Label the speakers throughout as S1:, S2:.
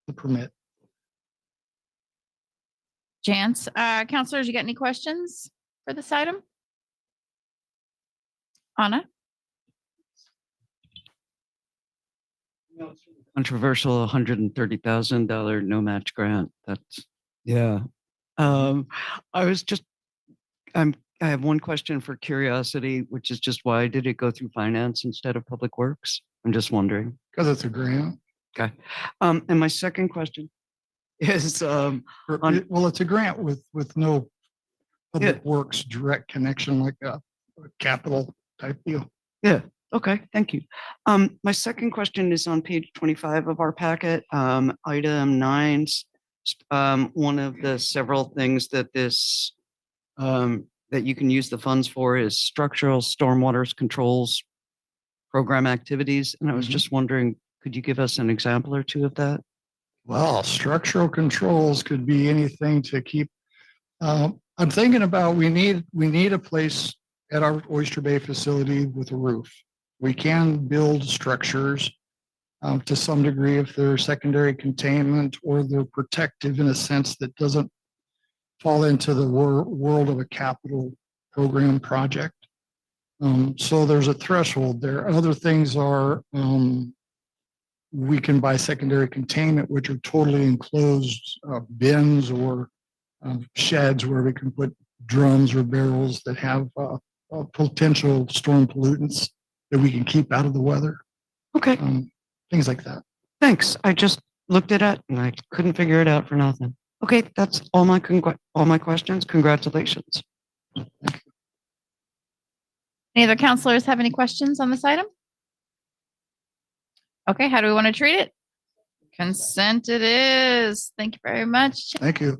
S1: the permit.
S2: Chance, counselors, you got any questions for this item? Anna?
S3: Controversial $130,000 no match grant. That's, yeah. I was just, I have one question for curiosity, which is just why did it go through finance instead of public works? I'm just wondering.
S1: Because it's a grant.
S3: Okay. And my second question is,
S1: Well, it's a grant with no public works direct connection, like a capital type deal.
S3: yeah. Okay, thank you. My second question is on page 25 of our packet, item 9. One of the several things that this that you can use the funds for is structural stormwater controls program activities. And I was just wondering, could you give us an example or two of that?
S1: Well, structural controls could be anything to keep. I'm thinking about we need a place at our Oyster Bay facility with a roof. We can build structures to some degree if they're secondary containment or they're protective in a sense that doesn't fall into the world of a capital program project. So there's a threshold there. Other things are we can buy secondary containment, which are totally enclosed bins or sheds where we can put drums or barrels that have potential storm pollutants that we can keep out of the weather.
S3: Okay.
S1: Things like that.
S3: Thanks. I just looked at it and I couldn't figure it out for nothing. Okay, that's all my questions. Congratulations.
S2: Any other counselors have any questions on this item? Okay, how do we want to treat it? Consent it is. Thank you very much.
S1: Thank you.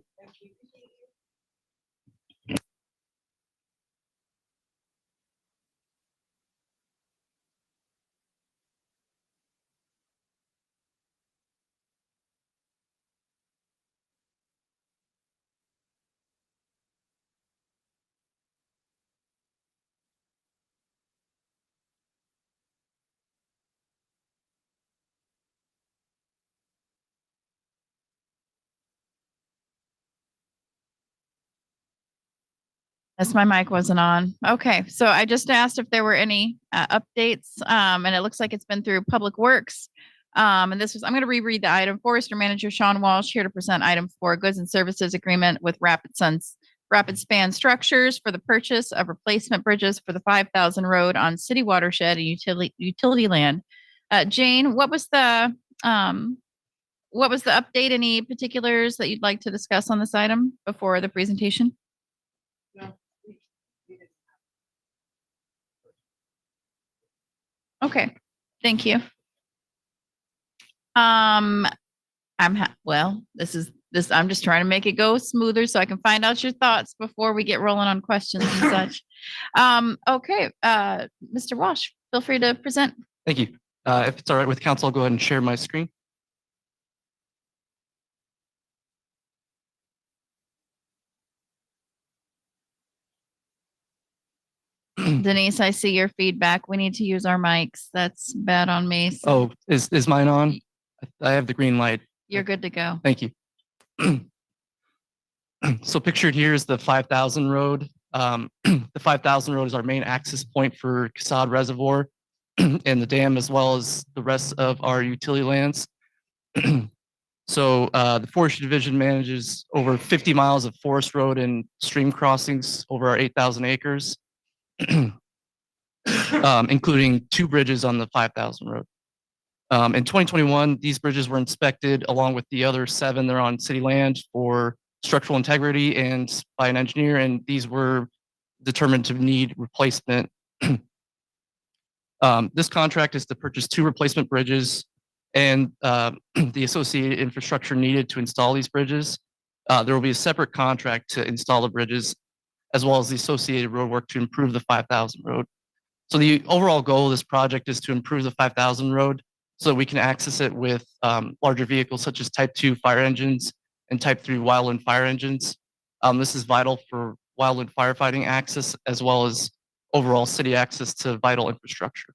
S2: Yes, my mic wasn't on. Okay, so I just asked if there were any updates, and it looks like it's been through Public Works. And this was, I'm going to reread the item. Forester Manager Sean Walsh here to present item 4, goods and services agreement with Rapid Span Structures for the purchase of replacement bridges for the 5,000 road on city watershed and utility land. Jane, what was the update? Any particulars that you'd like to discuss on this item before the presentation? Okay, thank you. I'm just trying to make it go smoother so I can find out your thoughts before we get rolling on questions and such. Okay, Mr. Walsh, feel free to present.
S4: Thank you. If it's all right with council, I'll go ahead and share my screen.
S2: Denise, I see your feedback. We need to use our mics. That's bad on me. So
S4: Oh, is mine on? I have the green light.
S2: you're good to go.
S4: Thank you. So pictured here is the 5,000 road. The 5,000 road is our main access point for Casad Reservoir and the dam, as well as the rest of our utility lands. So the Forestry Division manages over 50 miles of forest road and stream crossings over our 8,000 acres. Including 2 bridges on the 5,000 road. In 2021, these bridges were inspected along with the other 7 that are on city land for structural integrity and by an engineer, and these were determined to need replacement. This contract is to purchase 2 replacement bridges and the associated infrastructure needed to install these bridges. There will be a separate contract to install the bridges, as well as the associated roadwork to improve the 5,000 road. So the overall goal of this project is to improve the 5,000 road so that we can access it with larger vehicles such as Type 2 fire engines and Type 3 wildland fire engines. This is vital for wildland firefighting access as well as overall city access to vital infrastructure.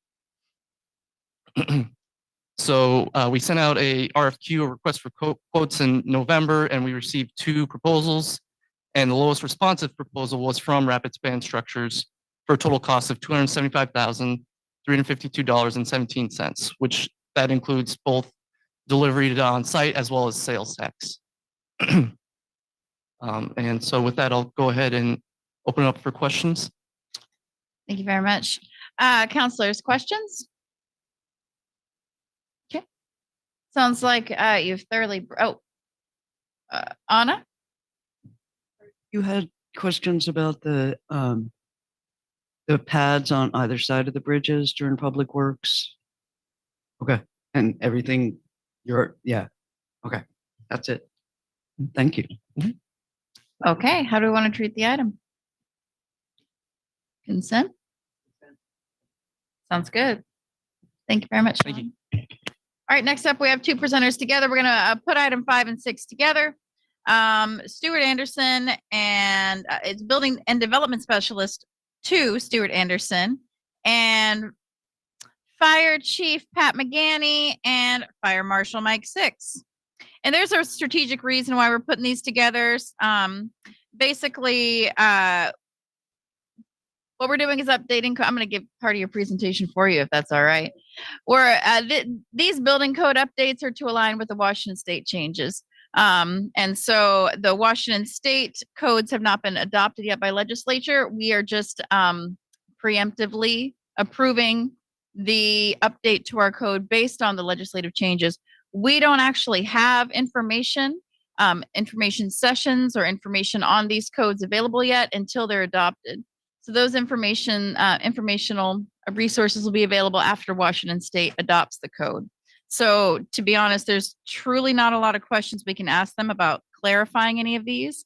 S4: So we sent out a RFQ, a request for quotes in November, and we received 2 proposals. And the lowest responsive proposal was from Rapid Span Structures for a total cost of $275,352.17, which that includes both delivery to on-site as well as sales tax. And so with that, I'll go ahead and open it up for questions.
S2: Thank you very much. Counselors, questions? Okay. Sounds like you've thoroughly, Anna?
S3: You had questions about the pads on either side of the bridges during public works? Okay, and everything, yeah, okay, that's it. Thank you.
S2: Okay, how do we want to treat the item? Consent? Sounds good. Thank you very much.
S4: Thank you.
S2: Sean. All right, next up, we have 2 presenters together. We're gonna put item 5 and 6 together. Stuart Anderson and it's Building and Development Specialist 2, Stuart Anderson, and Fire Chief Pat McGanny and Fire Marshal Mike 6. And there's a strategic reason why we're putting these together. Basically, what we're doing is updating. I'm going to give part of your presentation for you, if that's all right. These building code updates are to align with the Washington State changes. And so the Washington State codes have not been adopted yet by legislature. We are just preemptively approving the update to our code based on the legislative changes. We don't actually have information sessions or information on these codes available yet until they're adopted. So those informational resources will be available after Washington State adopts the code. So to be honest, there's truly not a lot of questions we can ask them about clarifying any of these.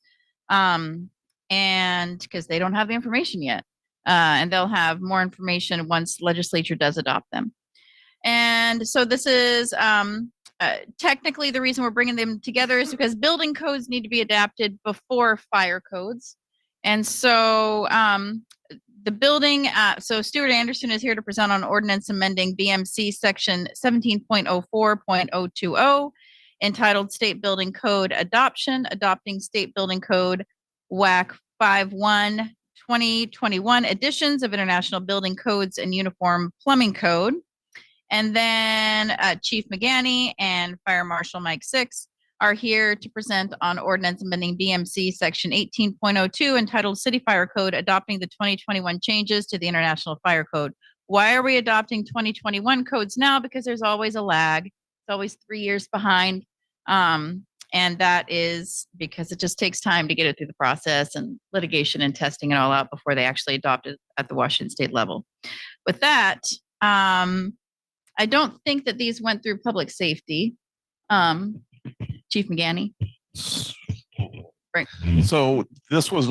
S2: And because they don't have the information yet. And they'll have more information once legislature does adopt them. And so this is technically the reason we're bringing them together is because building codes need to be adapted before fire codes. And so the building, so Stuart Anderson is here to present on ordinance amending BMC section 17.04.020 entitled State Building Code Adoption, adopting State Building Code WAC 51/2021 editions of International Building Codes and Uniform Plumbing Code. And then Chief McGanny and Fire Marshal Mike 6 are here to present on ordinance amending BMC section 18.02 entitled City Fire Code, adopting the 2021 changes to the International Fire Code. Why are we adopting 2021 codes now? Because there's always a lag. It's always 3 years behind. And that is because it just takes time to get it through the process and litigation and testing it all out before they actually adopt it at the Washington State level. With that, I don't think that these went through public safety. Chief McGanny. Right.
S5: So this was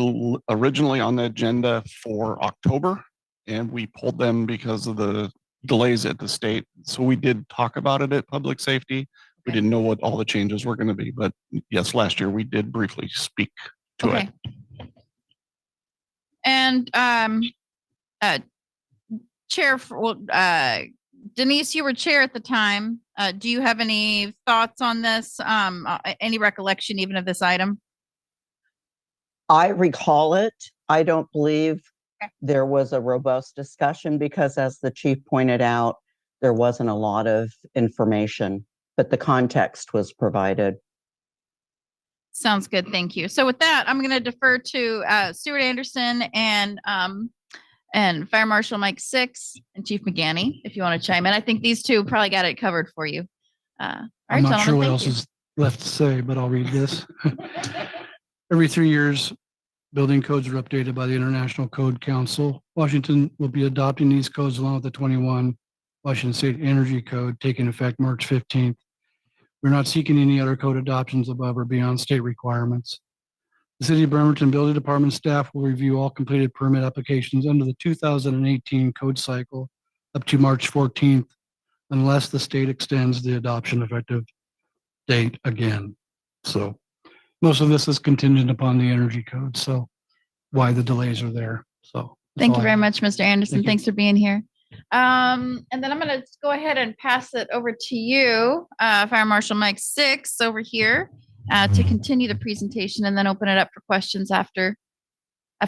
S5: originally on the agenda for October, and we pulled them because of the delays at the state. So we did talk about it at public safety. We didn't know what all the changes were going to be, but yes, last year we did briefly speak to it.
S2: And Chair, Denise, you were chair at the time. Do you have any thoughts on this? Any recollection even of this item?
S6: I recall it. I don't believe there was a robust discussion because, as the chief pointed out, there wasn't a lot of information, but the context was provided.
S2: Sounds good. Thank you. So with that, I'm going to defer to Stuart Anderson and Fire Marshal Mike 6 and Chief McGanny, if you want to chime in. I think these two probably got it covered for you. All right,
S1: I'm not sure what
S2: gentlemen,
S1: else
S2: thank you.
S1: is left to say, but I'll read this. Every 3 years, building codes are updated by the International Code Council. Washington will be adopting these codes along with the 21 Washington State Energy Code taking effect March 15th. We're not seeking any other code adoptions above or beyond state requirements. The City of Bremerton Building Department staff will review all completed permit applications under the 2018 code cycle up to March 14th, unless the state extends the adoption effective date again. So most of this is contingent upon the energy code. So why the delays are there. So
S2: Thank you very much, Mr. Anderson.
S1: Thank you.
S2: Thanks for being here. And then I'm gonna go ahead and pass it over to you, Fire Marshal Mike Six over here, to continue the presentation and then open it up for questions after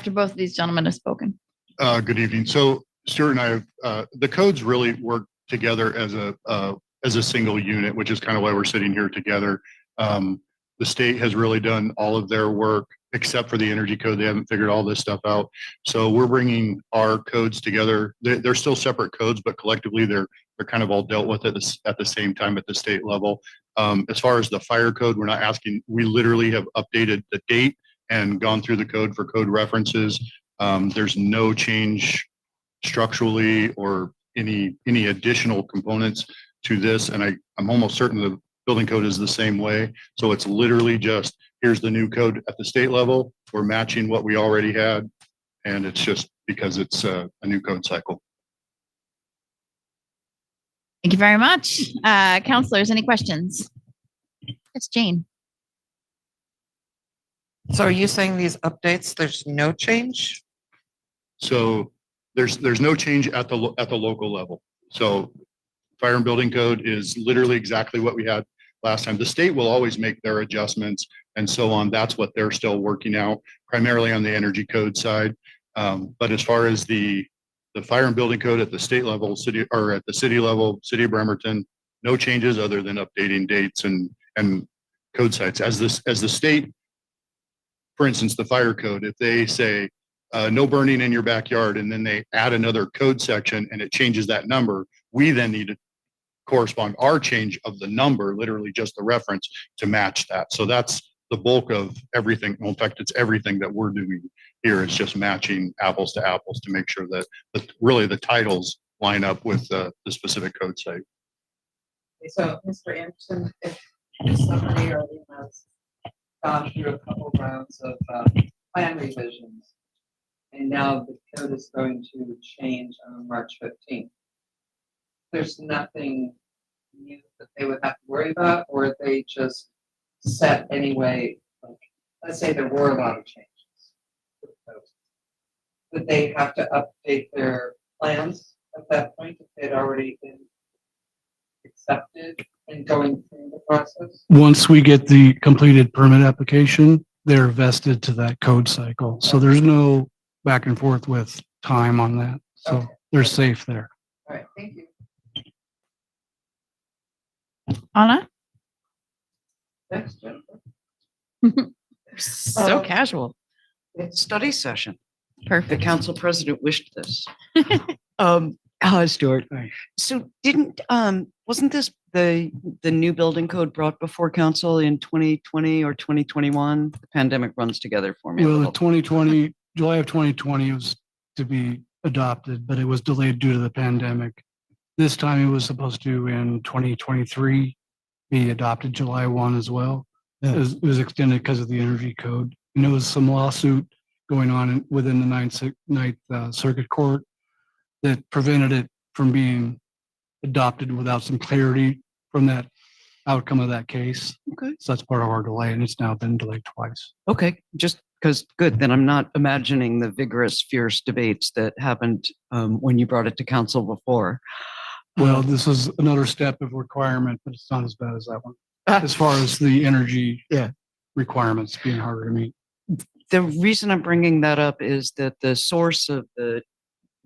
S2: both of these gentlemen have spoken.
S7: Good evening. So Stuart and I have, the codes really work together as a single unit, which is kind of why we're sitting here together. The state has really done all of their work except for the energy code. They haven't figured all this stuff out. So we're bringing our codes together. They're still separate codes, but collectively they're kind of all dealt with at the same time at the state level. As far as the fire code, we're not asking, we literally have updated the date and gone through the code for code references. There's no change structurally or any additional components to this. And I'm almost certain the building code is the same way. So it's literally just, here's the new code at the state level. We're matching what we already had. And it's just because it's a new code cycle.
S2: Thank you very much. Counselors, any questions? It's Jane.
S8: So are you saying these updates, there's no change?
S7: So there's no change at the local level. So fire and building code is literally exactly what we had last time. The state will always make their adjustments and so on. That's what they're still working out, primarily on the energy code side. But as far as the fire and building code at the state level, at the city level, City of Bremerton, no changes other than updating dates and code sites. As the state, for instance, the fire code, if they say no burning in your backyard, and then they add another code section and it changes that number, we then need to correspond our change of the number, literally just the reference, to match that. So that's the bulk of everything. Well, in fact, it's everything that we're doing here is just matching apples to apples to make sure that really the titles line up with the specific code site.
S8: So, Mr. Anderson, if somebody already has gone through a couple rounds of plan revisions, and now the code is going to change on March 15th, there's nothing new that they would have to worry about, or they just set anyway, like, let's say there were a lot of changes. Would they have to update their plans at that point if they'd already been accepted and going through the process?
S1: Once we get the completed permit application, they're vested to that code cycle. So there's no back and forth with time on that. So
S8: Okay.
S1: they're safe there.
S8: All right, thank you.
S2: Anna?
S8: Next, Jennifer.
S2: So casual.
S3: Study session. The
S2: Perfect.
S3: council president wished this. Stuart. So wasn't this the new building code brought before council in 2020 or 2021? The pandemic runs together for me a
S1: Well, the
S3: little.
S1: 2020, July of 2020 was to be adopted, but it was delayed due to the pandemic. This time it was supposed to in 2023 be adopted July 1 as well. It was extended because of the energy code. And there was some lawsuit going on within the Ninth Circuit Court that prevented it from being adopted without some clarity from that outcome of that case.
S3: Okay.
S1: So that's part of our delay, and it's now been delayed twice.
S3: Okay, just because, good, then I'm not imagining the vigorous, fierce debates that happened when you brought it to council before.
S1: Well, this is another step of requirement, but it's not as bad as that one. As far as the energy requirements being harder to meet.
S3: The reason I'm bringing that up is that the source of the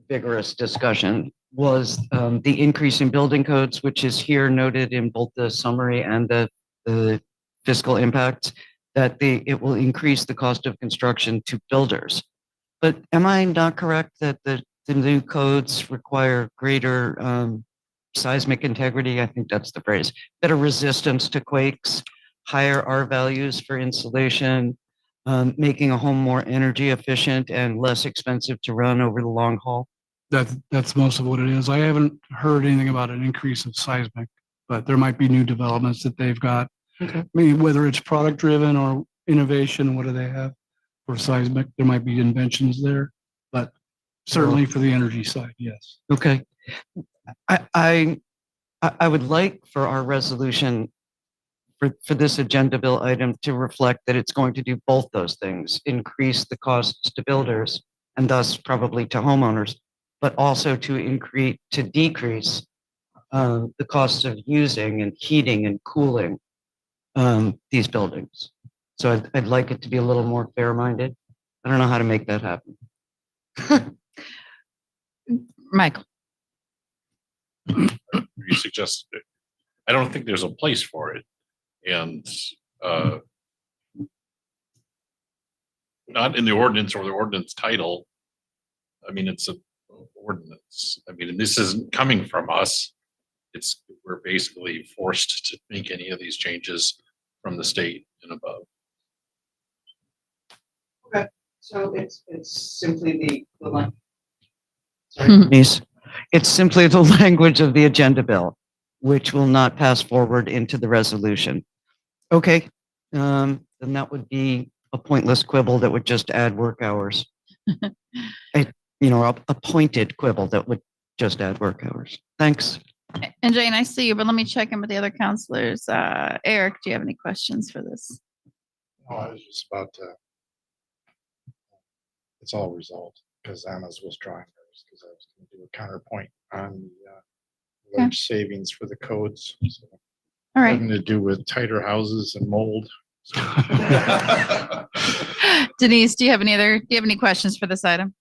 S3: vigorous discussion was the increase in building codes, which is here noted in both the summary and the fiscal impact, that it will increase the cost of construction to builders. But am I not correct that the new codes require greater seismic integrity? I think that's the phrase. Better resistance to quakes, higher R values for insulation, making a home more energy efficient and less expensive to run over the long haul.
S1: That's most of what it is. I haven't heard anything about an increase of seismic, but there might be new developments that they've got.
S3: Okay.
S1: I mean, whether it's product driven or innovation, what do they have for seismic? There might be inventions there, but certainly for the energy side, yes.
S3: Okay. I would like for our resolution for this agenda bill item to reflect that it's going to do both those things, increase the costs to builders and thus probably to homeowners, but also to decrease the cost of using and heating and cooling these buildings. So I'd like it to be a little more fair-minded. I don't know how to make that happen.
S2: Michael.
S9: You suggested it. I don't think there's a place for it. And not in the ordinance or the ordinance title. I mean, it's an ordinance. I mean, and this isn't coming from us. We're basically forced to make any of these changes from the state and above.
S8: So it's simply the line.
S3: Denise, it's simply the language of the agenda bill, which will not pass forward into the resolution. Okay, then that would be a pointless quibble that would just add work hours. A pointed quibble that would just add work hours. Thanks.
S2: And Jane, I see you, but let me check in with the other counselors. Eric, do you have any questions for this?
S10: Oh, I was just about to. It's all resolved because Anna's withdrawing hers because I was going to do a counterpoint on the large savings for the codes. So
S2: All right.
S10: having to do with tighter houses and mold.
S2: Denise, do you have any questions for this item?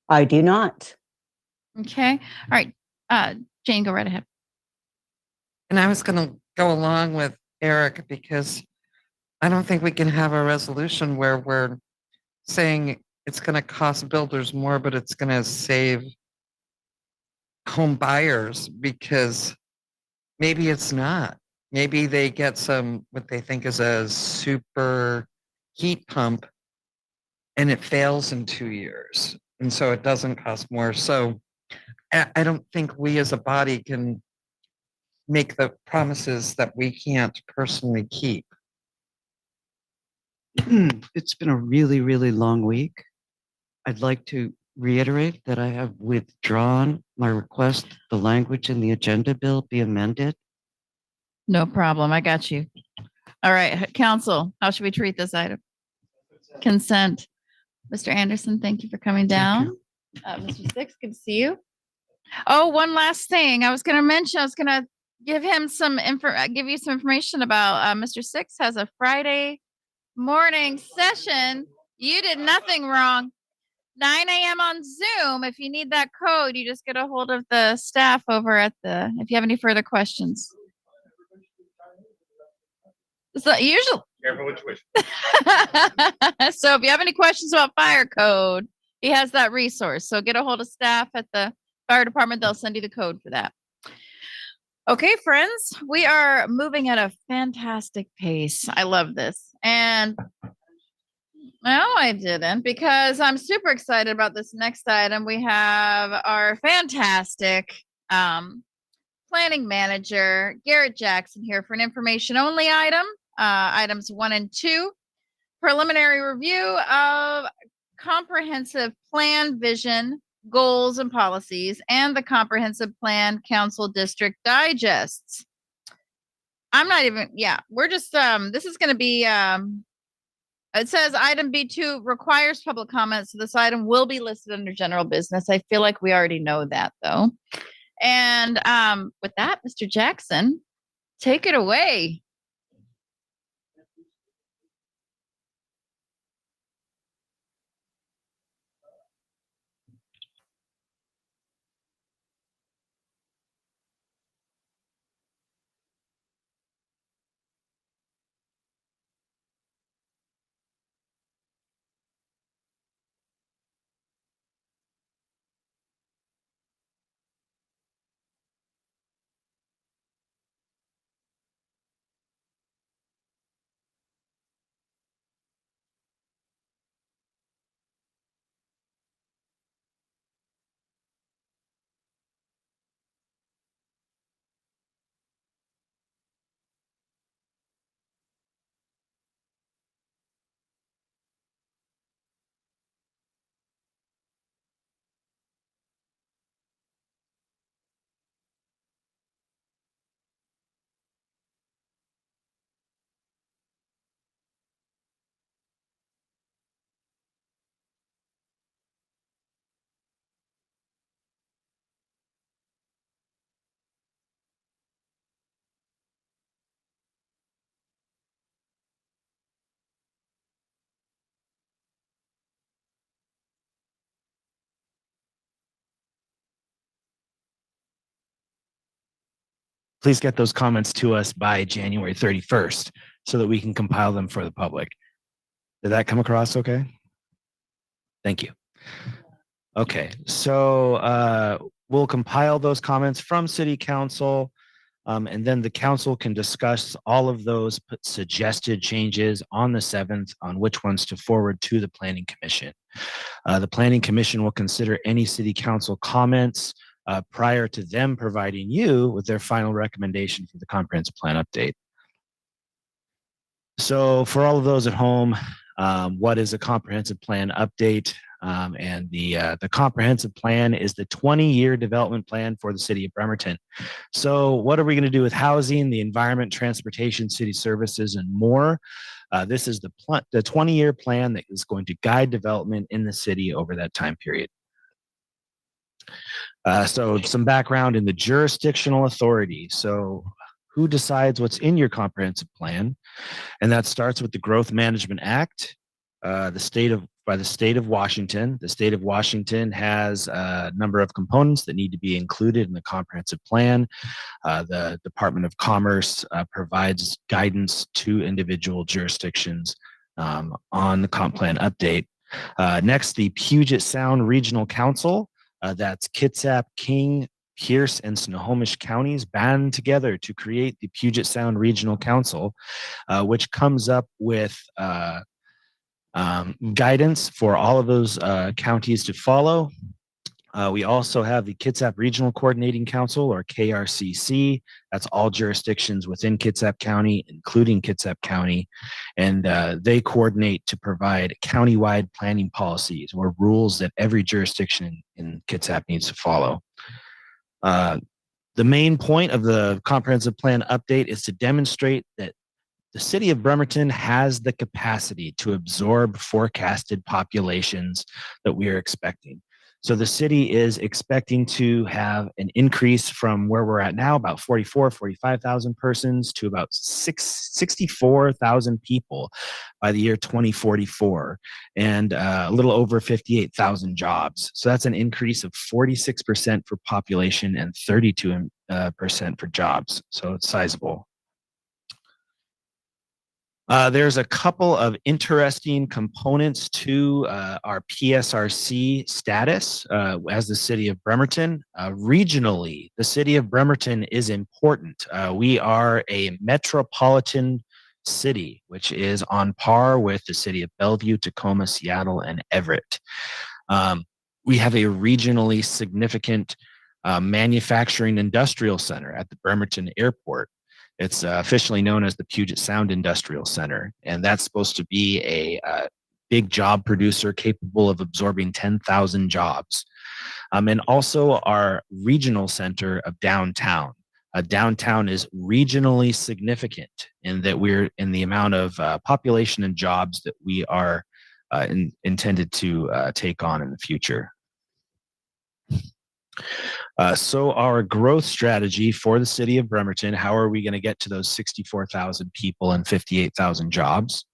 S6: I do not.
S2: Okay. All right. Jane, go right ahead.
S11: And I was going to go along with Eric because I don't think we can have a resolution where we're saying it's going to cost builders more, but it's going to save home buyers because maybe it's not. Maybe they get some, what they think is a super heat pump and it fails in 2 years. And so it doesn't cost more. So I don't think we as a body can make the promises that we can't personally keep.
S3: It's been a really, really long week. I'd like to reiterate that I have withdrawn my request the language in the agenda bill be amended.
S2: No problem. I got you. All right. Council, how should we treat this item? Consent. Mr. Anderson, thank you for coming down. Mr. Six, good to see you. Oh, one last thing. I was going to give him give you some information about Mr. Six has a Friday morning session. You did nothing wrong. 9 a.m. on Zoom. If you need that code, you just get a hold of the staff over at if you have any further questions. So usually.
S10: Careful which way.
S2: So if you have any questions about fire code, he has that resource. So get a hold of staff at the fire department. They'll send you the code for that. Okay, friends, we are moving at a fantastic pace. I love this. And no, I didn't, because I'm super excited about this next item. We have our fantastic planning manager, Garrett Jackson, here for an information only item. Items 1 and 2, preliminary review of comprehensive plan vision, goals and policies, and the comprehensive plan council district digests. We're just, this is going to be, it says item B2 requires public comment. So this item will be listed under general business. I feel like we already know that though. And with that, Mr. Jackson, take it away.
S12: please get those comments to us by January 31st so that we can compile them for the public. Did that come across okay? Thank you. Okay, so we'll compile those comments from City Council, and then the council can discuss all of those suggested changes on the 7th on which ones to forward to the Planning Commission. The Planning Commission will consider any City Council comments prior to them providing you with their final recommendation for the comprehensive plan update. So for all of those at home, what is a comprehensive plan update? And the comprehensive plan is the 20-year development plan for the city of Bremerton. So what are we going to do with housing, the environment, transportation, city services, and more? This is the 20-year plan that is going to guide development in the city over that time period. So some background in the jurisdictional authority. So who decides what's in your comprehensive plan? And that starts with the Growth Management Act, by the state of Washington. The state of Washington has a number of components that need to be included in the comprehensive plan. The Department of Commerce provides guidance to individual jurisdictions on the comp plan update. Next, the Puget Sound Regional Council. That's Kitsap, King, Pierce, and Snohomish counties band together to create the Puget Sound Regional Council, which comes up with guidance for all of those counties to follow. We also have the Kitsap Regional Coordinating Council, or KRCC. That's all jurisdictions within Kitsap County, including Kitsap County. And they coordinate to provide countywide planning policies or rules that every jurisdiction in Kitsap needs to follow. The main point of the comprehensive plan update is to demonstrate that the city of Bremerton has the capacity to absorb forecasted populations that we are expecting. So the city is expecting to have an increase from where we're at now, about 45,000 persons, to about 64,000 people by the year 2044, and a little over 58,000 jobs. So that's an increase of 46% for population and 32% for jobs. So it's sizable. There's a couple of interesting components to our PSRC status as the city of Bremerton. Regionally, the city of Bremerton is important. We are a metropolitan city, which is on par with the city of Bellevue, Tacoma, Seattle, and Everett. We have a regionally significant manufacturing industrial center at the Bremerton Airport. It's officially known as the Puget Sound Industrial Center, and that's supposed to be a big job producer capable of absorbing 10,000 jobs. And also our regional center of downtown. Downtown is regionally significant in that we're in the amount of population and jobs that we are intended to take on in the future. So our growth strategy for the city of Bremerton, how are we going to get to those 64,000 people and 58,000 jobs?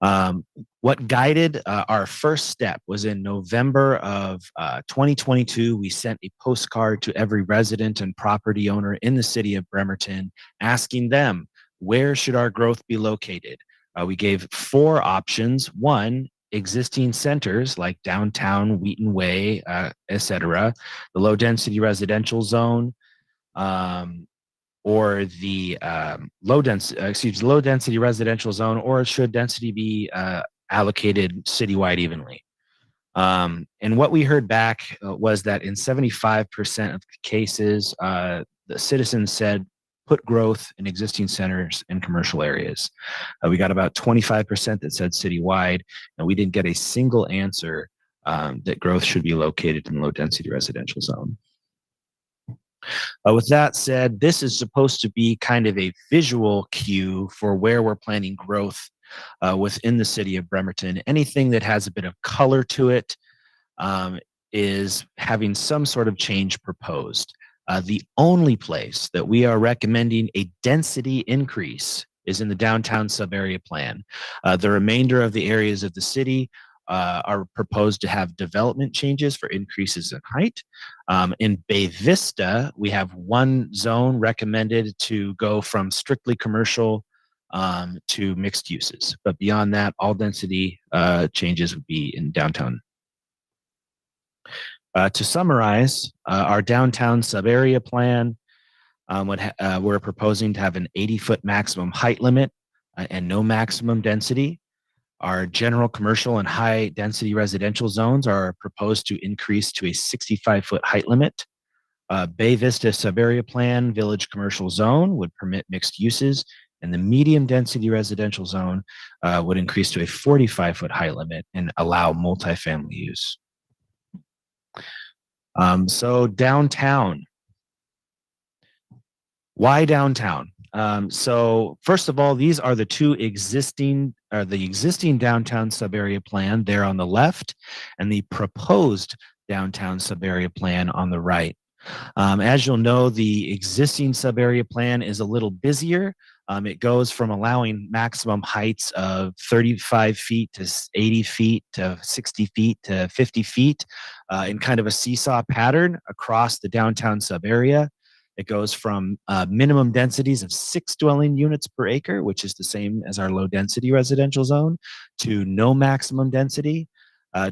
S12: What guided our first step was in November of 2022, we sent a postcard to every resident and property owner in the city of Bremerton, asking them, where should our growth be located? We gave 4 options. 1, existing centers like downtown, Wheaton Way, etc., the low density residential zone, or the low density residential zone, or should density be allocated citywide evenly? And what we heard back was that in 75% of cases, the citizens said, put growth in existing centers and commercial areas. We got about 25% that said citywide, and we didn't get a single answer that growth should be located in the low density residential zone. With that said, this is supposed to be kind of a visual cue for where we're planning growth within the city of Bremerton. Anything that has a bit of color to it is having some sort of change proposed. The only place that we are recommending a density increase is in the downtown sub-area plan. The remainder of the areas of the city are proposed to have development changes for increases in height. In Bay Vista, we have one zone recommended to go from strictly commercial to mixed uses. But beyond that, all density changes would be in downtown. To summarize, our downtown sub-area plan, we're proposing to have an 80-foot maximum height limit and no maximum density. Our general commercial and high density residential zones are proposed to increase to a 65-foot height limit. Bay Vista sub-area plan village commercial zone would permit mixed uses, and the medium density residential zone would increase to a 45-foot height limit and allow multifamily use. So downtown. Why downtown? So first of all, these are the existing downtown sub-area plan there on the left and the proposed downtown sub-area plan on the right. As you'll know, the existing sub-area plan is a little busier. It goes from allowing maximum heights of 35 feet to 80 feet to 60 feet to 50 feet in kind of a seesaw pattern across the downtown sub-area. It goes from minimum densities of 6 dwelling units per acre, which is the same as our low density residential zone, to no maximum density,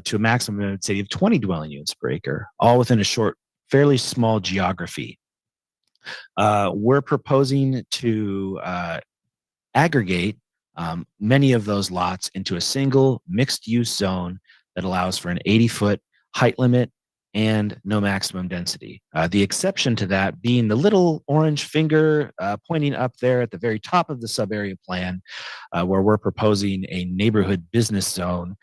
S12: to a maximum density of 20 dwelling units per acre, all within a short, fairly small geography. We're proposing to aggregate many of those lots into a single mixed use zone that allows for an 80-foot height limit and no maximum density. The exception to that being the little orange finger pointing up there at the very top of the sub-area plan, where we're proposing a neighborhood business zone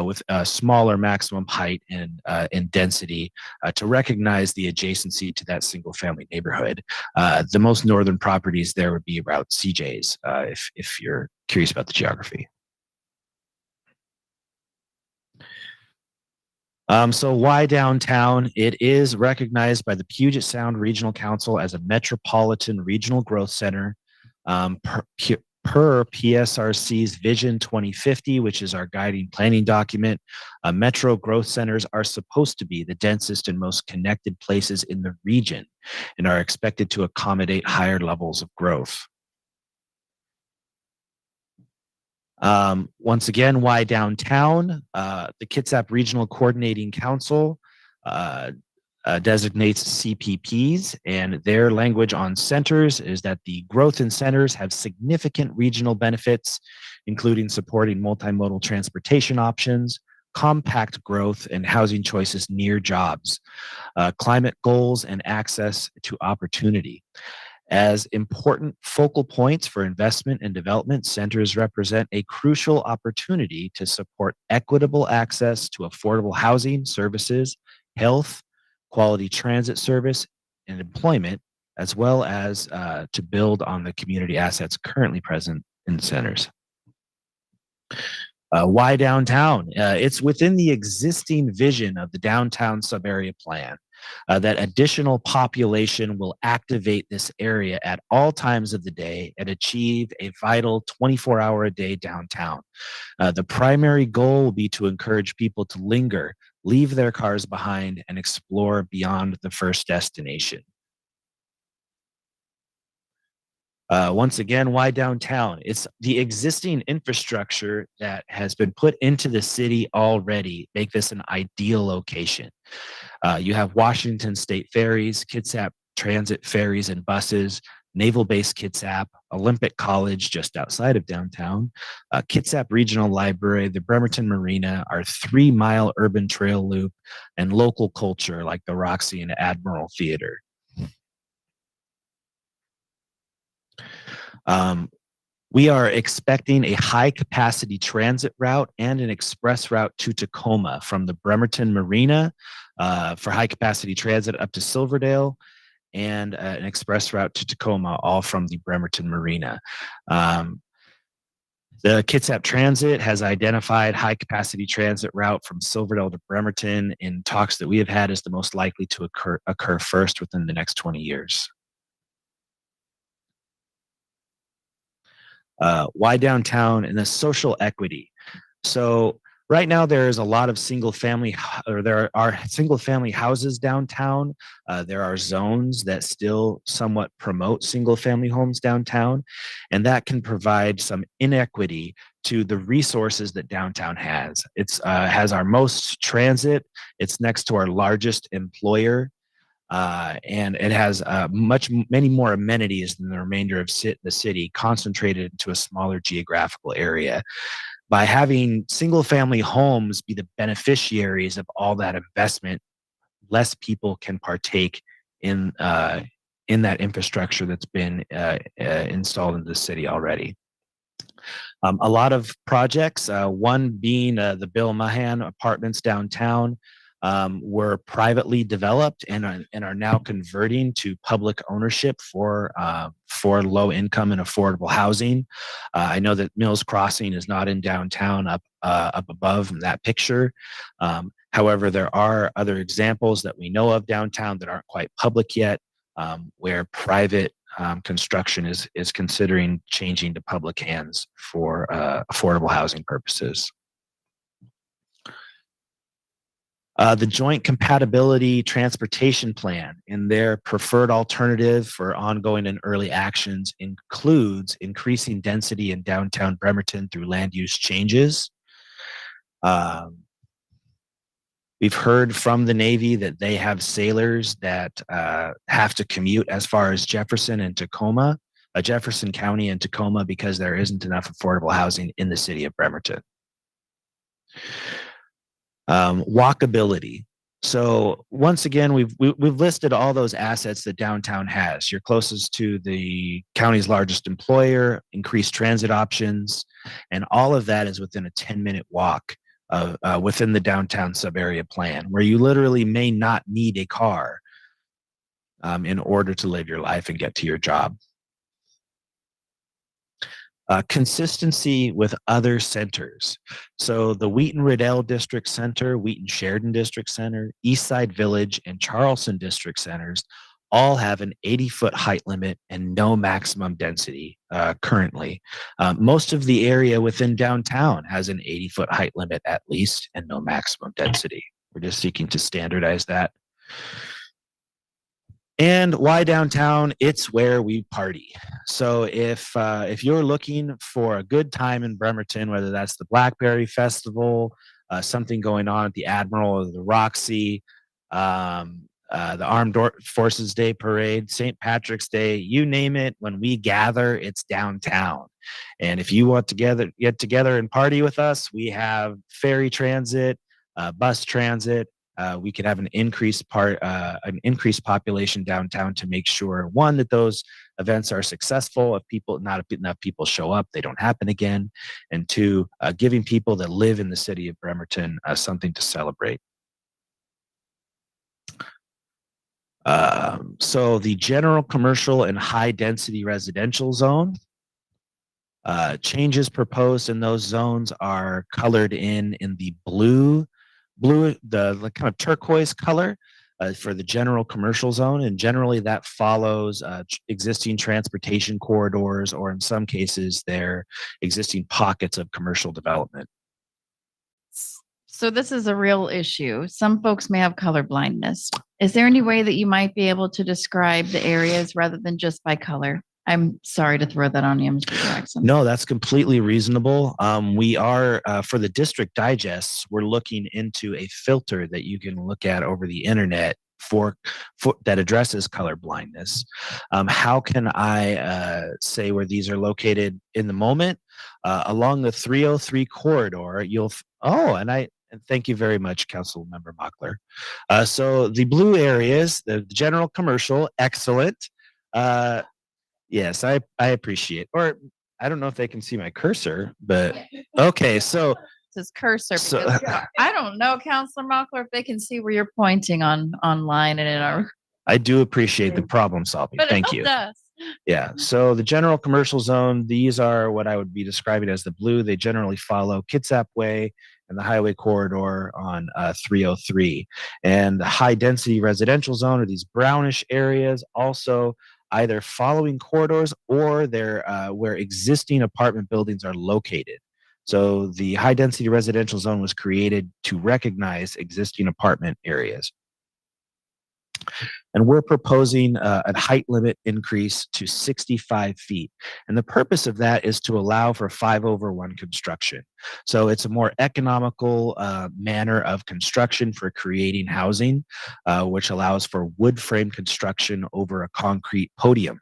S12: with a smaller maximum height and density to recognize the adjacency to that single family neighborhood. The most northern properties there would be around CJ's, if you're curious about the geography. So why downtown? It is recognized by the Puget Sound Regional Council as a metropolitan regional growth center per PSRC's Vision 2050, which is our guiding planning document. Metro growth centers are supposed to be the densest and most connected places in the region and are expected to accommodate higher levels of growth. Once again, why downtown? The Kitsap Regional Coordinating Council designates CPPs, and their language on centers is that the growth in centers have significant regional benefits, including supporting multimodal transportation options, compact growth, and housing choices near jobs, climate goals, and access to opportunity. As important focal points for investment and development, centers represent a crucial opportunity to support equitable access to affordable housing, services, health, quality transit service, and employment, as well as to build on the community assets currently present in centers. Why downtown? It's within the existing vision of the downtown sub-area plan. That additional population will activate this area at all times of the day and achieve a vital 24-hour-a-day downtown. The primary goal will be to encourage people to linger, leave their cars behind, and explore beyond the first destination. Once again, why downtown? It's the existing infrastructure that has been put into the city already make this an ideal location. You have Washington State Ferries, Kitsap Transit Ferries and Buses, Naval Base Kitsap, Olympic College just outside of downtown, Kitsap Regional Library, the Bremerton Marina, our 3-mile urban trail loop, and local culture like the Roxy and Admiral Theater. We are expecting a high capacity transit route and an express route to Tacoma from the Bremerton Marina for high capacity transit up to Silverdale, and an express route to Tacoma, all from the Bremerton Marina. The Kitsap Transit has identified high capacity transit route from Silverdale to Bremerton in talks that we have had as the most likely to occur first within the next 20 years. Why downtown and the social equity? So Right now, there is a lot of single family, or there are single family houses downtown. There are zones that still somewhat promote single family homes downtown, and that can provide some inequity to the resources that downtown has. It's has our most transit. It's next to our largest employer. And it has many more amenities than the remainder of the city, concentrated into a smaller geographical area. By having single family homes be the beneficiaries of all that investment, less people can partake in that infrastructure that's been installed into the city already. A lot of projects, one being the Bill Mahan apartments downtown, were privately developed and are now converting to public ownership for low income and affordable housing. I know that Mills Crossing is not in downtown up above in that picture. However, there are other examples that we know of downtown that aren't quite public yet, where private construction is considering changing to public hands for affordable housing purposes. The Joint Compatibility Transportation Plan in their preferred alternative for ongoing and early actions includes increasing density in downtown Bremerton through land use changes. We've heard from the Navy that they have sailors that have to commute as far as Jefferson and Tacoma, Jefferson County and Tacoma, because there isn't enough affordable housing in the city of Bremerton. Walkability. So once again, we've listed all those assets that downtown has. You're closest to the county's largest employer, increased transit options, and all of that is within a 10-minute walk within the downtown sub-area plan, where you literally may not need a car in order to live your life and get to your job. Consistency with other centers. So the Wheaton-Riddell District Center, Wheaton-Sheridan District Center, Eastside Village, and Charleston District Centers all have an 80-foot height limit and no maximum density currently. Most of the area within downtown has an 80-foot height limit at least and no maximum density. We're just seeking to standardize that. And why downtown? It's where we party. So if you're looking for a good time in Bremerton, whether that's the Blackberry Festival, something going on at the Admiral or the Roxy, the Armed Forces Day Parade, St. Patrick's Day, you name it, when we gather, it's downtown. And if you want to get together and party with us, we have ferry transit, bus transit. We could have an increased population downtown to make sure, one, that those events are successful. If not enough people show up, they don't happen again. And two, giving people that live in the city of Bremerton something to celebrate. So the general commercial and high density residential zone, changes proposed in those zones are colored in the blue, the kind of turquoise color for the general commercial zone. And generally that follows existing transportation corridors, or in some cases, their existing pockets of commercial development.
S2: So this is a real issue. Some folks may have color blindness. Is there any way that you might be able to describe the areas rather than just by color? I'm sorry to throw that on you, Mr. Jackson.
S12: No, that's completely reasonable. We are, for the district digests, we're looking into a filter that you can look at over the internet for that addresses color blindness. How can I say where these are located in the moment? Along the 303 corridor, and thank you very much, Council Member Mockler. So the blue areas, the general commercial, excellent. Yes, I appreciate. Or I don't know if they can see my cursor, but okay. So
S2: His cursor. I don't know, Councilor Mockler, if they can see where you're pointing online and in our.
S12: I do appreciate the problem solving.
S2: But
S12: Thank
S2: it
S12: you.
S2: does.
S12: Yeah. So the general commercial zone, these are what I would be describing as the blue. They generally follow Kitsap Way and the highway corridor on 303. And the high density residential zone are these brownish areas, also either following corridors or they're where existing apartment buildings are located. So the high density residential zone was created to recognize existing apartment areas. And we're proposing a height limit increase to 65 feet. And the purpose of that is to allow for 5/1 construction. So it's a more economical manner of construction for creating housing, which allows for wood frame construction over a concrete podium.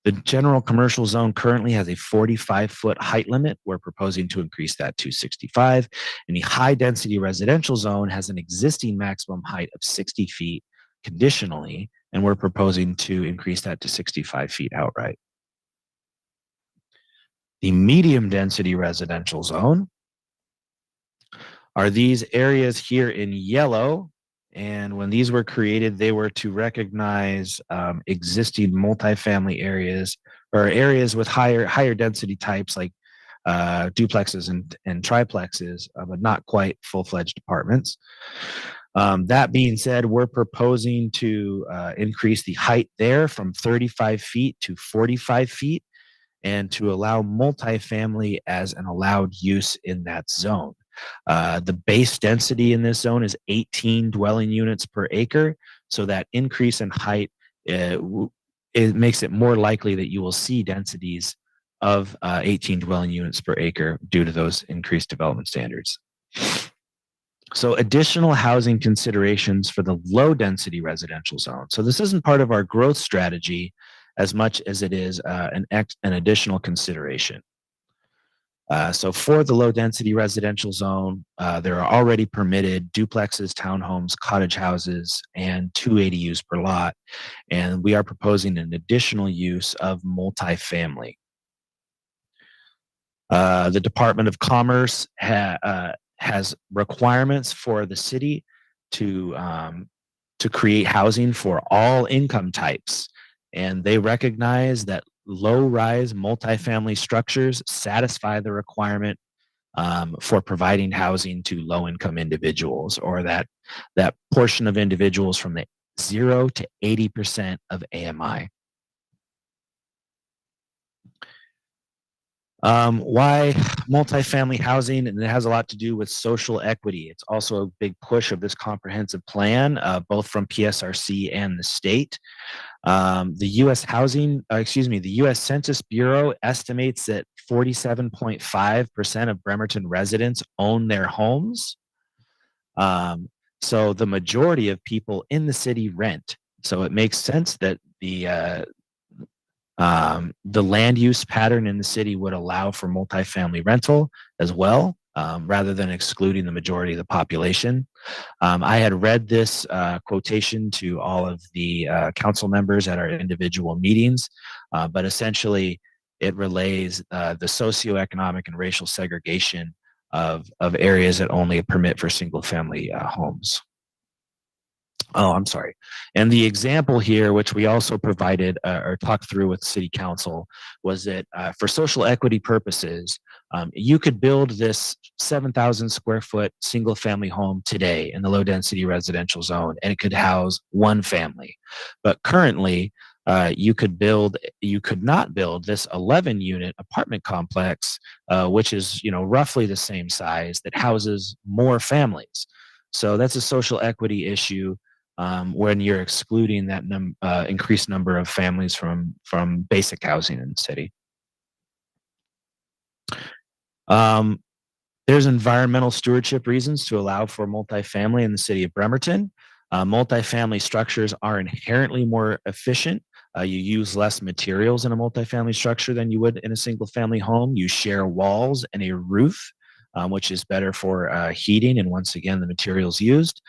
S12: The general commercial zone currently has a 45-foot height limit. We're proposing to increase that to 65. And the high density residential zone has an existing maximum height of 60 feet conditionally, and we're proposing to increase that to 65 feet outright. The medium density residential zone are these areas here in yellow. And when these were created, they were to recognize existing multifamily areas or areas with higher density types like duplexes and triplexes, but not quite full-fledged apartments. That being said, we're proposing to increase the height there from 35 feet to 45 feet and to allow multifamily as an allowed use in that zone. The base density in this zone is 18 dwelling units per acre. So that increase in height, it makes it more likely that you will see densities of 18 dwelling units per acre due to those increased development standards. So additional housing considerations for the low density residential zone. So this isn't part of our growth strategy as much as it is an additional consideration. So for the low density residential zone, there are already permitted duplexes, townhomes, cottage houses, and 2 ADUs per lot. And we are proposing an additional use of multifamily. The Department of Commerce has requirements for the city to create housing for all income types. And they recognize that low-rise multifamily structures satisfy the requirement for providing housing to low-income individuals, or that portion of individuals from the 0 to 80% of AMI. Why multifamily housing? And it has a lot to do with social equity. It's also a big push of this comprehensive plan, both from PSRC and the state. The U.S. Census Bureau estimates that 47.5% of Bremerton residents own their homes. So the majority of people in the city rent. So it makes sense that the land use pattern in the city would allow for multifamily rental as well, rather than excluding the majority of the population. I had read this quotation to all of the council members at our individual meetings, but essentially it relays the socioeconomic and racial segregation of areas that only permit for single family homes. Oh, I'm sorry. And the example here, which we also provided or talked through with City Council, was that for social equity purposes, you could build this 7,000 square foot single family home today in the low density residential zone, and it could house one family. But currently, you could not build this 11 unit apartment complex, which is roughly the same size, that houses more families. So that's a social equity issue. When you're excluding that increased number of families from basic housing in the city. There's environmental stewardship reasons to allow for multifamily in the city of Bremerton. Multifamily structures are inherently more efficient. You use less materials in a multifamily structure than you would in a single family home. You share walls and a roof, which is better for heating, and once again, the materials used.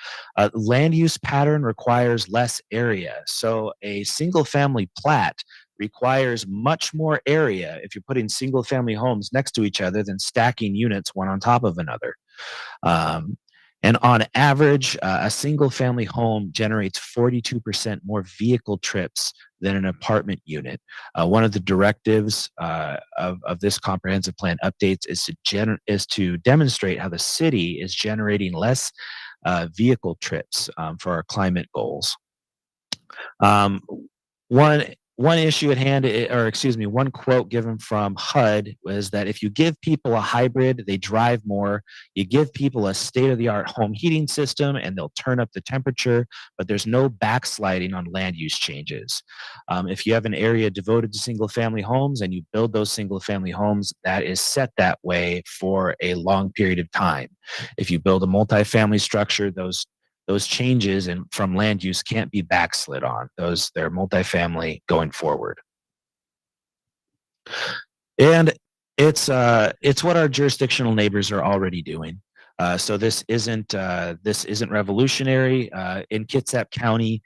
S12: Land use pattern requires less area. So a single family plat requires much more area if you're putting single family homes next to each other than stacking units one on top of another. And on average, a single family home generates 42% more vehicle trips than an apartment unit. One of the directives of this comprehensive plan updates is to demonstrate how the city is generating less vehicle trips for our climate goals. One one issue at hand, or excuse me, one quote given from HUD was that if you give people a hybrid, they drive more. You give people a state-of-the-art home heating system and they'll turn up the temperature, but there's no backsliding on land use changes. If you have an area devoted to single-family homes and you build those single-family homes, that is set that way for a long period of time. If you build a multifamily structure, those changes and from land use can't be backslid on. They're multifamily going forward. And it's what our jurisdictional neighbors are already doing. So this isn't revolutionary. In Kitsap County,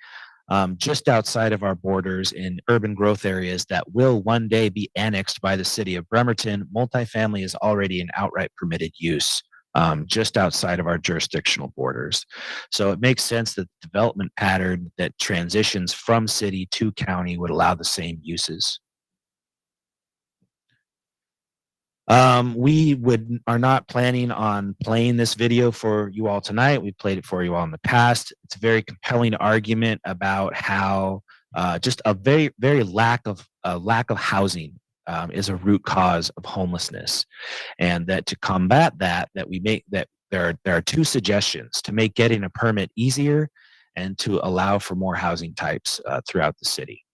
S12: just outside of our borders in urban growth areas that will one day be annexed by the city of Bremerton, multifamily is already an outright permitted use. Just outside of our jurisdictional borders. So it makes sense that the development pattern that transitions from city to county would allow the same uses. We are not planning on playing this video for you all tonight. We played it for you all in the past. It's a very compelling argument about how just a very lack of housing is a root cause of homelessness, and that to combat that we make that there are two suggestions: to make getting a permit easier and to allow for more housing types throughout the city.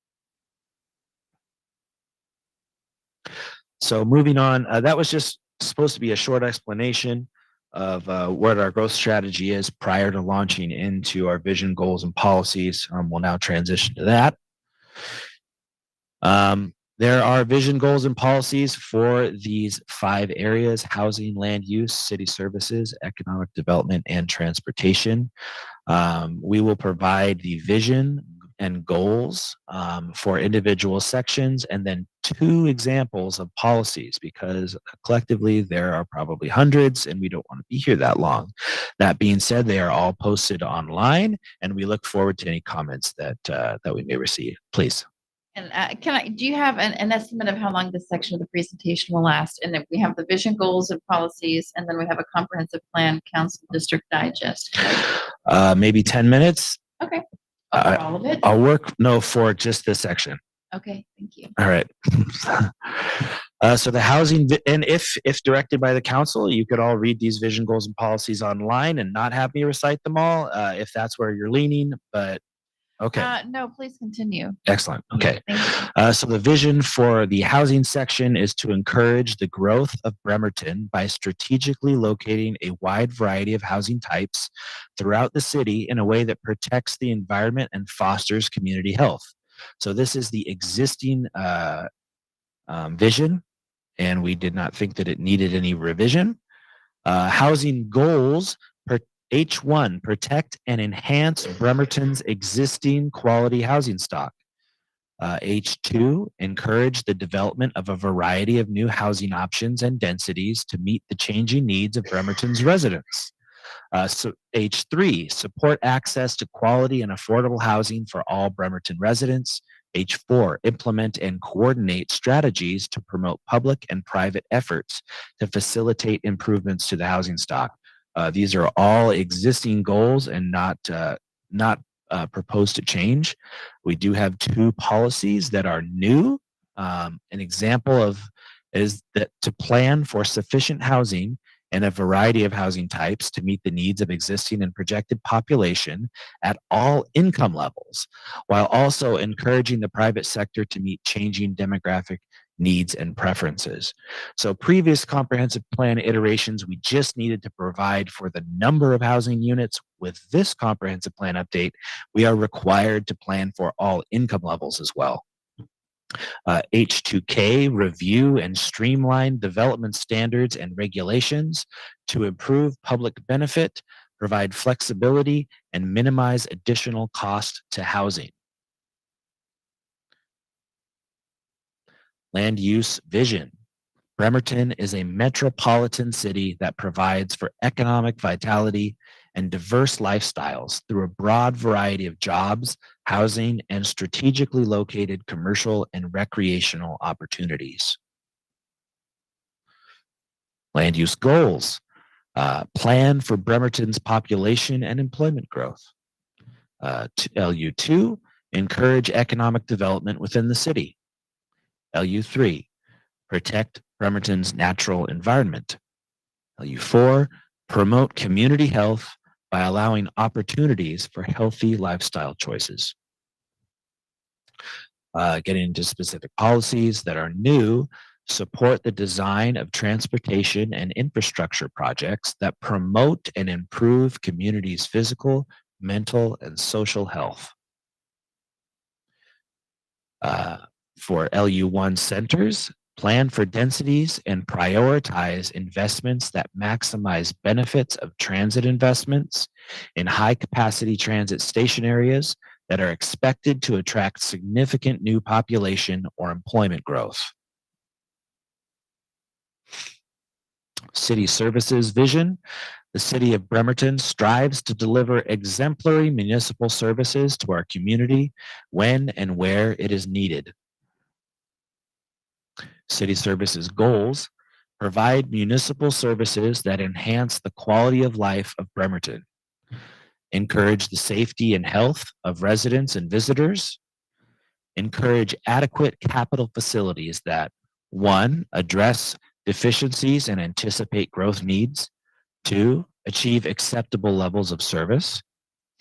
S12: So moving on, that was just supposed to be a short explanation of what our growth strategy is prior to launching into our vision, goals, and policies. We'll now transition to that. There are vision, goals, and policies for these 5 areas: housing, land use, city services, economic development, and transportation. We will provide the vision and goals for individual sections, and then 2 examples of policies, because collectively there are probably hundreds and we don't want to be here that long. That being said, they are all posted online, and we look forward to any comments that we may receive. Please.
S2: And do you have an estimate of how long this section of the presentation will last? And then we have the vision, goals, and policies, and then we have a comprehensive plan, council district digest.
S12: Maybe 10 minutes.
S2: Okay. For all of it?
S12: I'll work, no, for just this section.
S2: Okay, thank you.
S12: All right. So the housing, and if directed by the council, you could all read these vision, goals, and policies online and not have me recite them all, if that's where you're leaning, but okay.
S2: No, please continue.
S12: Excellent. Okay.
S2: Thank you.
S12: So the vision for the housing section is to encourage the growth of Bremerton by strategically locating a wide variety of housing types throughout the city in a way that protects the environment and fosters community health. So this is the existing vision, and we did not think that it needed any revision. Housing goals: H1, protect and enhance Bremerton's existing quality housing stock. H2, encourage the development of a variety of new housing options and densities to meet the changing needs of Bremerton's residents. So H3, support access to quality and affordable housing for all Bremerton residents. H4, implement and coordinate strategies to promote public and private efforts to facilitate improvements to the housing stock. These are all existing goals and not proposed to change. We do have 2 policies that are new. An example is that to plan for sufficient housing and a variety of housing types to meet the needs of existing and projected population at all income levels, while also encouraging the private sector to meet changing demographic needs and preferences. So previous comprehensive plan iterations, we just needed to provide for the number of housing units. With this comprehensive plan update, we are required to plan for all income levels as well. H2K, review and streamline development standards and regulations to improve public benefit, provide flexibility, and minimize additional cost to housing. Land use vision. Bremerton is a metropolitan city that provides for economic vitality and diverse lifestyles through a broad variety of jobs, housing, and strategically located commercial and recreational opportunities. Land use goals. Plan for Bremerton's population and employment growth. LU2, encourage economic development within the city. LU3, protect Bremerton's natural environment. LU4, promote community health by allowing opportunities for healthy lifestyle choices. Getting into specific policies that are new, support the design of transportation and infrastructure projects that promote and improve communities' physical, mental, and social health. For LU1 centers, plan for densities and prioritize investments that maximize benefits of transit investments in high capacity transit station areas that are expected to attract significant new population or employment growth. City services vision. The city of Bremerton strives to deliver exemplary municipal services to our community when and where it is needed. City services goals. Provide municipal services that enhance the quality of life of Bremerton. Encourage the safety and health of residents and visitors. Encourage adequate capital facilities that, 1, address deficiencies and anticipate growth needs. 2, achieve acceptable levels of service.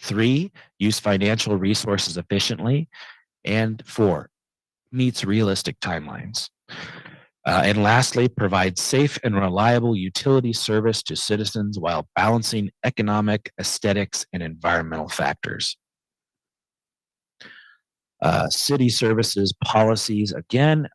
S12: 3, use financial resources efficiently. And 4, meets realistic timelines. And lastly, provide safe and reliable utility service to citizens while balancing economic, aesthetics, and environmental factors. City services policies, again,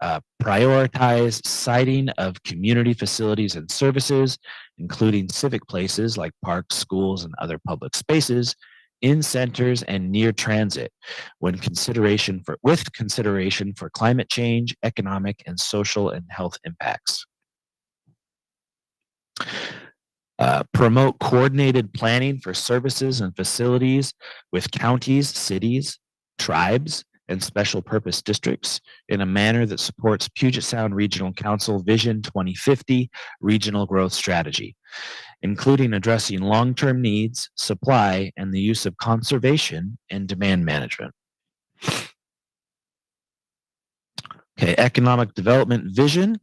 S12: prioritize siting of community facilities and services, including civic places like parks, schools, and other public spaces in centers and near transit with consideration for climate change, economic, and social and health impacts. Promote coordinated planning for services and facilities with counties, cities, tribes, and special purpose districts in a manner that supports Puget Sound Regional Council Vision 2050 regional growth strategy, including addressing long-term needs, supply, and the use of conservation and demand management. Okay, economic development vision.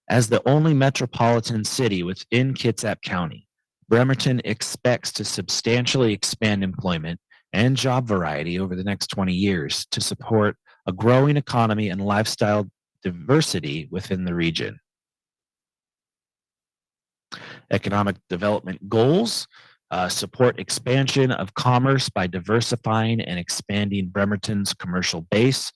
S12: As the only metropolitan city within Kitsap County, Bremerton expects to substantially expand employment and job variety over the next 20 years to support a growing economy and lifestyle diversity within the region. Economic development goals. Support expansion of commerce by diversifying and expanding Bremerton's commercial base.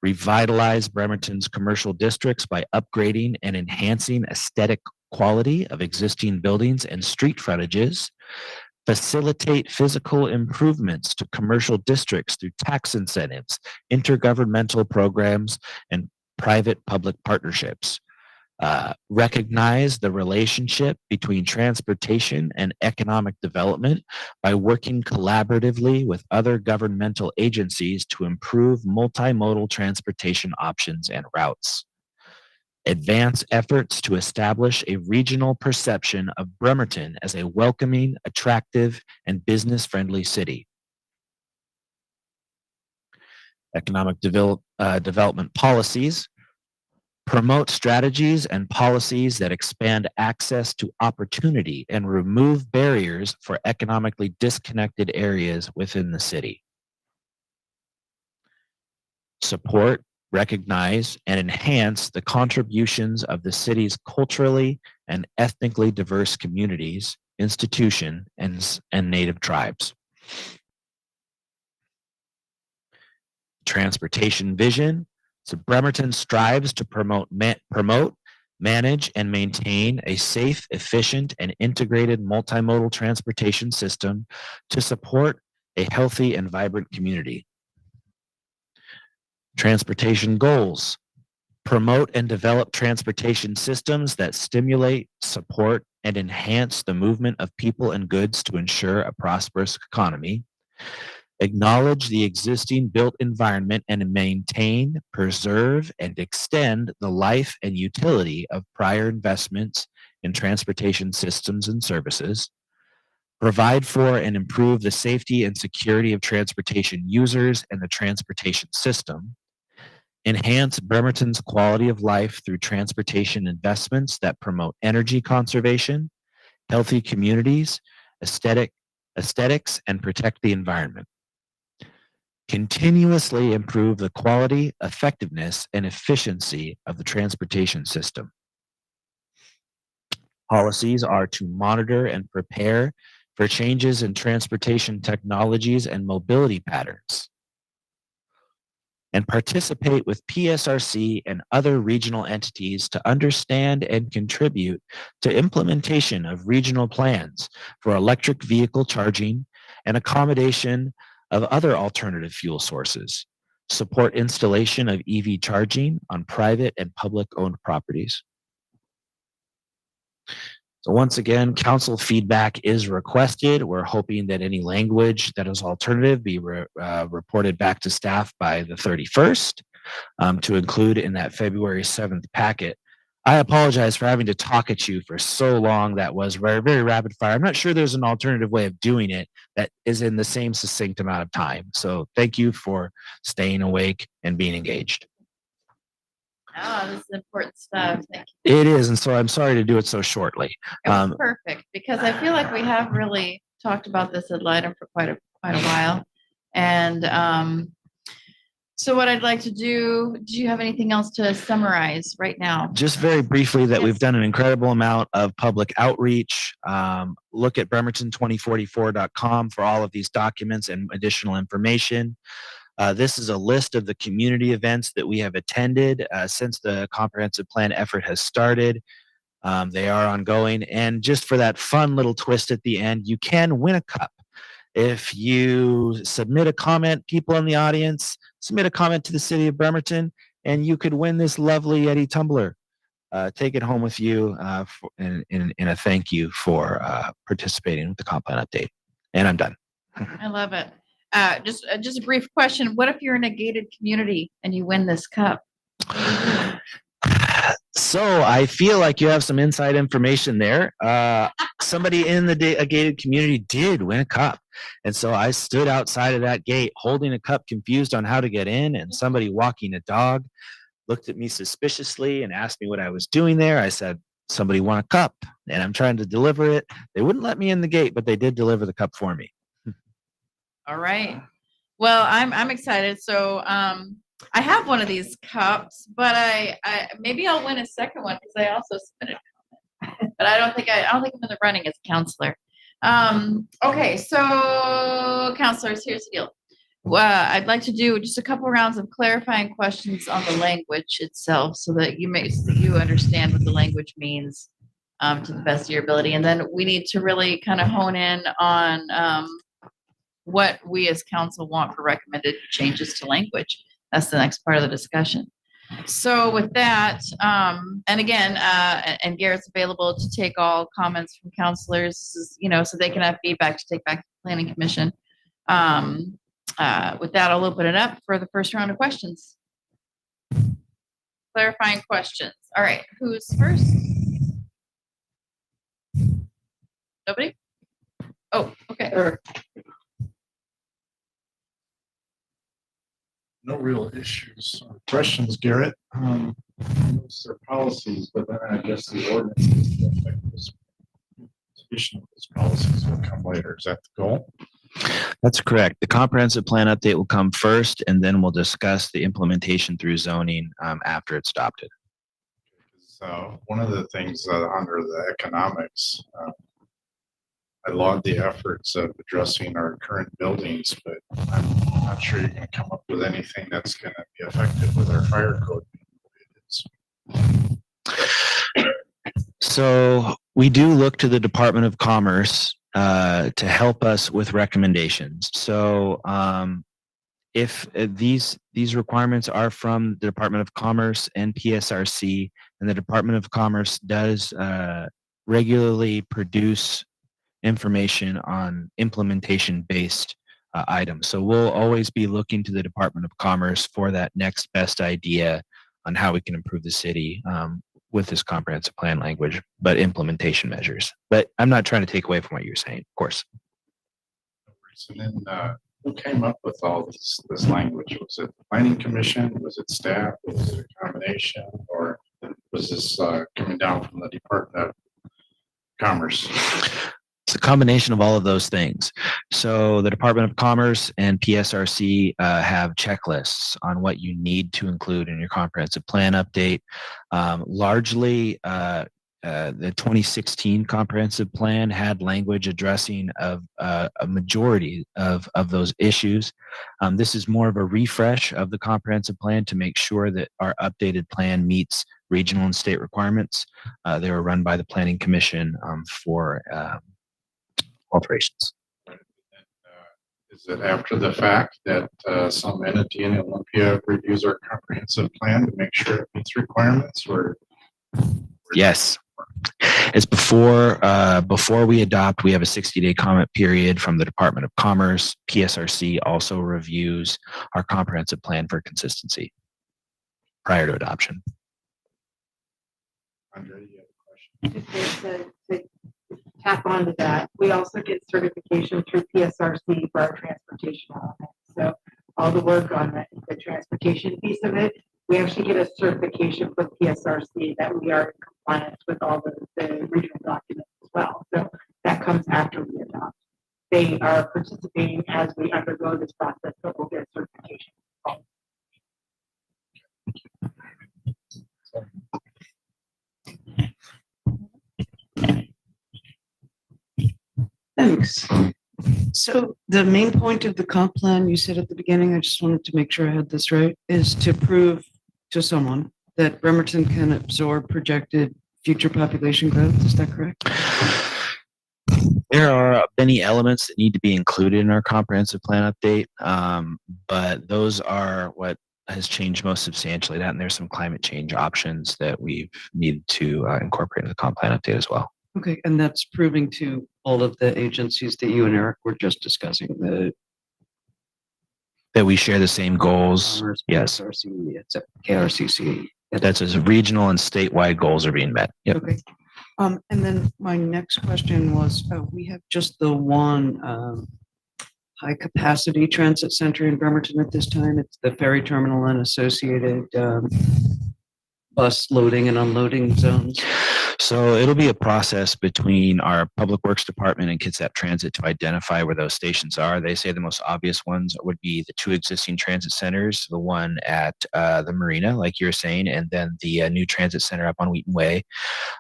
S12: Revitalize Bremerton's commercial districts by upgrading and enhancing aesthetic quality of existing buildings and street frontages. Facilitate physical improvements to commercial districts through tax incentives, intergovernmental programs, and private-public partnerships. Recognize the relationship between transportation and economic development by working collaboratively with other governmental agencies to improve multimodal transportation options and routes. Advance efforts to establish a regional perception of Bremerton as a welcoming, attractive, and business-friendly city. Economic development policies. Promote strategies and policies that expand access to opportunity and remove barriers for economically disconnected areas within the city. Support, recognize, and enhance the contributions of the city's culturally and ethnically diverse communities, institutions, and native tribes. Transportation vision. So Bremerton strives to promote, manage, and maintain a safe, efficient, and integrated multimodal transportation system to support a healthy and vibrant community. Transportation goals. Promote and develop transportation systems that stimulate, support, and enhance the movement of people and goods to ensure a prosperous economy. Acknowledge the existing built environment and maintain, preserve, and extend the life and utility of prior investments in transportation systems and services. provide for and improve the safety and security of transportation users and the transportation system, enhance Bremerton's quality of life through transportation investments that promote energy conservation, healthy communities, aesthetics, and protect the environment. Continuously improve the quality, effectiveness, and efficiency of the transportation system. Policies are to monitor and prepare for changes in transportation technologies and mobility patterns, and participate with PSRC and other regional entities to understand and contribute to implementation of regional plans for electric vehicle charging and accommodation of other alternative fuel sources, support installation of EV charging on private and public-owned properties. So once again, council feedback is requested. We're hoping that any language that is alternative be reported back to staff by the 31st to include in that February 7th packet. I apologize for having to talk at you for so long. That was very, very rapid fire. I'm not sure there's an alternative way of doing it that is in the same succinct amount of time. So thank you for staying awake and being engaged.
S2: Oh, this is important stuff. Thank you.
S12: It is, and so I'm sorry to do it so shortly.
S2: It was perfect because I feel like we have really talked about this ad litem for quite a while. And so what I'd like to do you have anything else to summarize right now?
S12: Just very briefly that
S2: Yes.
S12: we've done an incredible amount of public outreach. Look at bremerton2044.com for all of these documents and additional information. This is a list of the community events that we have attended since the comprehensive plan effort has started. They are ongoing. And just for that fun little twist at the end, you can win a cup. If you submit a comment, people in the audience, submit a comment to the city of Bremerton, and you could win this lovely Yeti tumbler. Take it home with you in a thank you for participating with the comp plan update. And I'm done.
S2: I love it. Just a brief question. What if you're in a gated community and you win this cup?
S12: So I feel like you have some inside information there. Somebody in a gated community did win a cup. And so I stood outside of that gate holding a cup, confused on how to get in, and somebody walking a dog looked at me suspiciously and asked me what I was doing there. I said, somebody won a cup and I'm trying to deliver it. They wouldn't let me in the gate, but they did deliver the cup for me.
S2: All right. Well, I'm excited. So I have one of these cups, but I maybe I'll win a second one because I also submitted a comment. But I don't think I'm in the running as a counselor. Okay, so counselors, here's the deal. I'd like to do just a couple rounds of clarifying questions on the language itself, so that you understand what the language means to the best of your ability, and then we need to really kind of hone in on what we as council want for recommended changes to language. That's the next part of the discussion. So with that, and again, and Garrett's available to take all comments from counselors, so they can have feedback to take back to the planning commission. With that, I'll open it up for the first round of questions. Clarifying questions. All right, who's first? Nobody? Oh, okay.
S10: No real issues or questions, Garrett. Those are policies, but then I guess the ordinances that affect this addition of those policies will come later. Is that the goal?
S12: That's correct. The comprehensive plan update will come first, and then we'll discuss the implementation through zoning after it's adopted.
S10: So one of the things under the economics, I laud the efforts of addressing our current buildings, but I'm not sure you're going to come up with anything that's going to be effective with our fire code.
S12: So we do look to the Department of Commerce to help us with recommendations. So if these requirements are from the Department of Commerce and PSRC, and the Department of Commerce does regularly produce information on implementation-based items. So we'll always be looking to the Department of Commerce for that next best idea on how we can improve the city. with this comprehensive plan language, but implementation measures. But I'm not trying to take away from what you're saying, of course.
S10: And then, who came up with all this language? Was it the planning commission? Was it staff? Was it a combination? Or was this coming down from the Department of Commerce?
S12: It's a combination of all of those things. So the Department of Commerce and PSRC have checklists on what you need to include in your comprehensive plan update. Largely, the 2016 comprehensive plan had language addressing of a majority of those issues. This is more of a refresh of the comprehensive plan to make sure that our updated plan meets regional and state requirements. They were run by the Planning Commission for alterations.
S10: Is it after the fact that some entity in Olympia reviews our comprehensive plan to make sure it meets requirements, or?
S12: Yes. It's before we adopt. We have a 60-day comment period from the Department of Commerce. PSRC also reviews our comprehensive plan for consistency prior to adoption.
S10: Andre, you have a question?
S13: To tap onto that, we also get certification through PSRC for our transportation element. So all the work on the transportation piece of it, we actually get a certification from PSRC that we are in compliance with all the regional documents as well. So that comes after we adopt. They are participating as we undergo this process, but we'll get certification.
S3: Thanks. So the main point of the comp plan, you said at the beginning, I just wanted to make sure I had this right, is to prove to someone that Bremerton can absorb projected future population growth. Is that correct?
S12: There are many elements that need to be included in our comprehensive plan update, but those are what has changed most substantially. That, and there's some climate change options that we've needed to incorporate in the comp plan update as well.
S3: Okay, and that's proving to all of the agencies that you and Eric were just discussing, the
S12: That we share the same goals.
S3: Commerce,
S12: Yes,
S3: PSRC, KRCC.
S12: that's as regional and statewide goals are being met. Yep.
S3: Okay. And then my next question was, we have just the one high capacity transit center in Bremerton at this time. It's the ferry terminal and associated bus loading and unloading zones.
S12: So it'll be a process between our Public Works Department and Kitsap Transit to identify where those stations are. They say the most obvious ones would be the two existing transit centers, the one at the marina, like you were saying, and then the new transit center up on Wheaton Way.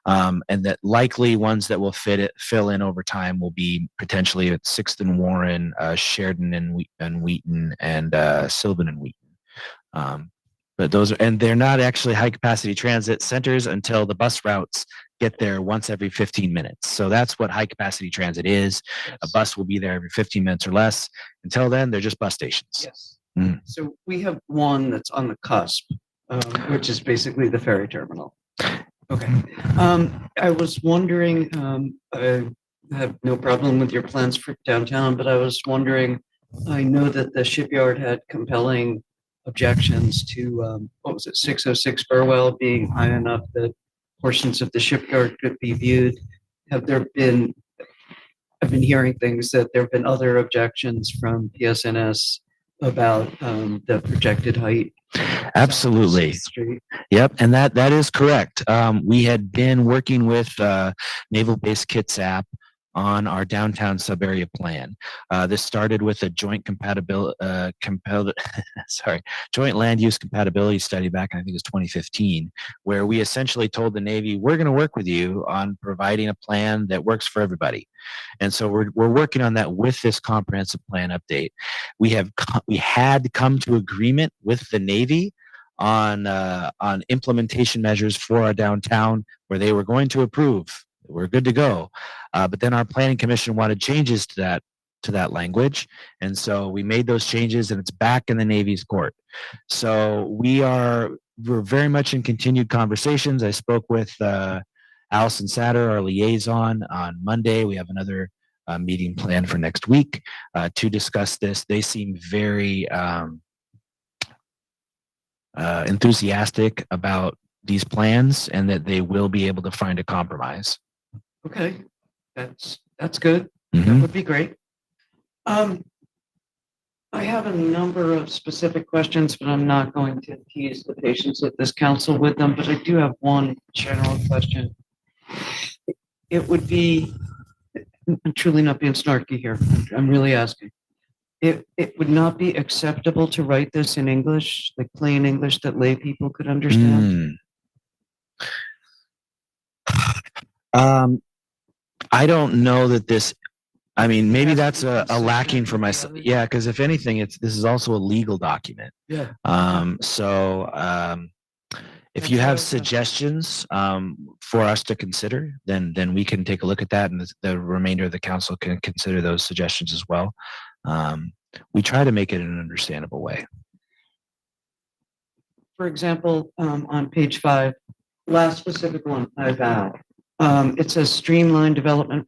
S12: And that likely ones that will fill in over time will be potentially at 6th and Warren, Sheridan and Wheaton, and Sylvan and Wheaton. But those are, and they're not actually high capacity transit centers until the bus routes get there once every 15 minutes. So that's what high capacity transit is.
S3: Yes.
S12: A bus will be there every 15 minutes or less. Until then, they're just bus stations.
S3: Yes.
S12: Mm.
S3: So we have one that's on the cusp, which is basically the ferry terminal. Okay. I was wondering, I have no problem with your plans for downtown, but I was wondering, I know that the shipyard had compelling objections to, 606 Burwell being high enough that portions of the shipyard could be viewed. I've been hearing things that there have been other objections from PSNS about the projected height.
S12: Absolutely.
S3: Street.
S12: Yep, and that is correct. We had been working with Naval Base Kitsap on our downtown sub-area plan. This started with a joint joint land use compatibility study back in, I think it was 2015, where we essentially told the Navy, we're going to work with you on providing a plan that works for everybody. And so we're working on that with this comprehensive plan update. We had come to agreement with the Navy on implementation measures for our downtown, where they were going to approve. We're good to go. But then our planning commission wanted changes to that language. And so we made those changes, and it's back in the Navy's court. So we're very much in continued conversations. I spoke with Allison Satter, our liaison, on Monday. We have another meeting planned for next week to discuss this. They seem very enthusiastic about these plans and that they will be able to find a compromise.
S3: Okay, that's good. That
S12: Mhm.
S3: would be great. I have a number of specific questions, but I'm not going to tease the patience of this council with them, but I do have one general question. It would be, I'm truly not being snarky here. I'm really asking. It would not be acceptable to write this in English, like plain English that lay people could understand?
S12: I don't know that this, I mean, maybe
S3: Has to
S12: that's
S3: be
S12: a
S3: consistent
S12: lacking for
S3: with the
S12: myself.
S3: others?
S12: Yeah, because if anything, this is also a legal document.
S3: Yeah.
S12: If
S3: That's
S12: you
S3: what I
S12: have
S3: was asking.
S12: suggestions for us to consider, then we can take a look at that, and the remainder of the council can consider those suggestions as well. We try to make it in an understandable way.
S3: For example, on page 5, last specific one, I vow. It says streamline development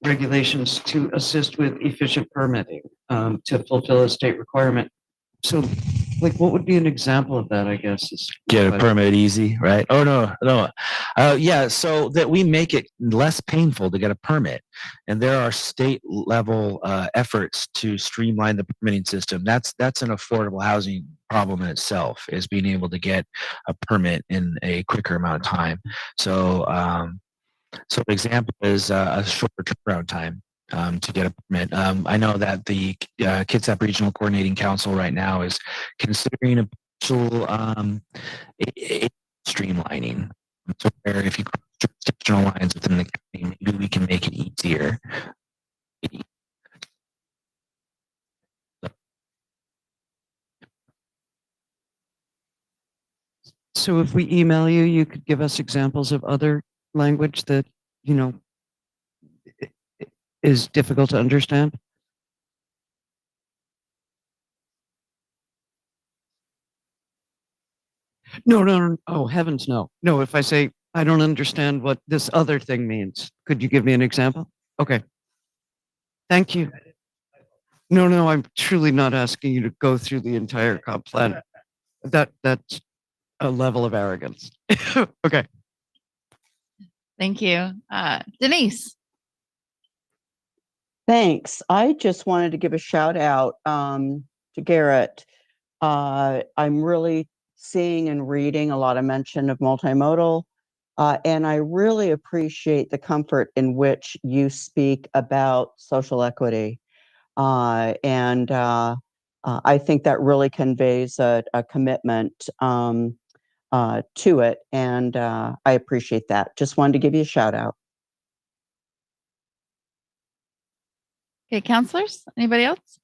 S3: regulations to assist with efficient permitting, to fulfill a state requirement. So, like, what would be an example of that, I guess?
S12: Get a permit easy, right? Oh, no. Yeah, so that we make it less painful to get a permit. And there are state level efforts to streamline the permitting system. That's an affordable housing problem in itself, is being able to get a permit in a quicker amount of time. So, an example is a shorter turnaround time to get a permit. I know that the Kitsap Regional Coordinating Council right now is considering a potential streamlining. So where if you cross jurisdictional lines within the county, maybe we can make it easier.
S3: So if we email you, you could give us examples of other language that, you know, is difficult to understand? No. Oh, heavens, no. No, if I say, I don't understand what this other thing means, could you give me an example? Okay. Thank you. No, I'm truly not asking you to go through the entire comp plan. That's a level of arrogance. Okay.
S2: Thank you. Denise.
S6: Thanks. I just wanted to give a shout out to Garrett. I'm really seeing and reading a lot of mention of multimodal, and I really appreciate the comfort in which you speak about social equity. And I think that really conveys a commitment to it, and I appreciate that. Just wanted to give you a shout out.
S2: Okay, counselors, anybody else?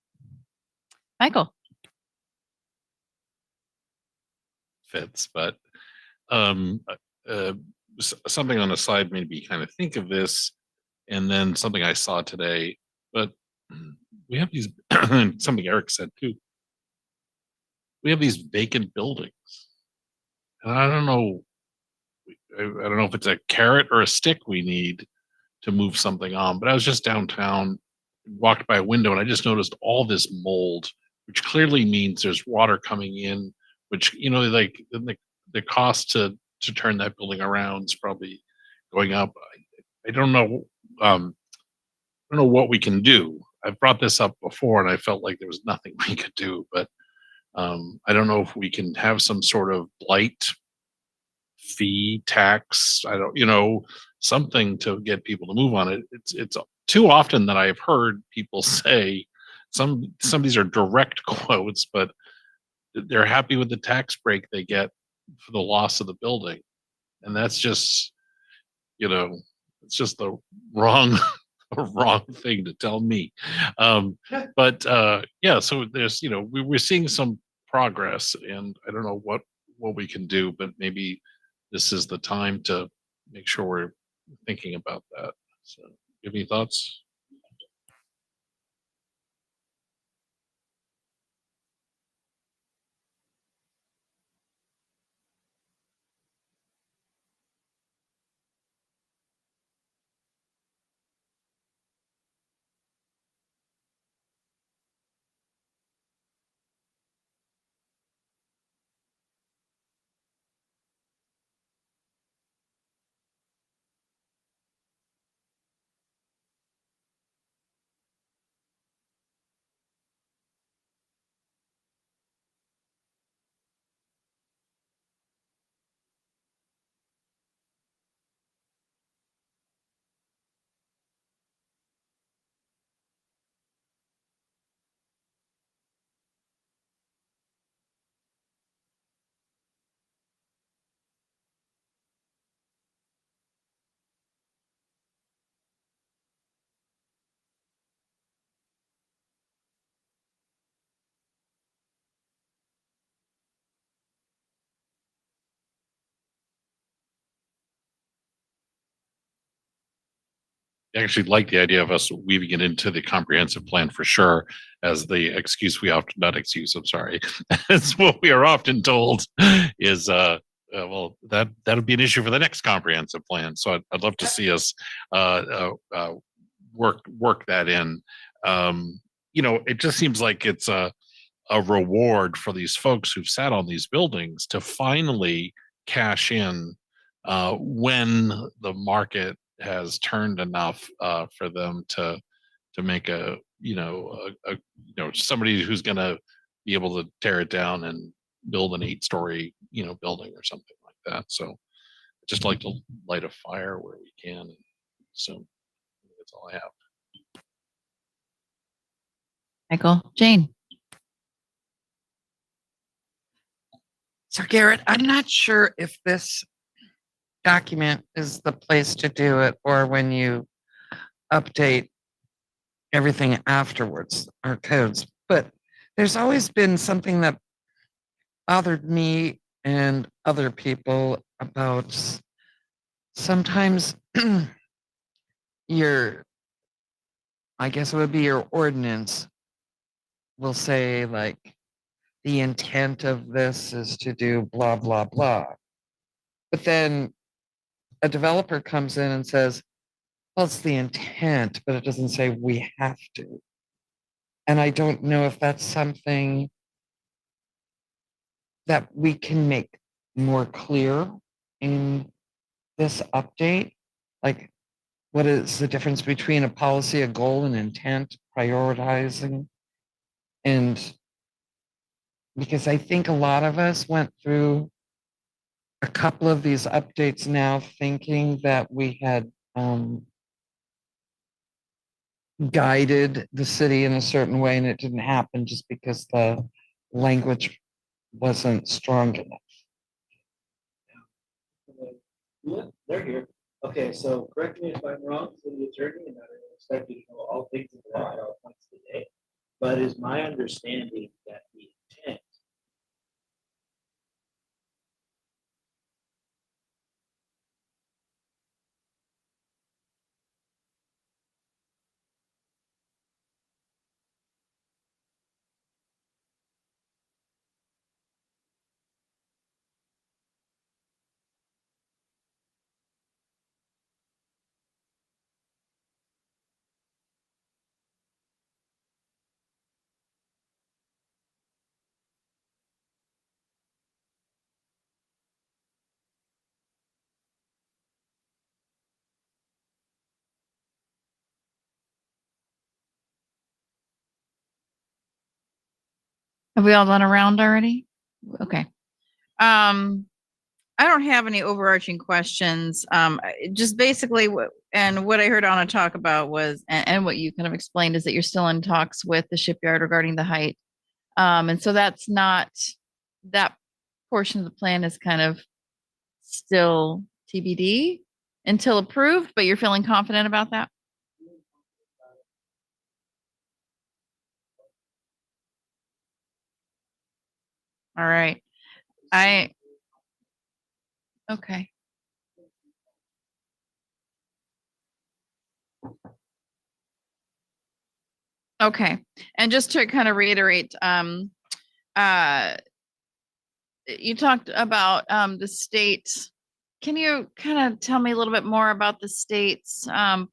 S2: Michael.
S9: Fits, but something on the slide made me kind of think of this, and then something I saw today. But we have these something Eric said too. We have these vacant buildings, and I don't know. I don't know if it's a carrot or a stick we need to move something on. But I was just downtown, walked by a window, and I just noticed all this mold, which clearly means there's water coming in. Which, you know, like the cost to turn that building around is probably going up. I don't know. I don't know what we can do. I've brought this up before, and I felt like there was nothing we could do. But I don't know if we can have some sort of blight fee, tax. I don't, you know, something to get people to move on it. It's too often that I've heard people say some of these are direct quotes, but they're happy with the tax break they get for the loss of the building. And that's just, you know, it's just the wrong wrong thing to tell me. But yeah, so there's, you know, we're seeing some progress, and I don't know what we can do, but maybe this is the time to make sure we're thinking about that. So, you have any thoughts? I actually like the idea of us weaving it into the comprehensive plan for sure, as the excuse we often, not excuse, I'm sorry, it's what we are often told is, well, that would be an issue for the next comprehensive plan. So I'd love to see us work that in. It just seems like it's a reward for these folks who've sat on these buildings to finally cash in when the market has turned enough for them to make somebody who's going to be able to tear it down and build an 8-story building or something like that. So I just like to light a fire where we can. So that's all I have.
S2: Michael, Jane.
S11: So Garrett, I'm not sure if this document is the place to do it or when you update everything afterwards, our codes. But there's always been something that bothered me and other people about sometimes I guess it would be your ordinance will say like the intent of this is to do blah, blah, blah. But then a developer comes in and says, well, it's the intent, but it doesn't say we have to. And I don't know if that's something that we can make more clear in this update. Like, what is the difference between a policy, a goal, and intent, prioritizing? And because I think a lot of us went through a couple of these updates now thinking that we had guided the city in a certain way, and it didn't happen just because the language wasn't strong enough.
S14: Yeah, they're here. Okay, so correct me if I'm wrong, city attorney, and I don't expect you to know all things in the law at all points today. But is my understanding that the intent
S2: Have we all done a round already? Okay. I don't have any overarching questions. Just basically what I heard Anna talk about was, and what you kind of explained is that you're still in talks with the shipyard regarding the height. And so that's not, that portion of the plan is kind of still TBD until approved, but you're feeling confident about that? All right. Okay. Okay. And just to kind of reiterate, you talked about the state. Can you kind of tell me a little bit more about the state's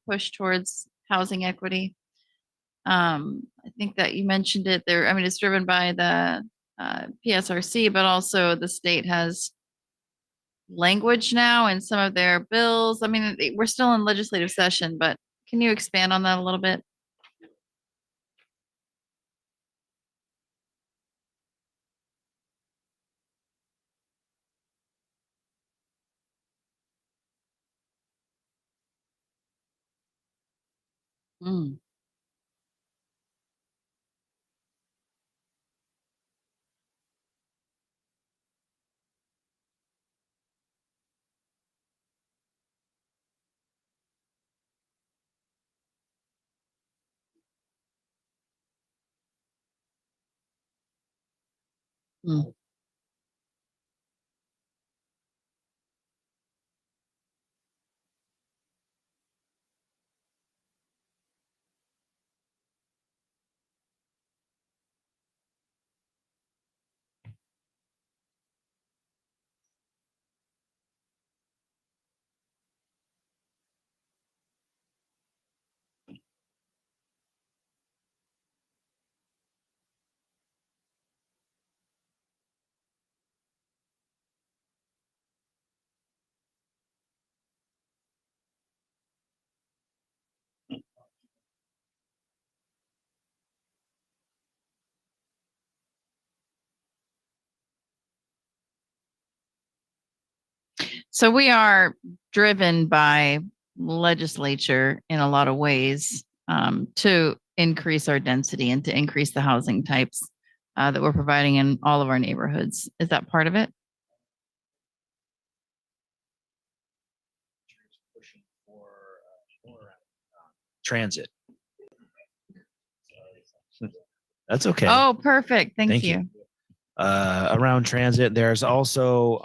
S2: push towards housing equity? I think that you mentioned it there. I mean, it's driven by the PSRC, but also the state has language now in some of their bills. I mean, we're still in legislative session, but can you expand on that a little bit? Mm. Mm. So we are driven by legislature in a lot of ways to increase our density and to increase the housing types that we're providing in all of our neighborhoods. Is that part of it?
S12: Transit. That's okay.
S2: Oh, perfect. Thank you.
S12: Around transit, there's also,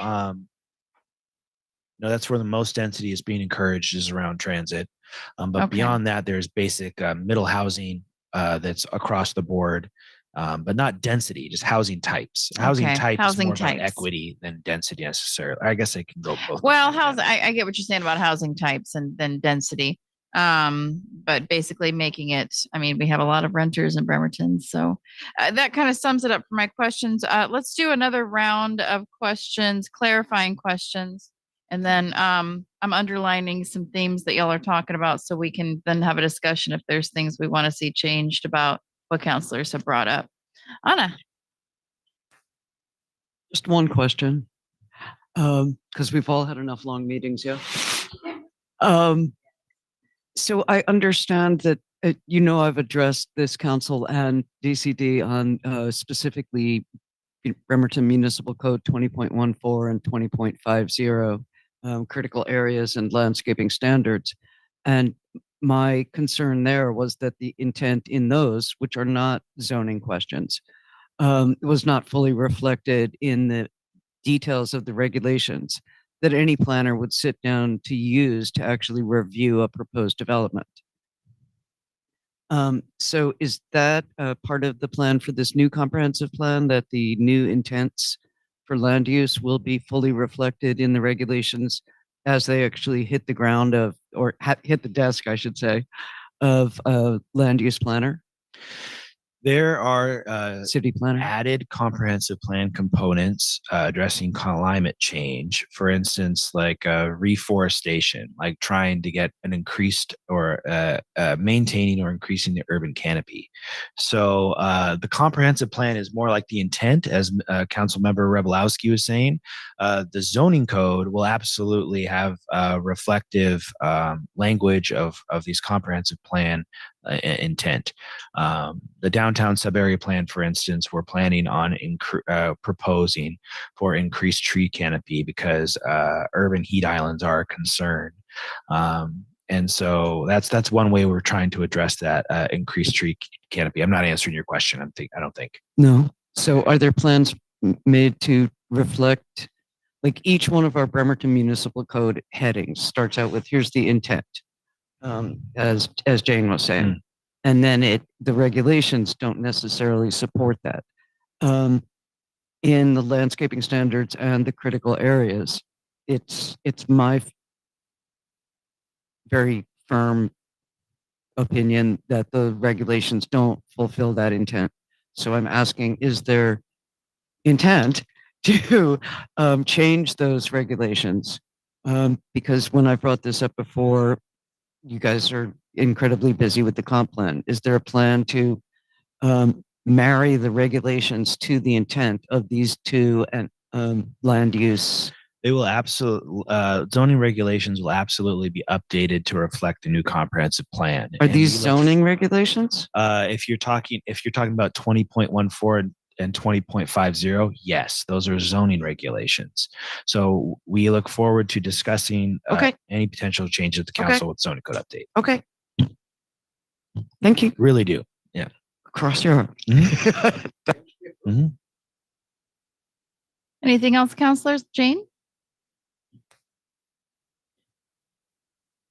S12: no, that's where the most density is being encouraged is around transit. But
S2: Okay.
S12: beyond that, there's basic middle housing that's across the board, but not density, just housing types. Housing
S2: Okay,
S12: type
S2: housing
S12: is more about
S2: types.
S12: equity than density necessarily. I guess I can go both.
S2: Well, I get what you're saying about housing types and then density. But basically making it, I mean, we have a lot of renters in Bremerton, so that kind of sums it up for my questions. Let's do another round of questions, clarifying questions. And then I'm underlining some themes that y'all are talking about so we can then have a discussion if there's things we want to see changed about what counselors have brought up. Anna.
S3: Just one question, because we've all had enough long meetings, yeah? So I understand that, I've addressed this council and DCD on specifically Bremerton Municipal Code 20.14 and 20.50, critical areas and landscaping standards. And my concern there was that the intent in those, which are not zoning questions, was not fully reflected in the details of the regulations that any planner would sit down to use to actually review a proposed development. So is that part of the plan for this new comprehensive plan, that the new intents for land use will be fully reflected in the regulations as they actually hit the ground or hit the desk, I should say, of a land use planner?
S12: There are
S3: City planner
S12: added comprehensive plan components addressing climate change. For instance, like reforestation, like trying to get an increased or maintaining or increasing the urban canopy. So the comprehensive plan is more like the intent, as Councilmember Rebelowski was saying. The zoning code will absolutely have reflective language of these comprehensive plan intent. The downtown sub-area plan, for instance, we're planning on proposing for increased tree canopy because urban heat islands are a concern. And so that's one way we're trying to address that increased tree canopy. I'm not answering your question. I don't think.
S3: No. So are there plans made to reflect, like each one of our Bremerton Municipal Code headings starts out with, here's the intent, as Jane was saying. And then the regulations don't necessarily support that. In the landscaping standards and the critical areas, it's my very firm opinion that the regulations don't fulfill that intent. So I'm asking, is there intent to change those regulations? Because when I brought this up before, you guys are incredibly busy with the comp plan. Is there a plan to marry the regulations to the intent of these two and land use?
S12: They will absolutely, zoning regulations will absolutely be updated to reflect the new comprehensive plan.
S3: Are these zoning regulations?
S12: If you're talking about 20.14 and 20.50, yes, those are zoning regulations. So we look forward to discussing any potential changes at the council with zoning code update.
S3: Okay. Thank you.
S12: Really do. Yeah.
S3: Cross your arm.
S2: Anything else, counselors? Jane?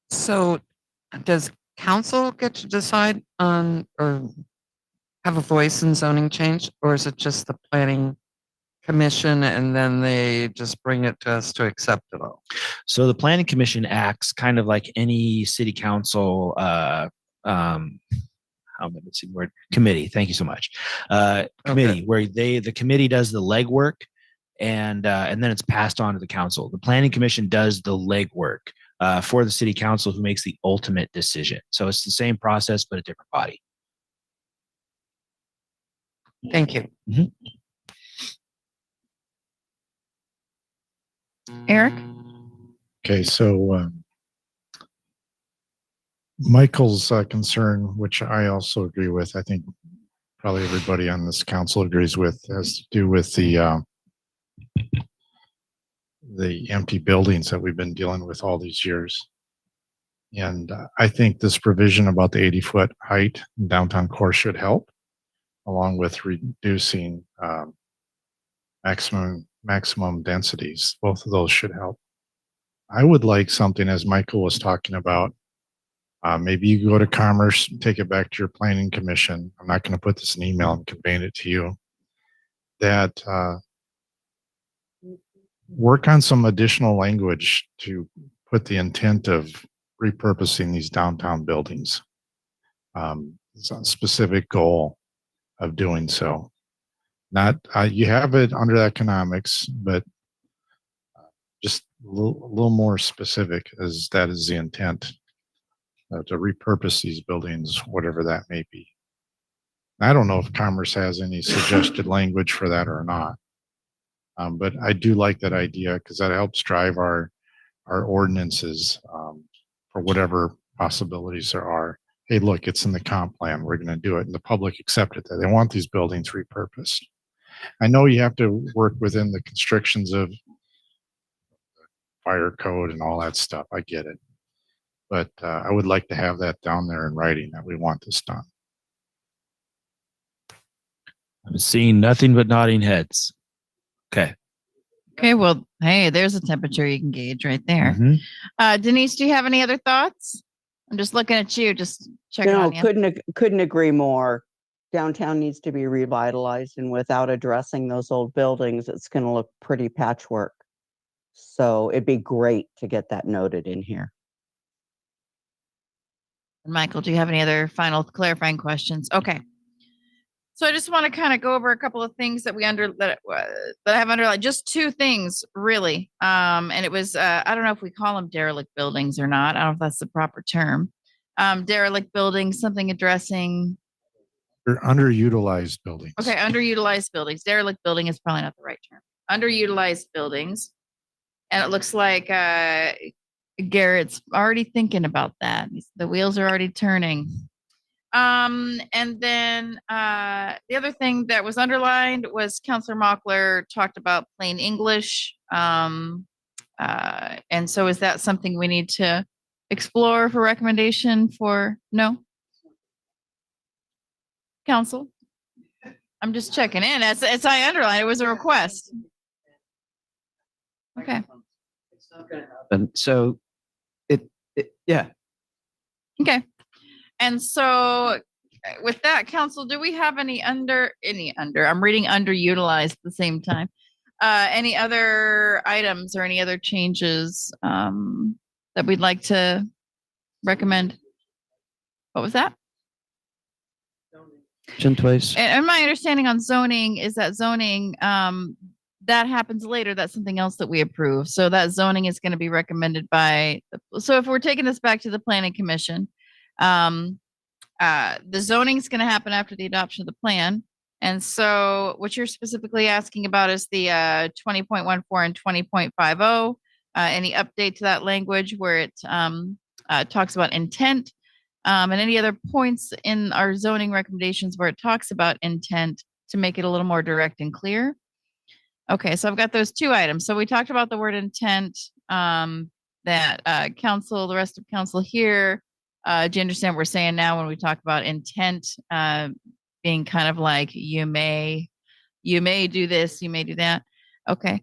S11: So does council get to decide on or have a voice in zoning change, or is it just the planning commission and then they just bring it to us to accept it all?
S12: So the planning commission acts kind of like any city council committee. Thank you so much. Committee where the committee does the legwork and then it's passed on to the council. The planning commission does the legwork for the city council, who makes the ultimate decision. So it's the same process, but a different body.
S11: Thank you.
S2: Eric?
S10: Okay, so Michael's concern, which I also agree with, I think probably everybody on this council agrees with, has to do with the empty buildings that we've been dealing with all these years. And I think this provision about the 80-foot height in downtown core should help, along with reducing maximum densities. Both of those should help. I would like something, as Michael was talking about, maybe you go to Commerce, take it back to your planning commission. I'm not going to put this in email, I'm conveying it to you. That work on some additional language to put the intent of repurposing these downtown buildings. It's a specific goal of doing so. Not, you have it under economics, but just a little more specific, as that is the intent, to repurpose these buildings, whatever that may be. I don't know if Commerce has any suggested language for that or not. But I do like that idea because that helps drive our ordinances for whatever possibilities there are. Hey, look, it's in the comp plan. We're going to do it. And the public accepted that. They want these buildings repurposed. I know you have to work within the constrictions of fire code and all that stuff. I get it. But I would like to have that down there in writing that we want this done.
S12: I'm seeing nothing but nodding heads. Okay.
S2: Okay, well, hey, there's a temperature you can gauge right there.
S12: Mhm.
S2: Denise, do you have any other thoughts? I'm just looking at you, just checking
S6: No,
S2: on you.
S6: couldn't agree more. Downtown needs to be revitalized, and without addressing those old buildings, it's going to look pretty patchwork. So it'd be great to get that noted in here.
S2: Michael, do you have any other final clarifying questions? Okay. So I just want to kind of go over a couple of things that that I have underlined. Just two things, really. And it was I don't know if we call them derelict buildings or not. I don't know if that's the proper term. Derelict buildings, something addressing.
S10: They're underutilized buildings.
S2: Okay, underutilized buildings. Derelict building is probably not the right term. Underutilized buildings, and it looks like Garrett's already thinking about that. The wheels are already turning. And then the other thing that was underlined was Counselor Mockler talked about plain English. And so is that something we need to explore for recommendation for no? Council? I'm just checking in. As I underlined, it was a request. Okay.
S15: And so yeah.
S2: Okay. And so with that, council, do we have any I'm reading underutilized at the same time. Any other items or any other changes that we'd like to recommend? What was that?
S15: Twice.
S2: And my understanding on zoning is that zoning, that happens later. That's something else that we approve. So that zoning is going to be recommended by, so if we're taking this back to the planning commission, the zoning is going to happen after the adoption of the plan. And so what you're specifically asking about is the 20.14 and 20.50. Any update to that language where it talks about intent, and any other points in our zoning recommendations where it talks about intent to make it a little more direct and clear. Okay, so I've got those two items. So we talked about the word intent, that council, the rest of council here. Do you understand what we're saying now when we talk about intent being kind of like you may do this, you may do that? Okay.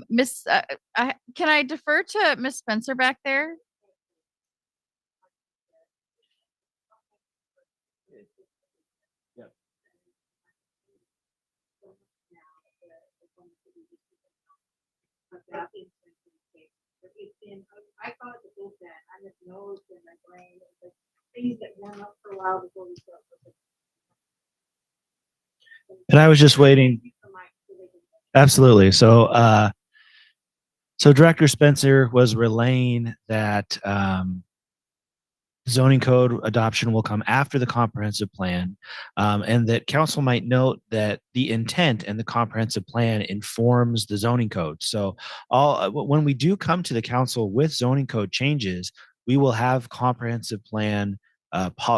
S2: Miss, can I defer to Miss Spencer back there?
S13: I thought it was that I just know in my brain the things that warm up for a while before we start.
S12: And I was just waiting. Absolutely. So, so Director Spencer was relaying that zoning code adoption will come after the comprehensive plan, and that council might note that the intent and the comprehensive plan informs the zoning code. So when we do come to the council with zoning code changes, we will have comprehensive plan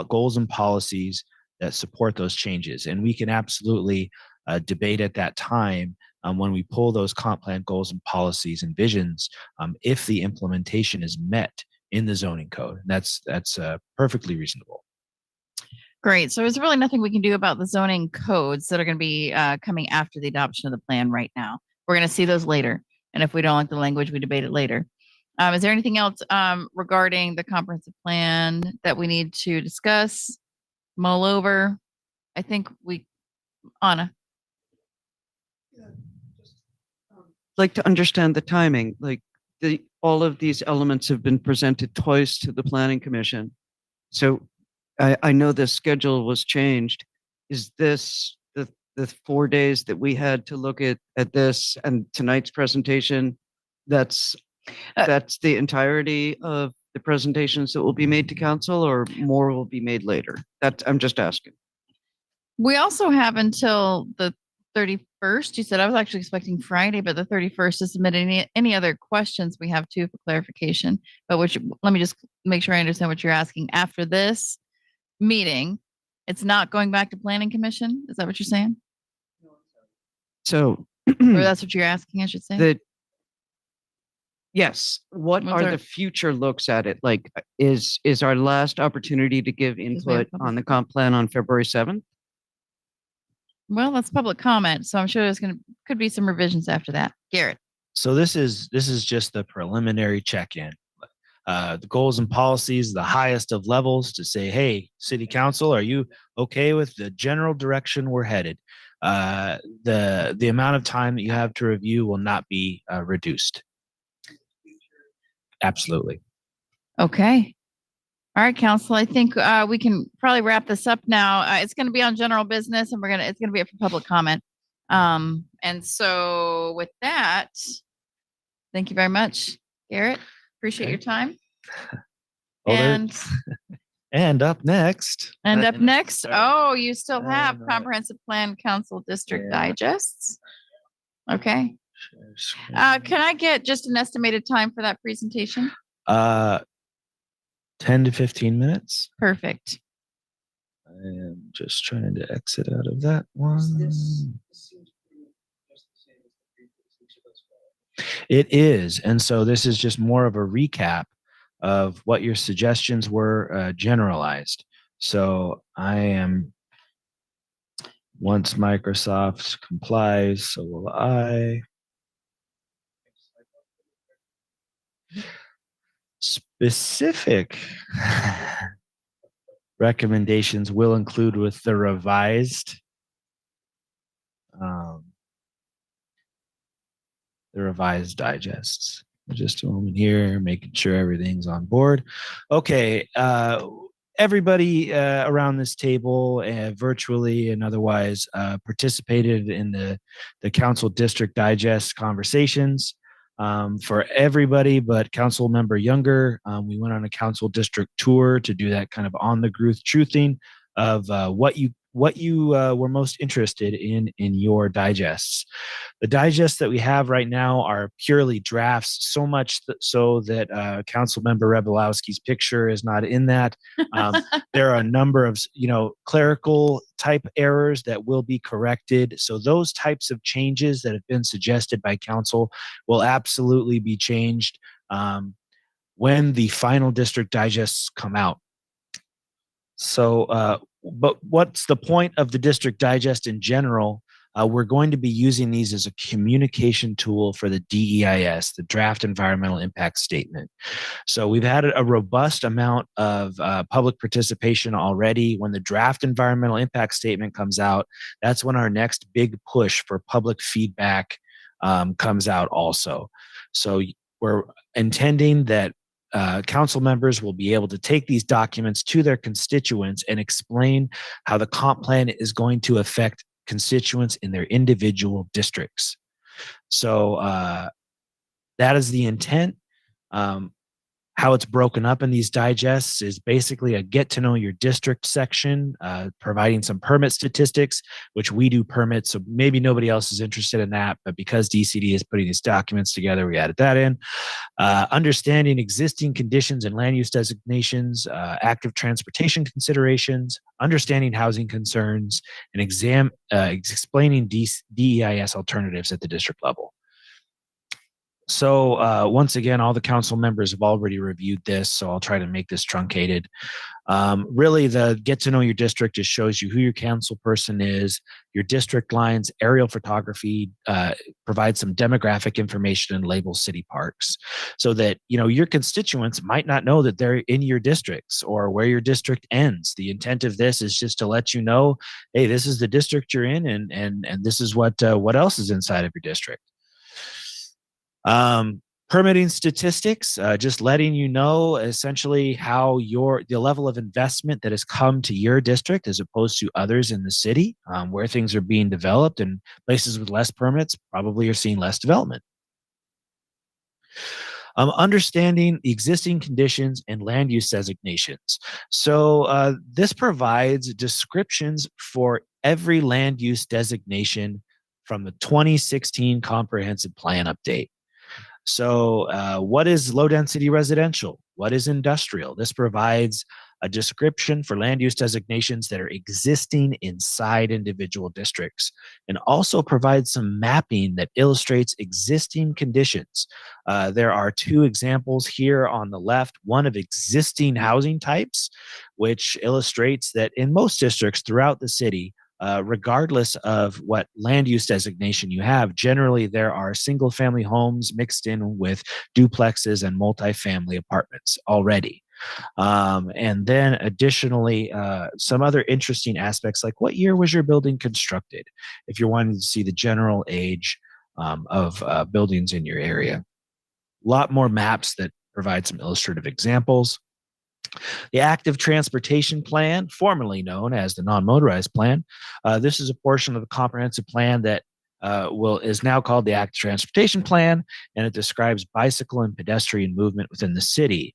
S12: goals and policies that support those changes. And we can absolutely debate at that time when we pull those comp plan goals and policies and visions, if the implementation is met in the zoning code. That's perfectly reasonable.
S2: Great. So there's really nothing we can do about the zoning codes that are going to be coming after the adoption of the plan right now. We're going to see those later. And if we don't like the language, we debate it later. Is there anything else regarding the comprehensive plan that we need to discuss, mull over? I think Anna.
S3: Like to understand the timing, like all of these elements have been presented twice to the planning commission. So I know the schedule was changed. Is this the 4 days that we had to look at this and tonight's presentation? That's the entirety of the presentations that will be made to council, or more will be made later? I'm just asking.
S2: We also have until the 31st. You said I was actually expecting Friday, but the 31st to submit any other questions we have too for clarification. But let me just make sure I understand what you're asking. After this meeting, it's not going back to planning commission. Is that what you're saying?
S3: So,
S2: or that's what you're asking, I should say.
S3: Yes. What are the future looks at it? Like, is our last opportunity to give input on the comp plan on February 7th?
S2: Well, that's public comment, so I'm sure there's could be some revisions after that. Garrett.
S12: So this is just the preliminary check-in. The goals and policies, the highest of levels, to say, hey, city council, are you okay with the general direction we're headed? The amount of time that you have to review will not be reduced. Absolutely.
S2: Okay. All right, council. I think we can probably wrap this up now. It's going to be on general business, and it's going to be up for public comment. And so with that, thank you very much, Garrett. Appreciate your time.
S12: And up next.
S2: And up next. Oh, you still have comprehensive plan council district digests. Okay. Can I get just an estimated time for that presentation?
S12: 10 to 15 minutes.
S2: Perfect.
S12: I am just trying to exit out of that one. It is. And so this is just more of a recap of what your suggestions were generalized. So I am, once Microsoft complies, so will I. Specific recommendations will include with the revised digests. Just a moment here, making sure everything's on board. Okay, everybody around this table, virtually and otherwise, participated in the council district digest conversations. For everybody but council member Younger, we went on a council district tour to do that kind of on the truthing of what you were most interested in your digests. The digests that we have right now are purely drafts, so much so that council member Rebolowski's picture is not in that. There are a number of clerical type errors that will be corrected. So those types of changes that have been suggested by council will absolutely be changed when the final district digests come out. So, but what's the point of the district digest in general? We're going to be using these as a communication tool for the DEIS, the Draft Environmental Impact Statement. So we've had a robust amount of public participation already. When the Draft Environmental Impact Statement comes out, that's when our next big push for public feedback comes out also. So we're intending that council members will be able to take these documents to their constituents and explain how the comp plan is going to affect constituents in their individual districts. So that is the intent. How it's broken up in these digests is basically a get to know your district section, providing some permit statistics, which we do permits. So maybe nobody else is interested in that, but because DCD is putting these documents together, we added that in. Understanding existing conditions and land use designations, active transportation considerations, understanding housing concerns, and explaining DEIS alternatives at the district level. So once again, all the council members have already reviewed this, so I'll try to make this truncated. Really, the get to know your district just shows you who your council person is, your district lines, aerial photography, provides some demographic information and labels city parks so that, you know, your constituents might not know that they're in your districts or where your district ends. The intent of this is just to let you know, hey, this is the district you're in and this is what else is inside of your district. Permitting statistics, just letting you know essentially how the level of investment that has come to your district as opposed to others in the city, where things are being developed, and places with less permits probably are seeing less development. Understanding the existing conditions and land use designations. So this provides descriptions for every land use designation from the 2016 comprehensive plan update. So what is low density residential? What is industrial? This provides a description for land use designations that are existing inside individual districts, and also provides some mapping that illustrates existing conditions. There are two examples here on the left, one of existing housing types, which illustrates that in most districts throughout the city, regardless of what land use designation you have, generally there are single family homes mixed in with duplexes and multifamily apartments already. And then additionally, some other interesting aspects like what year was your building constructed? If you're wanting to see the general age of buildings in your area. A lot more maps that provide some illustrative examples. The active transportation plan, formerly known as the non-motorized plan, this is a portion of the comprehensive plan that is now called the active transportation plan, and it describes bicycle and pedestrian movement within the city.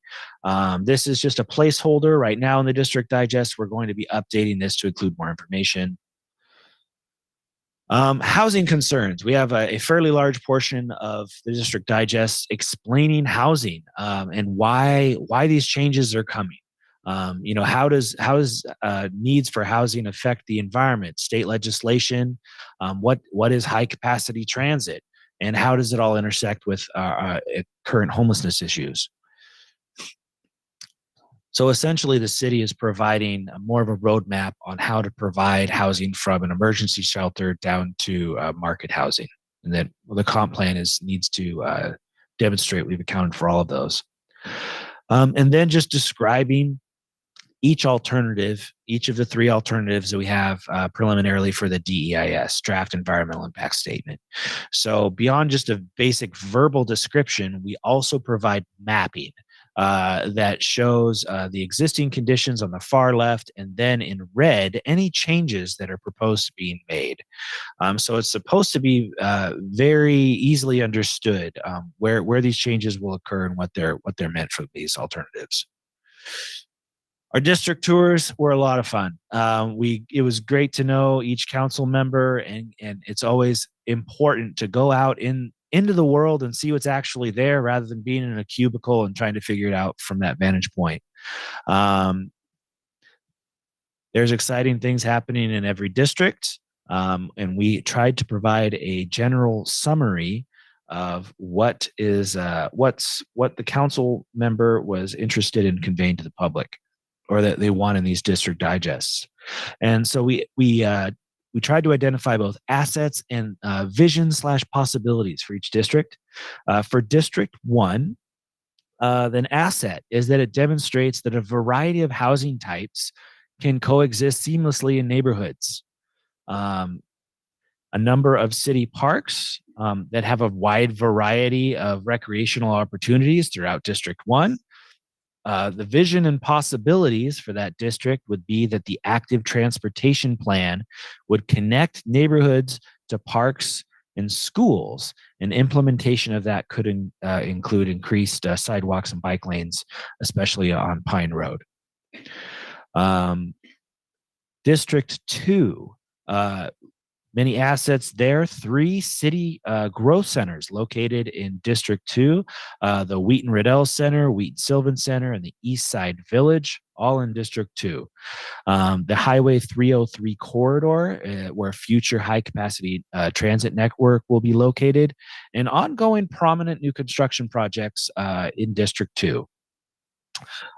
S12: This is just a placeholder right now in the district digest. We're going to be updating this to include more information. Housing concerns. We have a fairly large portion of the district digest explaining housing and why these changes are coming. You know, how does needs for housing affect the environment, state legislation, what is high capacity transit, and how does it all intersect with current homelessness issues? So essentially, the city is providing more of a roadmap on how to provide housing from an emergency shelter down to market housing, and that the comp plan needs to demonstrate we've accounted for all of those. And then just describing each alternative, each of the three alternatives that we have preliminarily for the DEIS, draft environmental impact statement. So beyond just a basic verbal description, we also provide mapping that shows the existing conditions on the far left, and then in red, any changes that are proposed to be made. So it's supposed to be very easily understood where these changes will occur and what they're meant for these alternatives. Our district tours were a lot of fun. It was great to know each council member, and it's always important to go out into the world and see what's actually there rather than being in a cubicle and trying to figure it out from that vantage point. There's exciting things happening in every district, and we tried to provide a general summary of what the council member was interested in conveying to the public, or that they want in these district digests. And so we tried to identify both assets and vision/possibilities for each district. For District 1, then asset is that it demonstrates that a variety of housing types can coexist seamlessly in neighborhoods. A number of city parks that have a wide variety of recreational opportunities throughout District 1. The vision and possibilities for that district would be that the active transportation plan would connect neighborhoods to parks and schools. And implementation of that could include increased sidewalks and bike lanes, especially on Pine Road. District 2, many assets there. 3 city growth centers located in District 2, the Wheaton Riddell Center, Wheaton Sylvan Center, and the East Side Village, all in District 2. The Highway 303 corridor, where future high-capacity transit network will be located, and ongoing prominent new construction projects in District 2.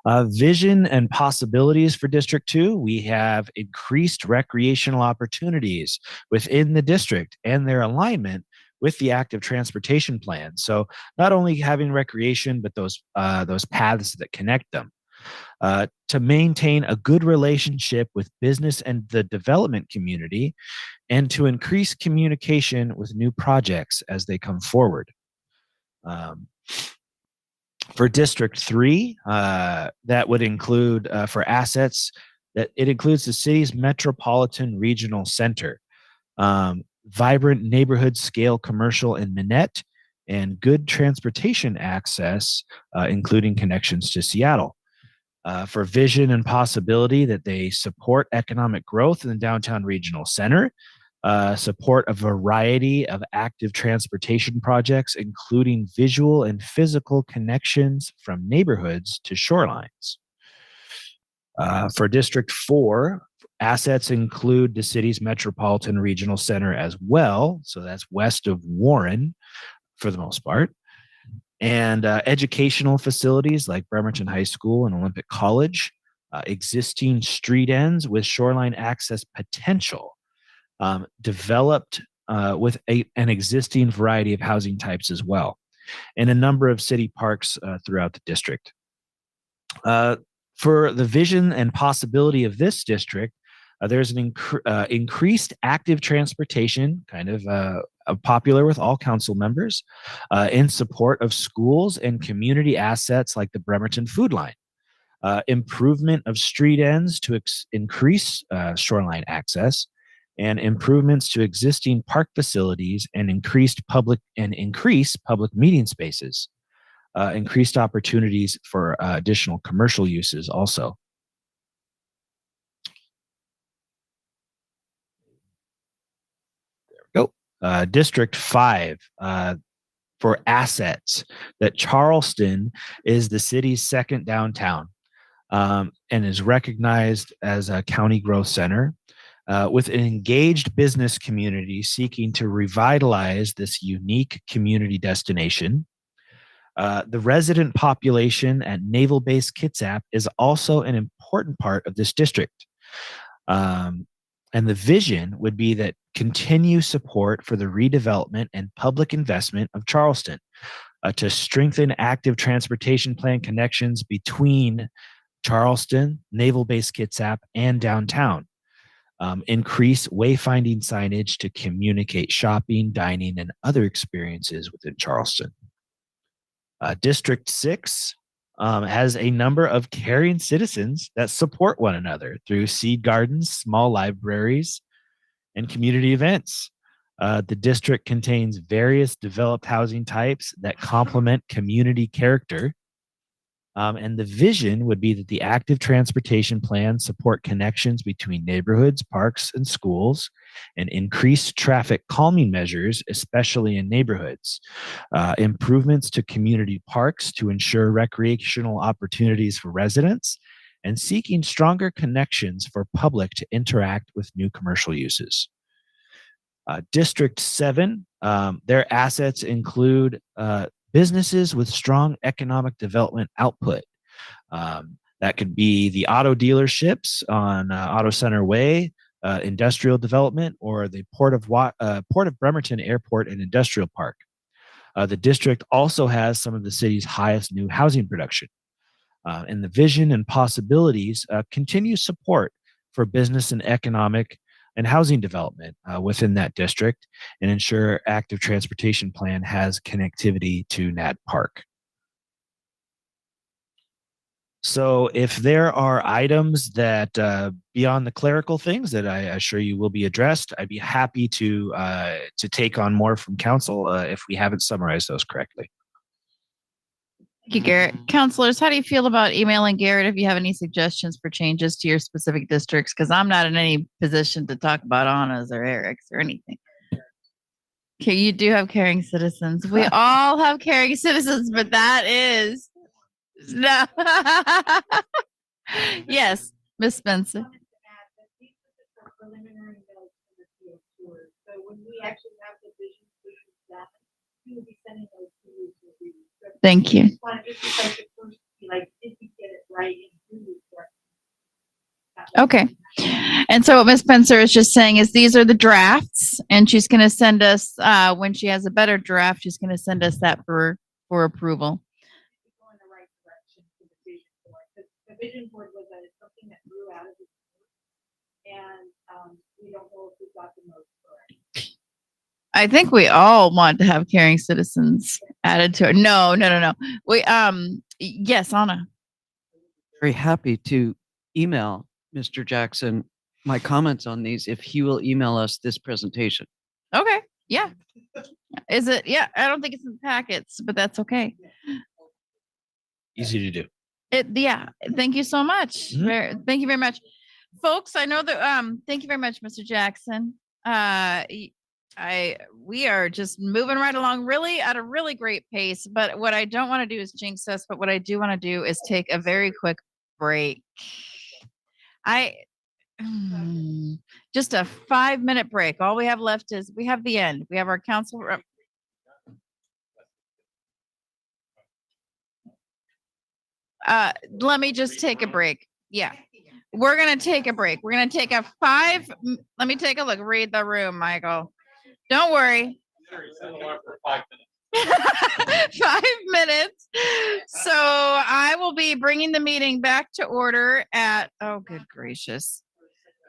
S12: Vision and possibilities for District 2. We have increased recreational opportunities within the district and their alignment with the active transportation plan. So not only having recreation, but those paths that connect them. To maintain a good relationship with business and the development community, and to increase communication with new projects as they come forward. For District 3, that would include for assets, that it includes the city's metropolitan regional center, vibrant neighborhood scale commercial in Minette, and good transportation access, including connections to Seattle. For vision and possibility, that they support economic growth in the downtown regional center, support a variety of active transportation projects, including visual and physical connections from neighborhoods to shorelines. For District 4, assets include the city's metropolitan regional center as well. So that's west of Warren for the most part. And educational facilities like Bremerton High School and Olympic College, existing street ends with shoreline access potential, developed with an existing variety of housing types as well, and a number of city parks throughout the district. For the vision and possibility of this district, there's an increased active transportation, kind of popular with all council members, in support of schools and community assets like the Bremerton Food Line. Improvement of street ends to increase shoreline access, and improvements to existing park facilities, and increase public meeting spaces, increased opportunities for additional commercial uses also. There we go. District 5, for assets, that Charleston is the city's second downtown, and is recognized as a county growth center, with an engaged business community seeking to revitalize this unique community destination. The resident population at Naval Base Kitsap is also an important part of this district. And the vision would be that continue support for the redevelopment and public investment of Charleston, to strengthen active transportation plan connections between Charleston, Naval Base Kitsap, and downtown. Increase wayfinding signage to communicate shopping, dining, and other experiences within Charleston. District 6 has a number of caring citizens that support one another through seed gardens, small libraries, and community events. The district contains various developed housing types that complement community character. And the vision would be that the active transportation plan support connections between neighborhoods, parks, and schools, and increase traffic calming measures, especially in neighborhoods. Improvements to community parks to ensure recreational opportunities for residents, and seeking stronger connections for public to interact with new commercial uses. District 7, their assets include businesses with strong economic development output. That could be the auto dealerships on Auto Center Way, industrial development, or the Port of Bremerton Airport and Industrial Park. The district also has some of the city's highest new housing production. And the vision and possibilities continue support for business and economic and housing development within that district, and ensure active transportation plan has connectivity to Nat Park. So if there are items that beyond the clerical things that I assure you will be addressed, I'd be happy to take on more from council if we haven't summarized those correctly.
S2: Thank you, Garrett. Counselors, how do you feel about emailing Garrett if you have any suggestions for changes to your specific districts? Because I'm not in any position to talk about Anna's or Eric's or anything. Okay, you do have caring citizens. We all have caring citizens, but that is no. Yes, Miss Spencer.
S13: So when we actually have the vision solutions done, we will be sending those to you to review. So
S2: Thank you.
S13: just want to just like the first, like, did we get it right and who was correct?
S2: Okay. And so what Miss Spencer is just saying is these are the drafts, and she's going to send us when she has a better draft, she's going to send us that for approval.
S13: Go in the right direction for the vision board. The vision board was something that grew out of the and we don't know if we got the most correct.
S2: I think we all want to have caring citizens added to it. No. We yes, Anna.
S3: Very happy to email Mr. Jackson my comments on these if he will email us this presentation.
S2: Okay. Yeah. Is it? Yeah. I don't think it's in the packets, but that's okay.
S12: Easy to do.
S2: Yeah. Thank you so much.
S12: Mhm.
S2: Thank you very much. Folks, I know that thank you very much, Mr. Jackson. We are just moving right along really at a really great pace, but what I don't want to do is jinx us, but what I do want to do is take a very quick break. Just a 5-minute break. All we have left is we have the end. We have our council rep. Let me just take a break. Yeah. We're going to take a break. We're going to take a let me take a look. Read the room, Michael. Don't worry. 5 minutes. So I will be bringing the meeting back to order at, oh, good gracious.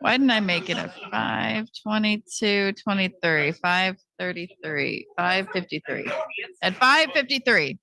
S2: Why didn't I make it a 5:22, 23, 5:33, 5:53? At 5:53.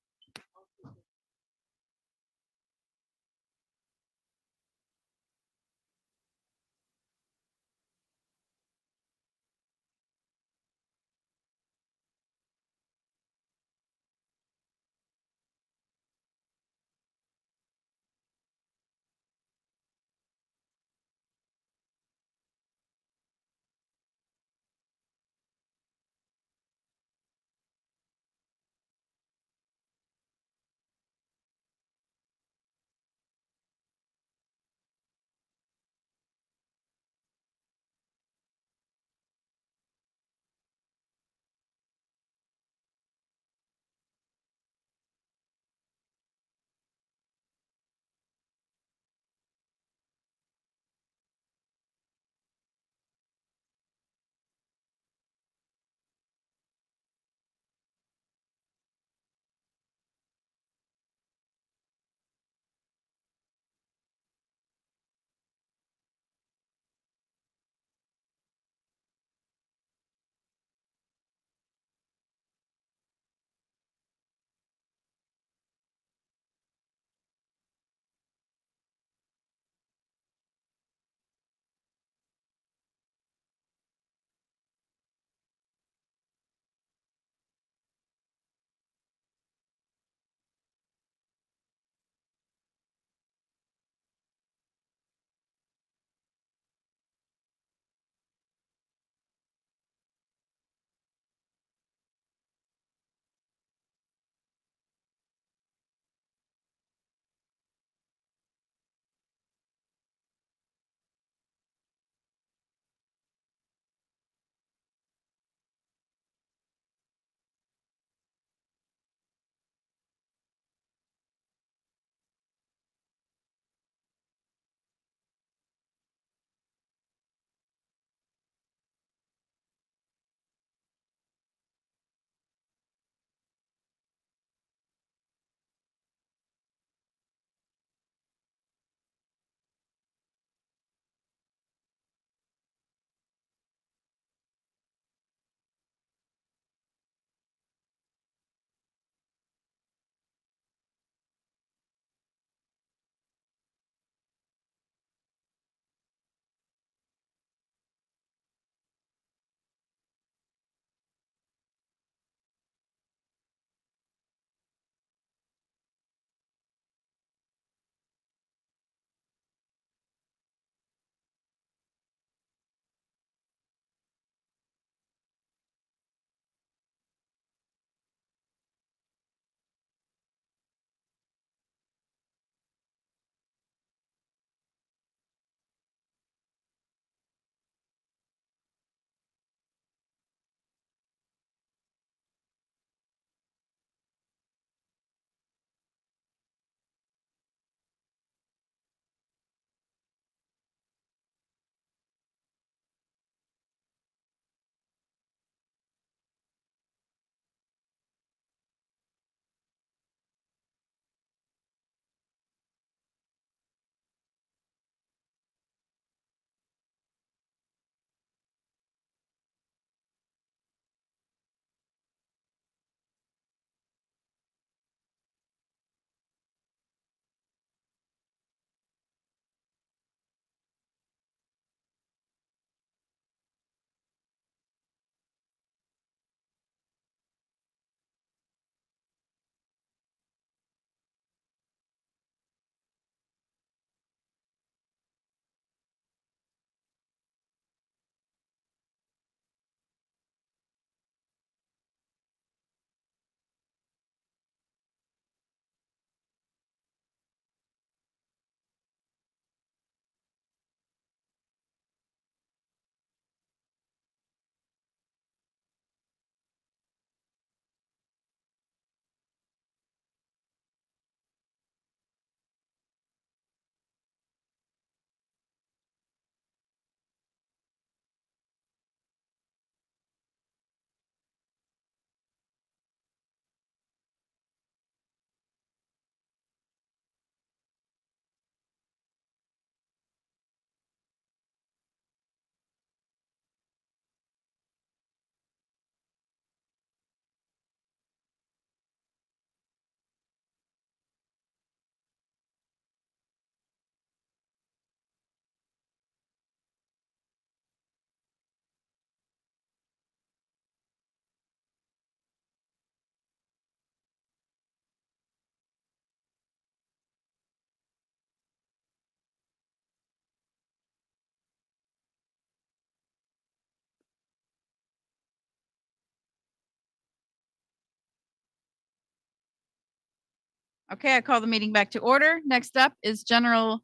S2: Okay, I call the meeting back to order. Next up is general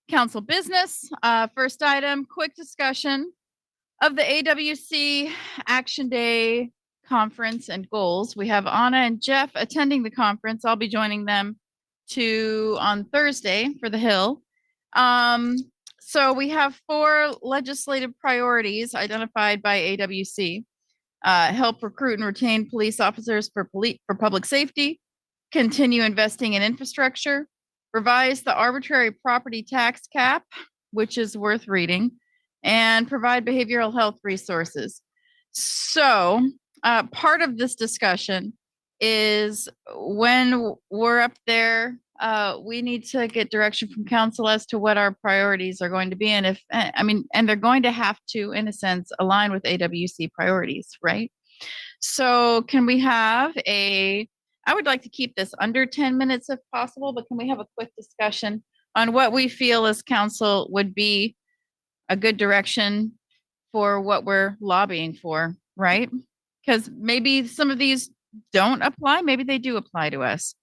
S2: council business. First item, quick discussion of the AWC Action Day conference and goals. We have Anna and Jeff attending the conference. I'll be joining them on Thursday for the Hill. So we have 4 legislative priorities identified by AWC. Help recruit and retain police officers for public safety, continue investing in infrastructure, revise the arbitrary property tax cap, which is worth reading, and provide behavioral health resources. So part of this discussion is when we're up there, we need to get direction from council as to what our priorities are going to be. And and they're going to have to, in a sense, align with AWC priorities, right? So can we have I would like to keep this under 10 minutes if possible, but can we have a quick discussion on what we feel as council would be a good direction for what we're lobbying for, right? Because maybe some of these don't apply, maybe they do apply to us.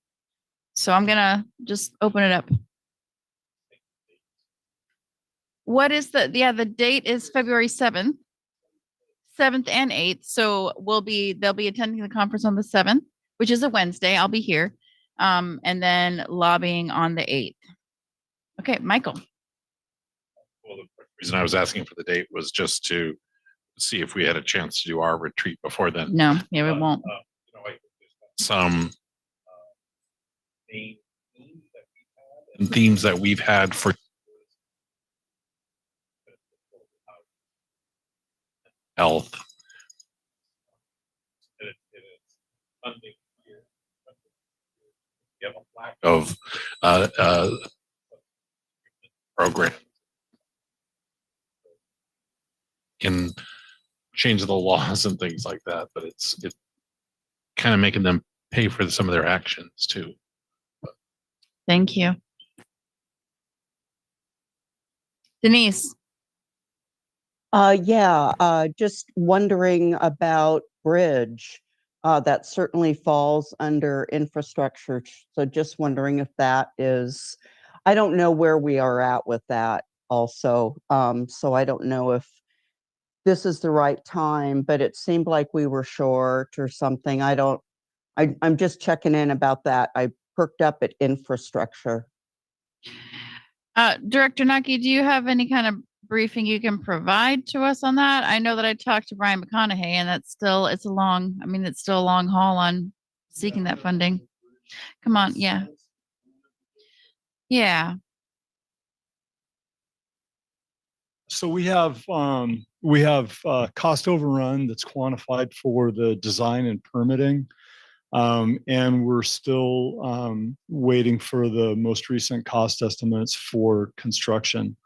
S2: So I'm gonna just open it up. What is the date is February 7th and 8th. So they'll be attending the conference on the 7th, which is a Wednesday. I'll be here. And then lobbying on the 8th. Okay, Michael.
S9: Well, the reason I was asking for the date was just to see if we had a chance to do our retreat before then.
S2: No, yeah, we won't.
S9: Some themes that we've had for health. You have a lack of program can change the laws and things like that, but it's kind of making them pay for some of their actions too.
S2: Thank you. Denise.
S6: Just wondering about bridge. That certainly falls under infrastructure. So just wondering if that is, I don't know where we are at with that also. So I don't know if this is the right time, but it seemed like we were short or something. I'm just checking in about that. I perked up at infrastructure.
S2: Director Nucky, do you have any kind of briefing you can provide to us on that? I know that I talked to Brian McConaughey, and it's still a long haul on seeking that funding. Come on, yeah. Yeah.
S16: So we have cost overrun that's quantified for the design and permitting. And we're still waiting for the most recent cost estimates for construction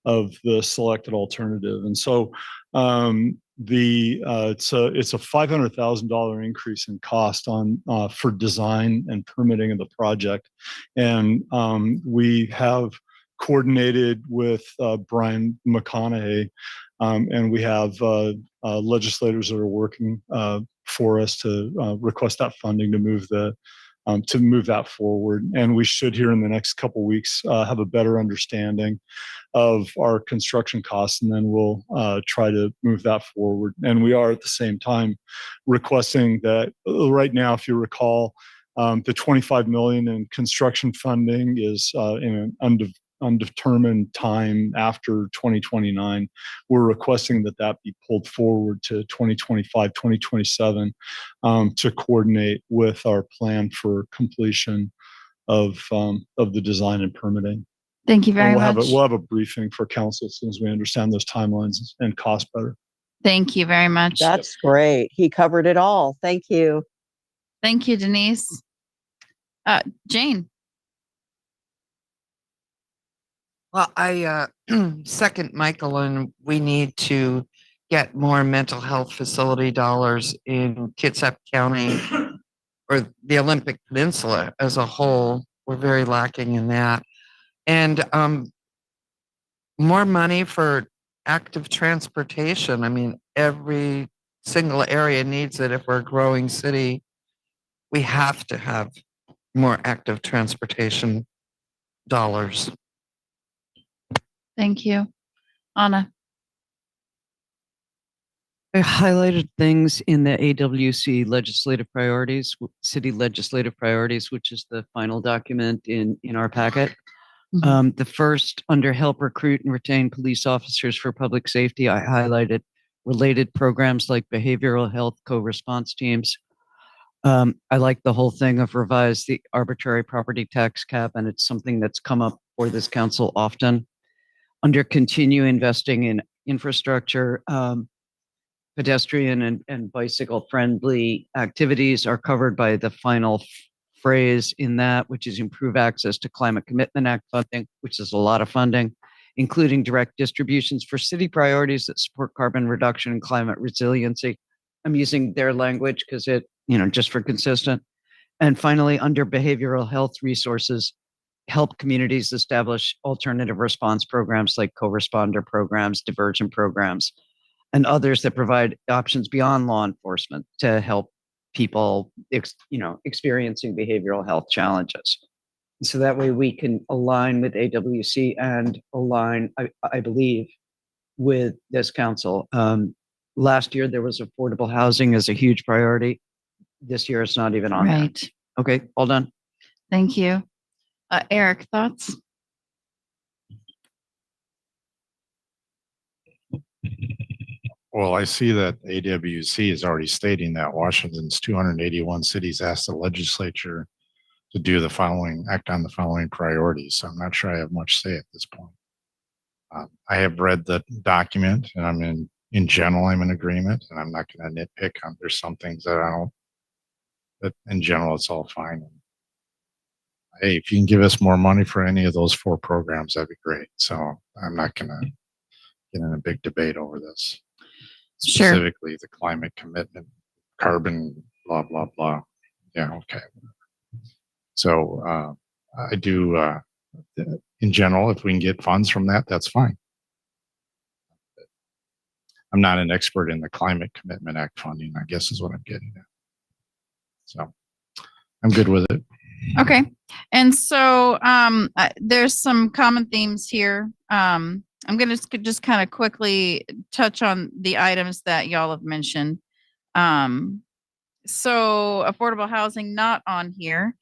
S16: of the selected alternative. And so it's a $500,000 increase in cost for design and permitting of the project. And we have coordinated with Brian McConaughey, and we have legislators that are working for us to request that funding to move that forward. And we should, here in the next couple of weeks, have a better understanding of our construction costs, and then we'll try to move that forward. And we are at the same time requesting that right now, if you recall, the $25 million in construction funding is in an undetermined time after 2029. We're requesting that be pulled forward to 2025, 2027 to coordinate with our plan for completion of the design and permitting.
S2: Thank you very much.
S16: We'll have a briefing for council as soon as we understand those timelines and cost better.
S2: Thank you very much.
S6: That's great. He covered it all. Thank you.
S2: Thank you, Denise. Jane.
S11: Well, I second Michael, and we need to get more mental health facility dollars in Kitsap County or the Olympic Peninsula as a whole. We're very lacking in that. And more money for active transportation. I mean, every single area needs it. If we're a growing city, we have to have more active transportation dollars.
S2: Thank you. Anna.
S3: I highlighted things in the AWC legislative priorities, city legislative priorities, which is the final document in our packet. The first, under help recruit and retain police officers for public safety, I highlighted related programs like behavioral health co-response teams. I like the whole thing of revise the arbitrary property tax cap, and it's something that's come up for this council often. Under continue investing in infrastructure, pedestrian and bicycle friendly activities are covered by the final phrase in that, which is improve access to Climate Commitment Act funding, which is a lot of funding, including direct distributions for city priorities that support carbon reduction and climate resiliency. I'm using their language because it, just for consistent. And finally, under behavioral health resources, help communities establish alternative response programs like co-responder programs, diversion programs, and others that provide options beyond law enforcement to help people, experiencing behavioral health challenges. And so that way we can align with AWC and align, I believe, with this council. Last year, there was affordable housing as a huge priority. This year, it's not even on there.
S2: Right.
S3: Okay, all done.
S2: Thank you. Eric, thoughts?
S10: Well, I see that AWC is already stating that Washington's 281 cities asked the legislature to do act on the following priorities. So I'm not sure I have much say at this point. I have read the document, and in general, I'm in agreement, and I'm not going to nitpick. There's some things that I don't, but in general, it's all fine. Hey, if you can give us more money for any of those 4 programs, that'd be great. So I'm not going to get in a big debate over this.
S2: Sure.
S10: Specifically, the climate commitment, carbon, blah, blah, blah. Yeah, okay. So I do, in general, if we can get funds from that, that's fine. I'm not an expert in the Climate Commitment Act funding, I guess is what I'm getting at. So I'm good with it.
S2: Okay. And so there's some common themes here. I'm going to just kind of quickly touch on the items that y'all have mentioned. So affordable housing not on here,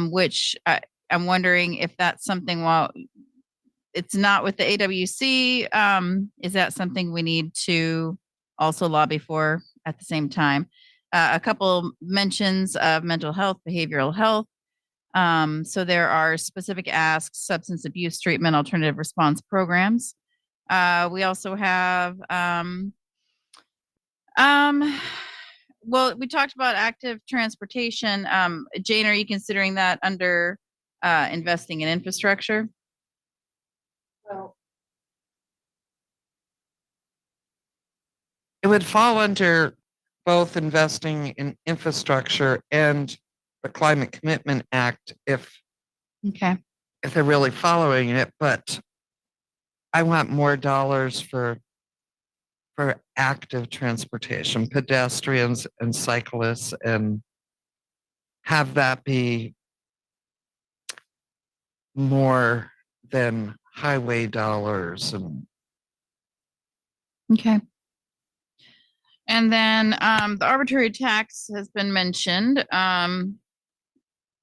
S2: which I'm wondering if that's something, while it's not with the AWC, is that something we need to also lobby for at the same time? A couple mentions of mental health, behavioral health. So there are specific asks, substance abuse treatment, alternative response programs. We also have, well, we talked about active transportation. Jane, are you considering that under investing in infrastructure?
S13: Well,
S11: It would fall under both investing in infrastructure and the Climate Commitment Act if they're really following it, but I want more dollars for active transportation, pedestrians and cyclists, and have that be more than highway dollars. And
S2: okay. And then the arbitrary tax has been mentioned.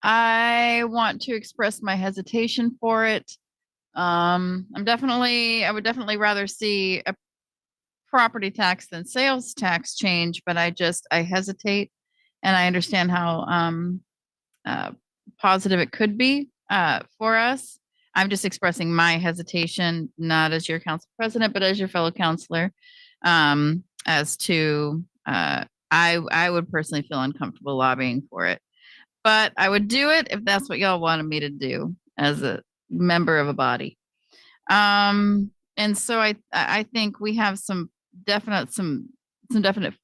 S2: I want to express my hesitation for it. I would definitely rather see a property tax than sales tax change, but I hesitate, and I understand how positive it could be for us. I'm just expressing my hesitation, not as your council president, but as your fellow councilor, as to I would personally feel uncomfortable lobbying for it. But I would do it if that's what y'all wanted me to do as a member of a body. And so I think we have some definite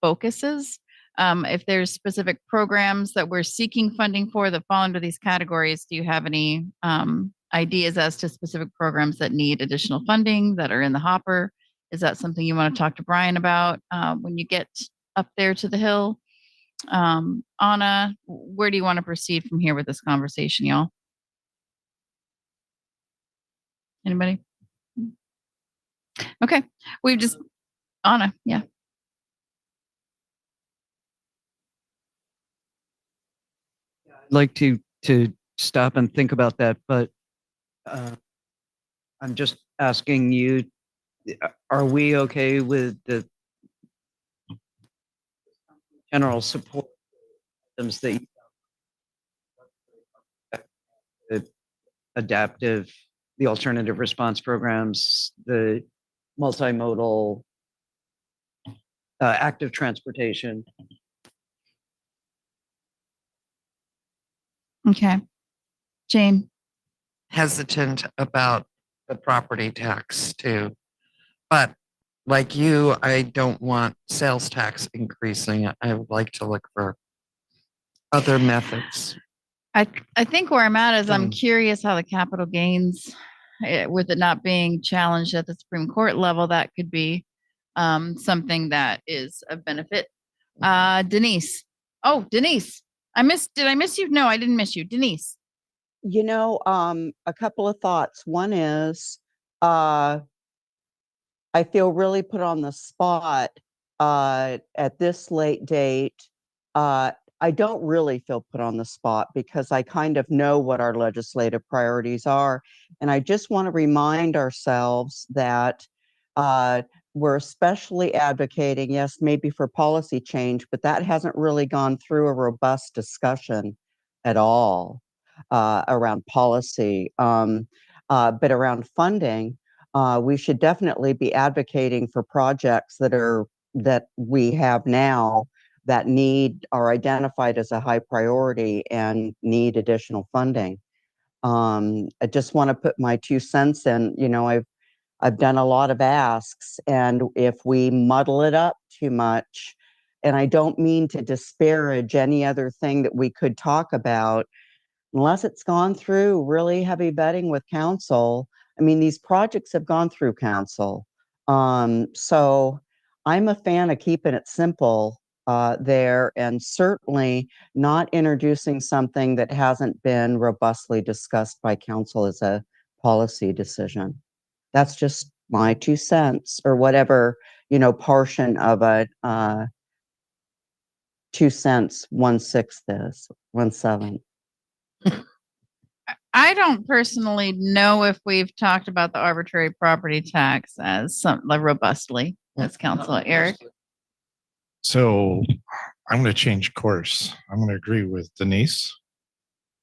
S2: focuses. If there's specific programs that we're seeking funding for that fall under these categories, do you have any ideas as to specific programs that need additional funding that are in the hopper? Is that something you want to talk to Brian about when you get up there to the Hill? Anna, where do you want to proceed from here with this conversation, y'all? Anybody? Okay, we've just, Anna, yeah.
S15: I'd like to stop and think about that, but I'm just asking you, are we okay with the general support items that the adaptive, the alternative response programs, the multimodal, active transportation?
S2: Okay. Jane?
S11: Hesitant about the property tax too. But like you, I don't want sales tax increasing. I would like to look for other methods.
S2: I think where I'm at is I'm curious how the capital gains, with it not being challenged at the Supreme Court level, that could be something that is of benefit. Denise. Oh, Denise. Did I miss you? No, I didn't miss you. Denise.
S6: You know, a couple of thoughts. One is, I feel really put on the spot at this late date. I don't really feel put on the spot because I kind of know what our legislative priorities are. And I just want to remind ourselves that we're especially advocating, yes, maybe for policy change, but that hasn't really gone through a robust discussion at all around policy. But around funding, we should definitely be advocating for projects that we have now that are identified as a high priority and need additional funding. I just want to put my 2 cents in. You know, I've done a lot of asks, and if we muddle it up too much, and I don't mean to disparage any other thing that we could talk about, unless it's gone through really heavy vetting with council. I mean, these projects have gone through council. So I'm a fan of keeping it simple there, and certainly not introducing something that hasn't been robustly discussed by council as a policy decision. That's just my 2 cents, or whatever, you know, portion of a 2 cents, 1/6 is, 1/7.
S2: I don't personally know if we've talked about the arbitrary property tax as like robustly as council. Eric?
S10: So I'm going to change course. I'm going to agree with Denise.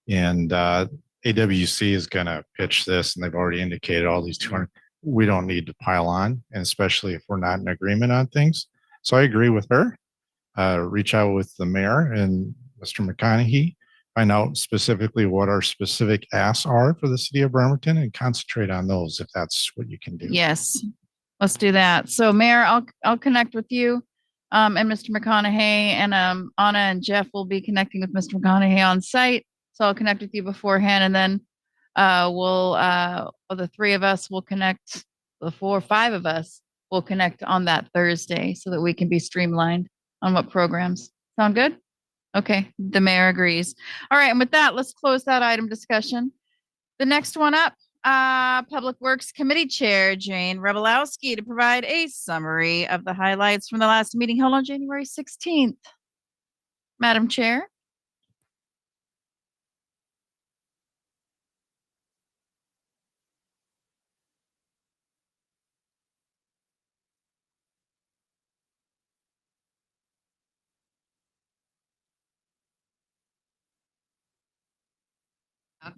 S10: And AWC is going to pitch this, and they've already indicated all these 200. We don't need to pile on, and especially if we're not in agreement on things. So I agree with her. Reach out with the mayor and Mr. McConaughey, find out specifically what our specific asks are for the city of Bremerton, and concentrate on those if that's what you can do.
S2: Yes, let's do that. So Mayor, I'll connect with you and Mr. McConaughey, and Anna and Jeff will be connecting with Mr. McConaughey on site. So I'll connect with you beforehand, and then the 3 of us will connect, the 4 or 5 of us will connect on that Thursday so that we can be streamlined on what programs. Sound good? Okay, the mayor agrees. All right, and with that, let's close that item discussion. The next one up, Public Works Committee Chair Jane Rebelowski to provide a summary of the highlights from the last meeting held on January 16th. Madam Chair.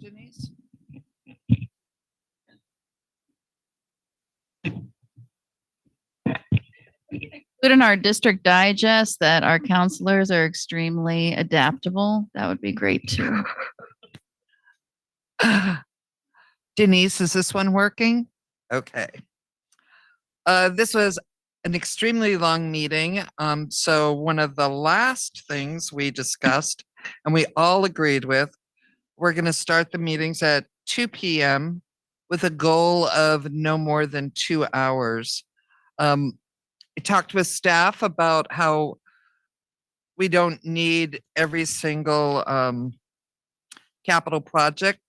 S11: Denise?
S2: Put in our district digest that our counselors are extremely adaptable. That would be great too.
S11: Denise, is this one working? Okay. This was an extremely long meeting. So one of the last things we discussed and we all agreed with, we're going to start the meetings at 2 p.m. with a goal of no more than 2 hours. I talked with staff about how we don't need every single capital project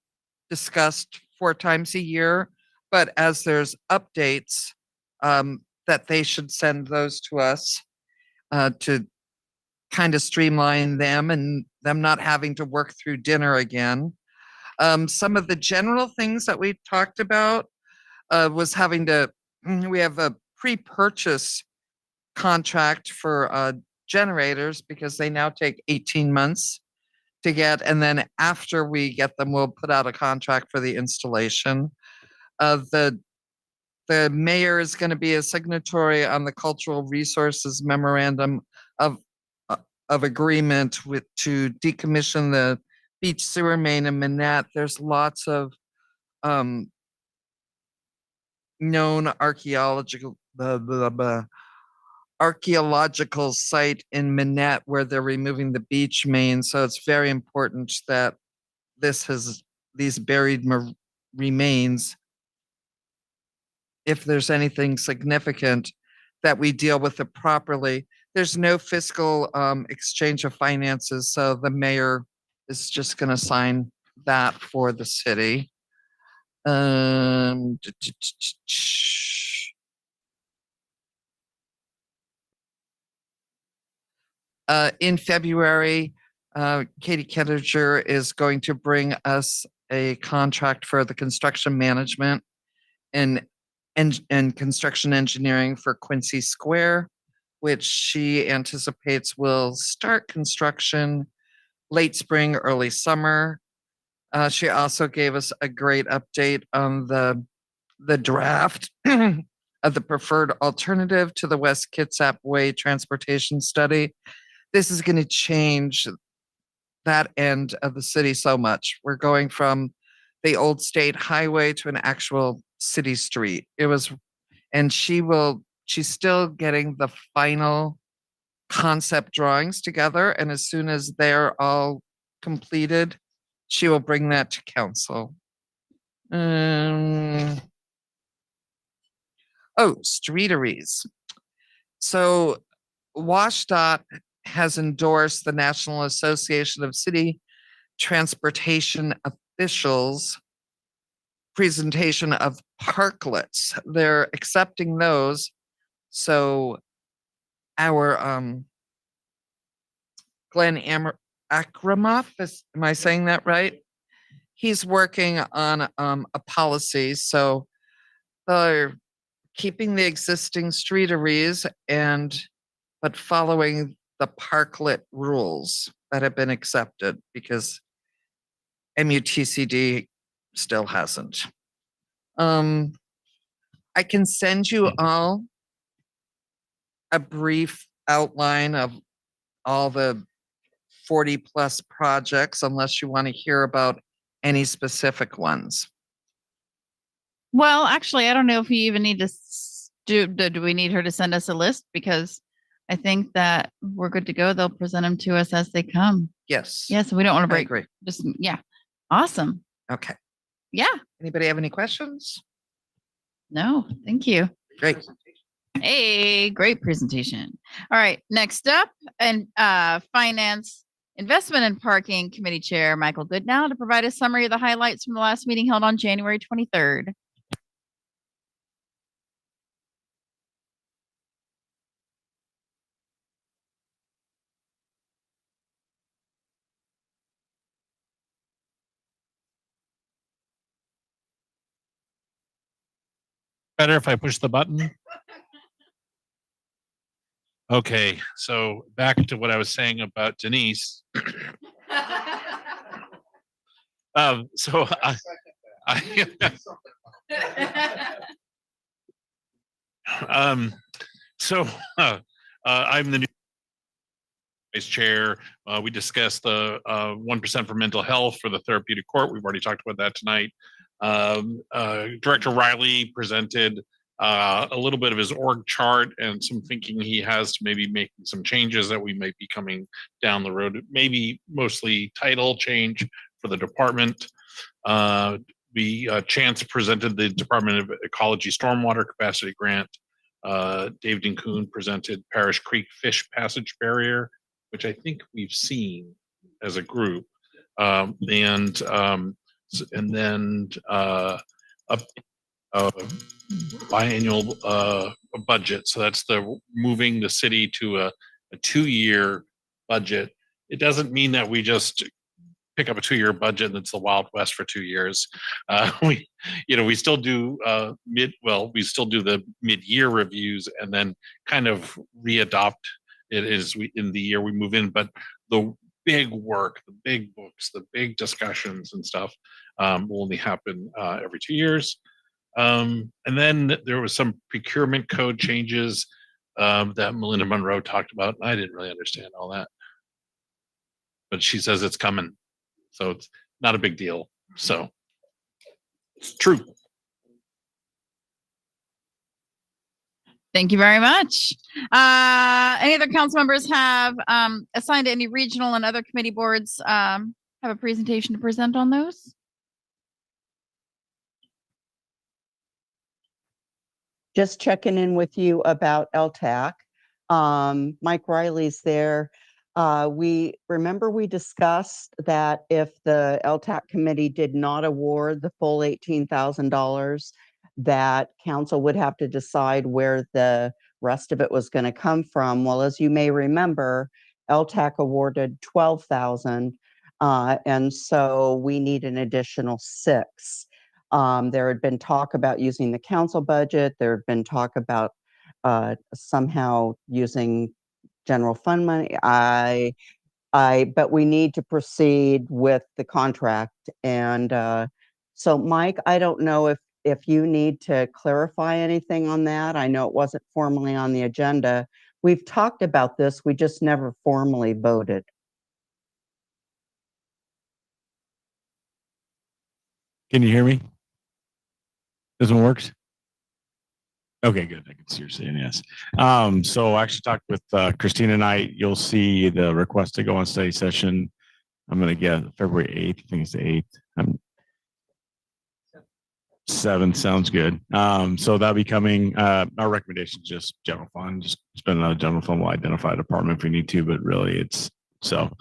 S11: discussed 4 times a year, but as there's updates, that they should send those to us to kind of streamline them and them not having to work through dinner again. Some of the general things that we talked about was having to, we have a pre-purchase contract for generators because they now take 18 months to get, and then after we get them, we'll put out a contract for the installation. The mayor is going to be a signatory on the cultural resources memorandum of agreement with to decommission the beach sewer main in Manette. There's lots of known archaeological archaeological site in Manette where they're removing the beach main. So it's very important that these buried remains, if there's anything significant, that we deal with it properly. There's no fiscal exchange of finances, so the mayor is just going to sign that for the city. In February, Katie Kettinger is going to bring us a contract for the construction management and construction engineering for Quincy Square, which she anticipates will start construction late spring, early summer. She also gave us a great update on the draft of the preferred alternative to the West Kitsap Way transportation study. This is going to change that end of the city so much. We're going from the old state highway to an actual city street. And she's still getting the final concept drawings together. And as soon as they're all completed, she will bring that to council. Streeteries. So WashDOT has endorsed the National Association of City Transportation Officials presentation of parklets. They're accepting those. So our Glenn Akramoff, am I saying that right? He's working on a policy. So they're keeping the existing streeteries but following the parklet rules that have been accepted because MUTCD still hasn't. I can send you all a brief outline of all the 40 plus projects unless you want to hear about any specific ones.
S2: Well, actually, I don't know if we even need to do we need her to send us a list? Because I think that we're good to go. They'll present them to us as they come.
S11: Yes.
S2: Yeah. So we don't want to break.
S11: Agree.
S2: Just, yeah. Awesome.
S11: Okay.
S2: Yeah.
S11: Anybody have any questions?
S2: No, thank you.
S11: Great.
S2: Hey, great presentation. All right. Next up, and Finance, Investment and Parking Committee Chair Michael Goodnow to provide a summary of the highlights from the last meeting held on January 23rd.
S9: Better if I push the button. Okay, so back to what I was saying about Denise. So I'm the new vice chair. We discussed the 1% for mental health for the therapeutic court. We've already talked about that tonight. Director Riley presented a little bit of his org chart and some thinking he has to maybe make some changes that we might be coming down the road, maybe mostly title change for the department. Chance presented the Department of Ecology Stormwater Capacity Grant. David and Kuhn presented Parish Creek Fish Passage Barrier. which I think we've seen as a group. And then a biannual budget. So that's the moving the city to a 2-year budget. It doesn't mean that we just pick up a 2-year budget and it's the Wild West for 2 years. We still do we still do the mid-year reviews and then kind of readopt it as we in the year we move in. But the big work, the big books, the big discussions and stuff will only happen every 2 years. And then there was some procurement code changes that Melinda Monroe talked about. I didn't really understand all that, but she says it's coming, so it's not a big deal. So it's true.
S2: Thank you very much. Any other council members have assigned to any regional and other committee boards have a presentation to present on those?
S6: Just checking in with you about LTAC. Mike Riley's there. We discussed that if the LTAC committee did not award the full $18,000, that council would have to decide where the rest of it was going to come from. Well, as you may remember, LTAC awarded $12,000, and so we need an additional $6,000. There had been talk about using the council budget. There had been talk about somehow using general fund money. But we need to proceed with the contract. And so, Mike, I don't know if you need to clarify anything on that. I know it wasn't formally on the agenda. We've talked about this. We just never formally voted.
S12: Can you hear me? This one works? Okay, good. I can see you're saying yes. So I actually talked with Christina tonight. You'll see the request to go on study session. I'm going to get February 8th. I think it's the 8th. 7th sounds good. So that'll be coming. Our recommendation is just general fund. Just spend another general fund. We'll identify a department if we need to, but really it's so.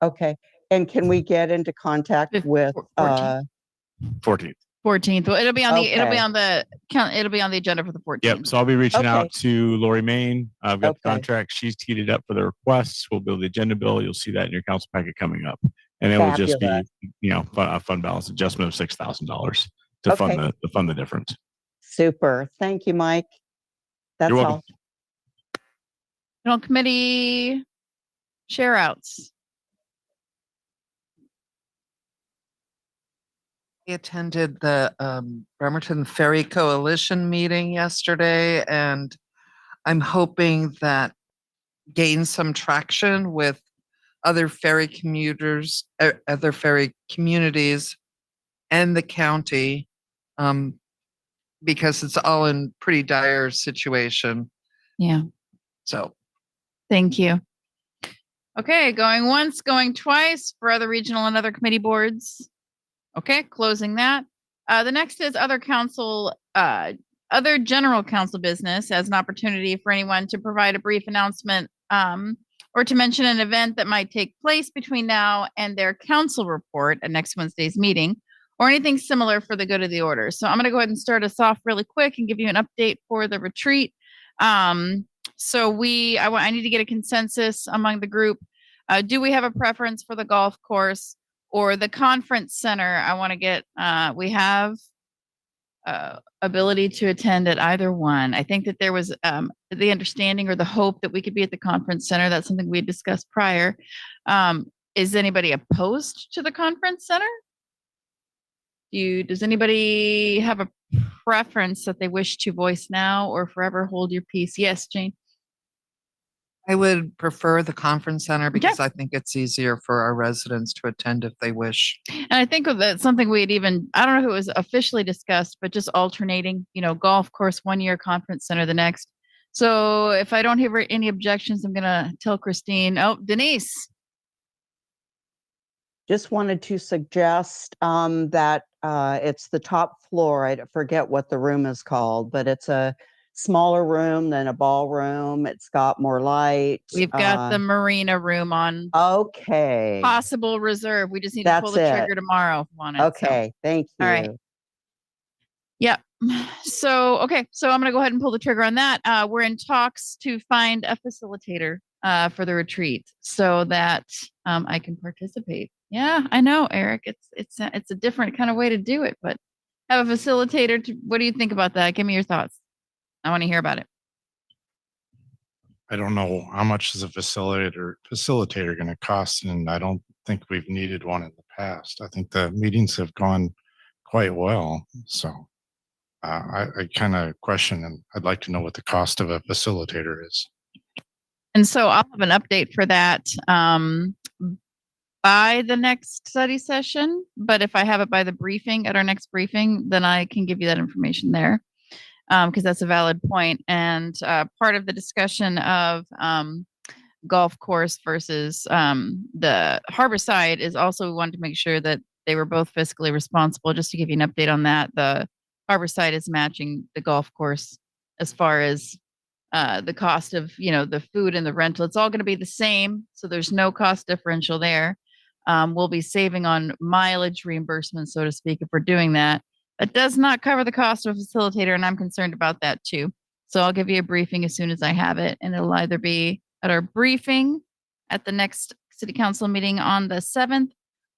S6: Okay. And can we get into contact with
S12: 14th?
S2: 14th. Well, it'll be on
S6: Okay.
S2: it'll be on the agenda for the 14th.
S12: Yep. So I'll be reaching
S6: Okay.
S12: out to Lori Main. I've got the
S6: Okay.
S12: contract. She's teed it up for the requests. We'll build the agenda bill. You'll see that in your council packet coming up. And it will just be,
S6: Fabulous.
S12: a fund balance adjustment of $6,000 to fund the difference.
S6: Super. Thank you, Mike. That's
S12: You're
S6: all.
S12: welcome.
S2: General committee share outs.
S11: I attended the Bremerton Ferry Coalition meeting yesterday, and I'm hoping that gains some traction with other ferry commuters, other ferry communities, and the county, because it's all in pretty dire situation.
S2: Yeah.
S11: So
S2: Thank you. Okay, going once, going twice for other regional and other committee boards. Okay, closing that. The next is other general council business as an opportunity for anyone to provide a brief announcement or to mention an event that might take place between now and their council report at next Wednesday's meeting, or anything similar for the good of the order. So I'm going to go ahead and start us off really quick and give you an update for the retreat. So I need to get a consensus among the group. Do we have a preference for the golf course or the conference center? I want to get, we have ability to attend at either one. I think that there was the understanding or the hope that we could be at the conference center. That's something we had discussed prior. Is anybody opposed to the conference center? Does anybody have a preference that they wish to voice now or forever hold your peace? Yes, Jane.
S11: I would prefer the conference center because I think it's easier for our residents to attend if they wish.
S2: And I think that's something we had I don't know if it was officially discussed, but just alternating, golf course 1 year, conference center the next. So if I don't hear any objections, I'm going to tell Christine. Oh, Denise.
S6: Just wanted to suggest that it's the top floor. I forget what the room is called, but it's a smaller room than a ballroom. It's got more light.
S2: We've got the marina room on
S6: Okay.
S2: possible reserve. We just need to pull the
S6: That's it.
S2: trigger tomorrow on it. So.
S6: Okay, thank you.
S2: All right. Yep. So, okay. So I'm going to go ahead and pull the trigger on that. We're in talks to find a facilitator for the retreat so that I can participate. Yeah, I know, Eric. It's a different kind of way to do it, but have a facilitator. What do you think about that? Give me your thoughts. I want to hear about it.
S10: I don't know how much is a facilitator going to cost, and I don't think we've needed one in the past. I think the meetings have gone quite well. So I kind of question, and I'd like to know what the cost of a facilitator is.
S2: And so I'll have an update for that by the next study session. But if I have it by the briefing at our next briefing, then I can give you that information there because that's a valid point. And part of the discussion of golf course versus the harbor side is also we wanted to make sure that they were both fiscally responsible. Just to give you an update on that, the harbor side is matching the golf course as far as the cost of, the food and the rental. It's all going to be the same. So there's no cost differential there. We'll be saving on mileage reimbursement, so to speak, if we're doing that. That does not cover the cost of a facilitator, and I'm concerned about that too. So I'll give you a briefing as soon as I have it, and it'll either be at our briefing at the next city council meeting on the 7th,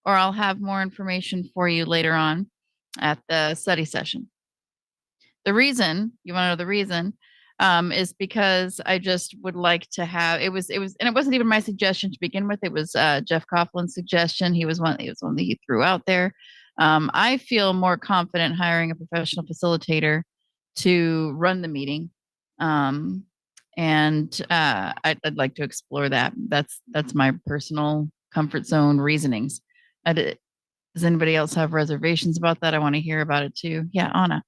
S2: or I'll have more information for you later on at the study session. The reason, you want to know the reason, is because I just would like to have, and it wasn't even my suggestion to begin with. It was Jeff Coughlin's suggestion. He was one that he threw out there. I feel more confident hiring a professional facilitator to run the meeting. And I'd like to explore that. That's my personal comfort zone reasonings. Does anybody else have reservations about that? I want to hear about it too. Yeah, Anna.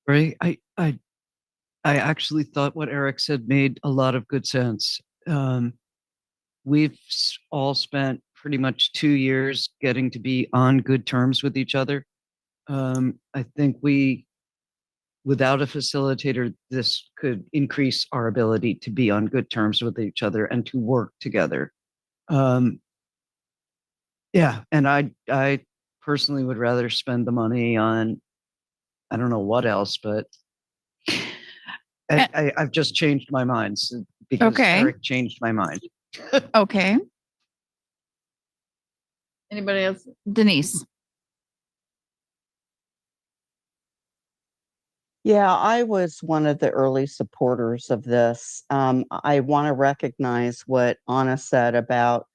S15: Right. I actually thought what Eric said made a lot of good sense. We've all spent pretty much 2 years getting to be on good terms with each other. I think without a facilitator, this could increase our ability to be on good terms with each other and to work together. Yeah, and I personally would rather spend the money on, I don't know what else, but I've just changed my mind because Eric changed my mind.
S2: Okay. Anybody else? Denise.
S6: Yeah, I was one of the early supporters of this. I want to recognize what Anna said about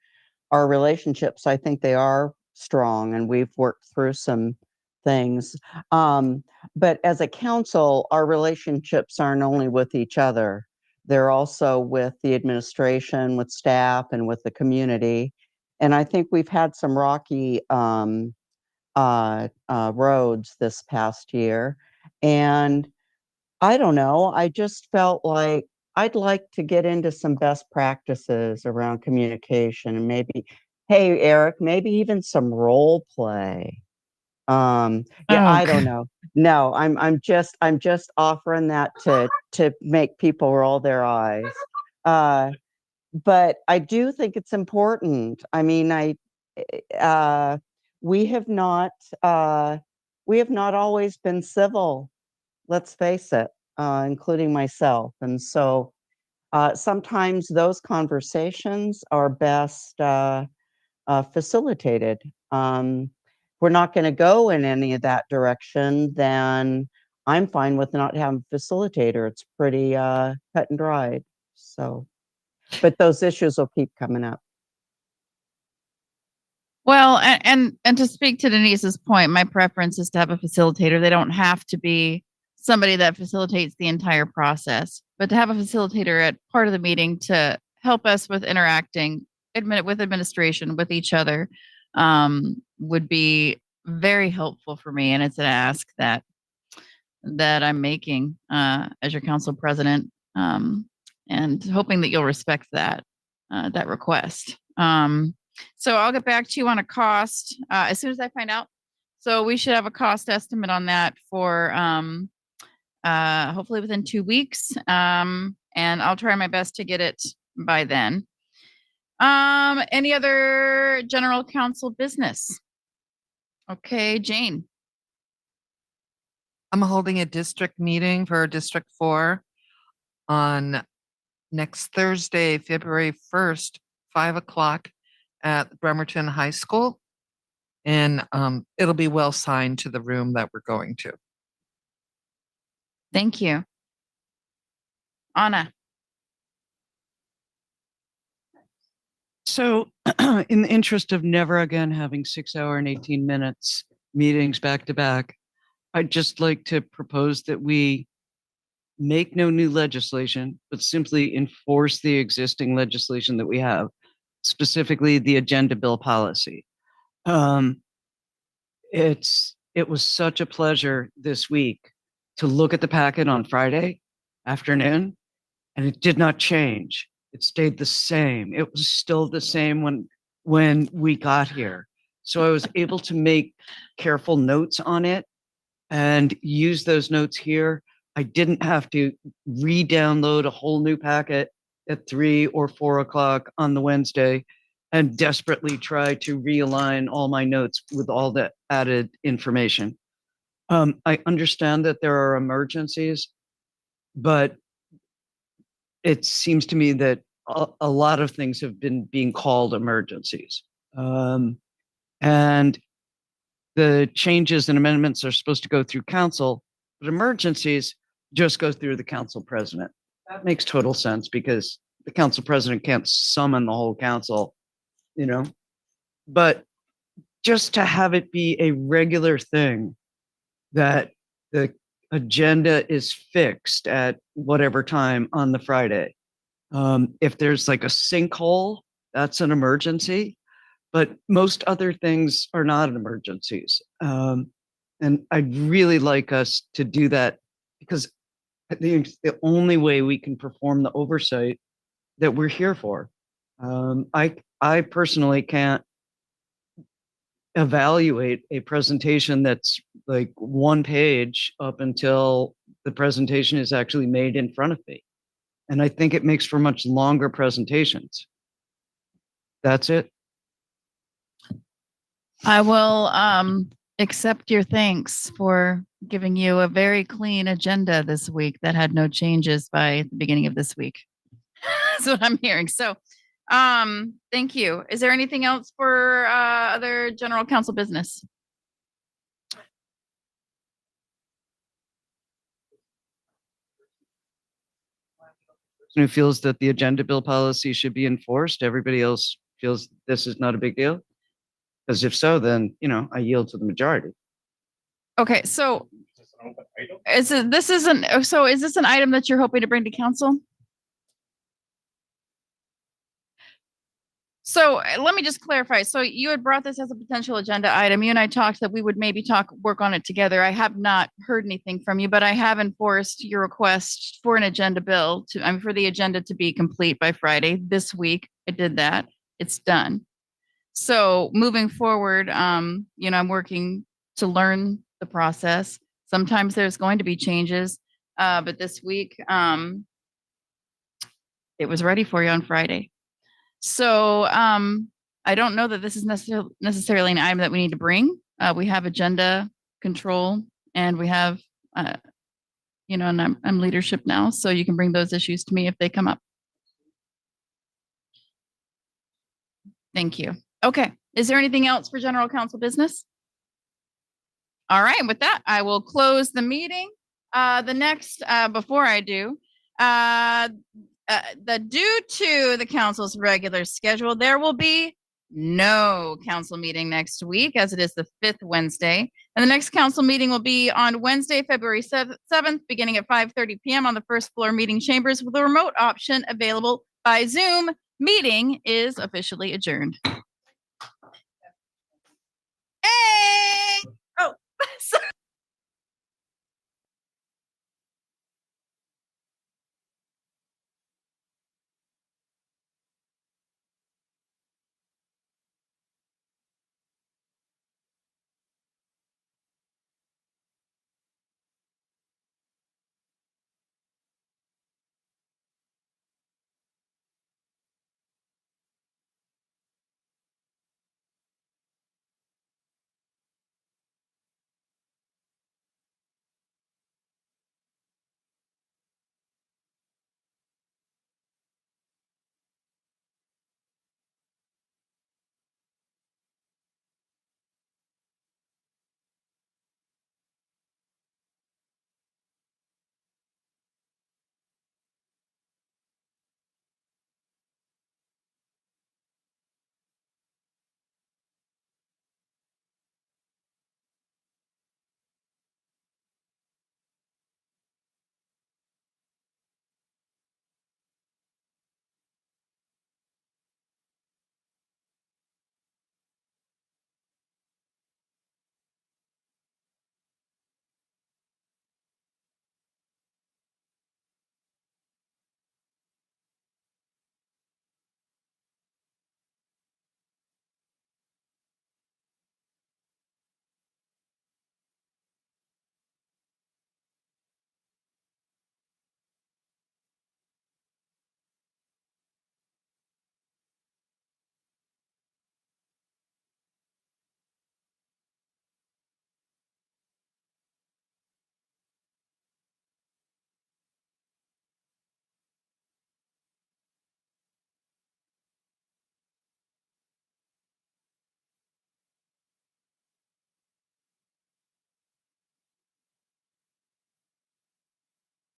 S6: our relationships. I think they are strong, and we've worked through some things. But as a council, our relationships aren't only with each other, they're also with the administration, with staff, and with the community. And I think we've had some rocky roads this past year. And I don't know, I just felt like I'd like to get into some best practices around communication and maybe, hey, Eric, maybe even some role play. I don't know. No, I'm just offering that to make people roll their eyes. But I do think it's important. I mean, we have not always been civil. Let's face it, including myself. And so sometimes those conversations are best facilitated. We're not going to go in any of that direction, then I'm fine with not having a facilitator. It's pretty cut and dried. So, but those issues will keep coming up.
S2: Well, and to speak to Denise's point, my preference is to have a facilitator. They don't have to be somebody that facilitates the entire process, but to have a facilitator at part of the meeting to help us with interacting with administration, with each other, would be very helpful for me. And it's an ask that I'm making as your council president, and hoping that you'll respect that request. So I'll get back to you on a cost as soon as I find out. So we should have a cost estimate on that for hopefully within 2 weeks. And I'll try my best to get it by then. Any other general council business? Okay, Jane.
S11: I'm holding a district meeting for District 4 on next Thursday, February 1st, 5 o'clock at Bremerton High School. And it'll be well signed to the room that we're going to.
S2: Thank you. Anna.
S15: So in the interest of never again having 6 hour and 18 minutes meetings back to back, I'd just like to propose that we make no new legislation, but simply enforce the existing legislation that we have, specifically the agenda bill policy. It was such a pleasure this week to look at the packet on Friday afternoon, and it did not change. It stayed the same. It was still the same when we got here. So I was able to make careful notes on it and use those notes here. I didn't have to re-download a whole new packet at 3 or 4 o'clock on the Wednesday and desperately try to realign all my notes with all the added information. I understand that there are emergencies, but it seems to me that a lot of things have been being called emergencies. And the changes and amendments are supposed to go through council, but emergencies just go through the council president. That makes total sense because the council president can't summon the whole council, you know, but just to have it be a regular thing that the agenda is fixed at whatever time on the Friday. If there's like a sinkhole, that's an emergency, but most other things are not emergencies. And I'd really like us to do that because I think it's the only way we can perform the oversight that we're here for. I personally can't evaluate a presentation that's like 1 page up until the presentation is actually made in front of me. And I think it makes for much longer presentations. That's it.
S2: I will accept your thanks for giving you a very clean agenda this week that had no changes by the beginning of this week. That's what I'm hearing. So thank you. Is there anything else for other general council business?
S15: Who feels that the agenda bill policy should be enforced? Everybody else feels this is not a big deal? Because if so, then, you know, I yield to the majority.
S2: Okay, so is this is an item that you're hoping to bring to council? So let me just clarify. So you had brought this as a potential agenda item. You and I talked that we would maybe work on it together. I have not heard anything from you, but I have enforced your request for an agenda bill for the agenda to be complete by Friday this week. I did that. It's done. So moving forward, you know, I'm working to learn the process. Sometimes there's going to be changes, but this week, it was ready for you on Friday. So I don't know that this is necessarily an item that we need to bring. We have agenda control and we have, you know, and I'm leadership now, so you can bring those issues to me if they come up. Thank you. Okay. Is there anything else for general council business? All right. With that, I will close the meeting. The next, before I do, due to the council's regular schedule, there will be no council meeting next week, as it is the 5th Wednesday. And the next council meeting will be on Wednesday, February 7th, beginning at 5:30 p.m. on the first floor meeting chambers with a remote option available by Zoom. Meeting is officially adjourned. Hey! Oh, sorry.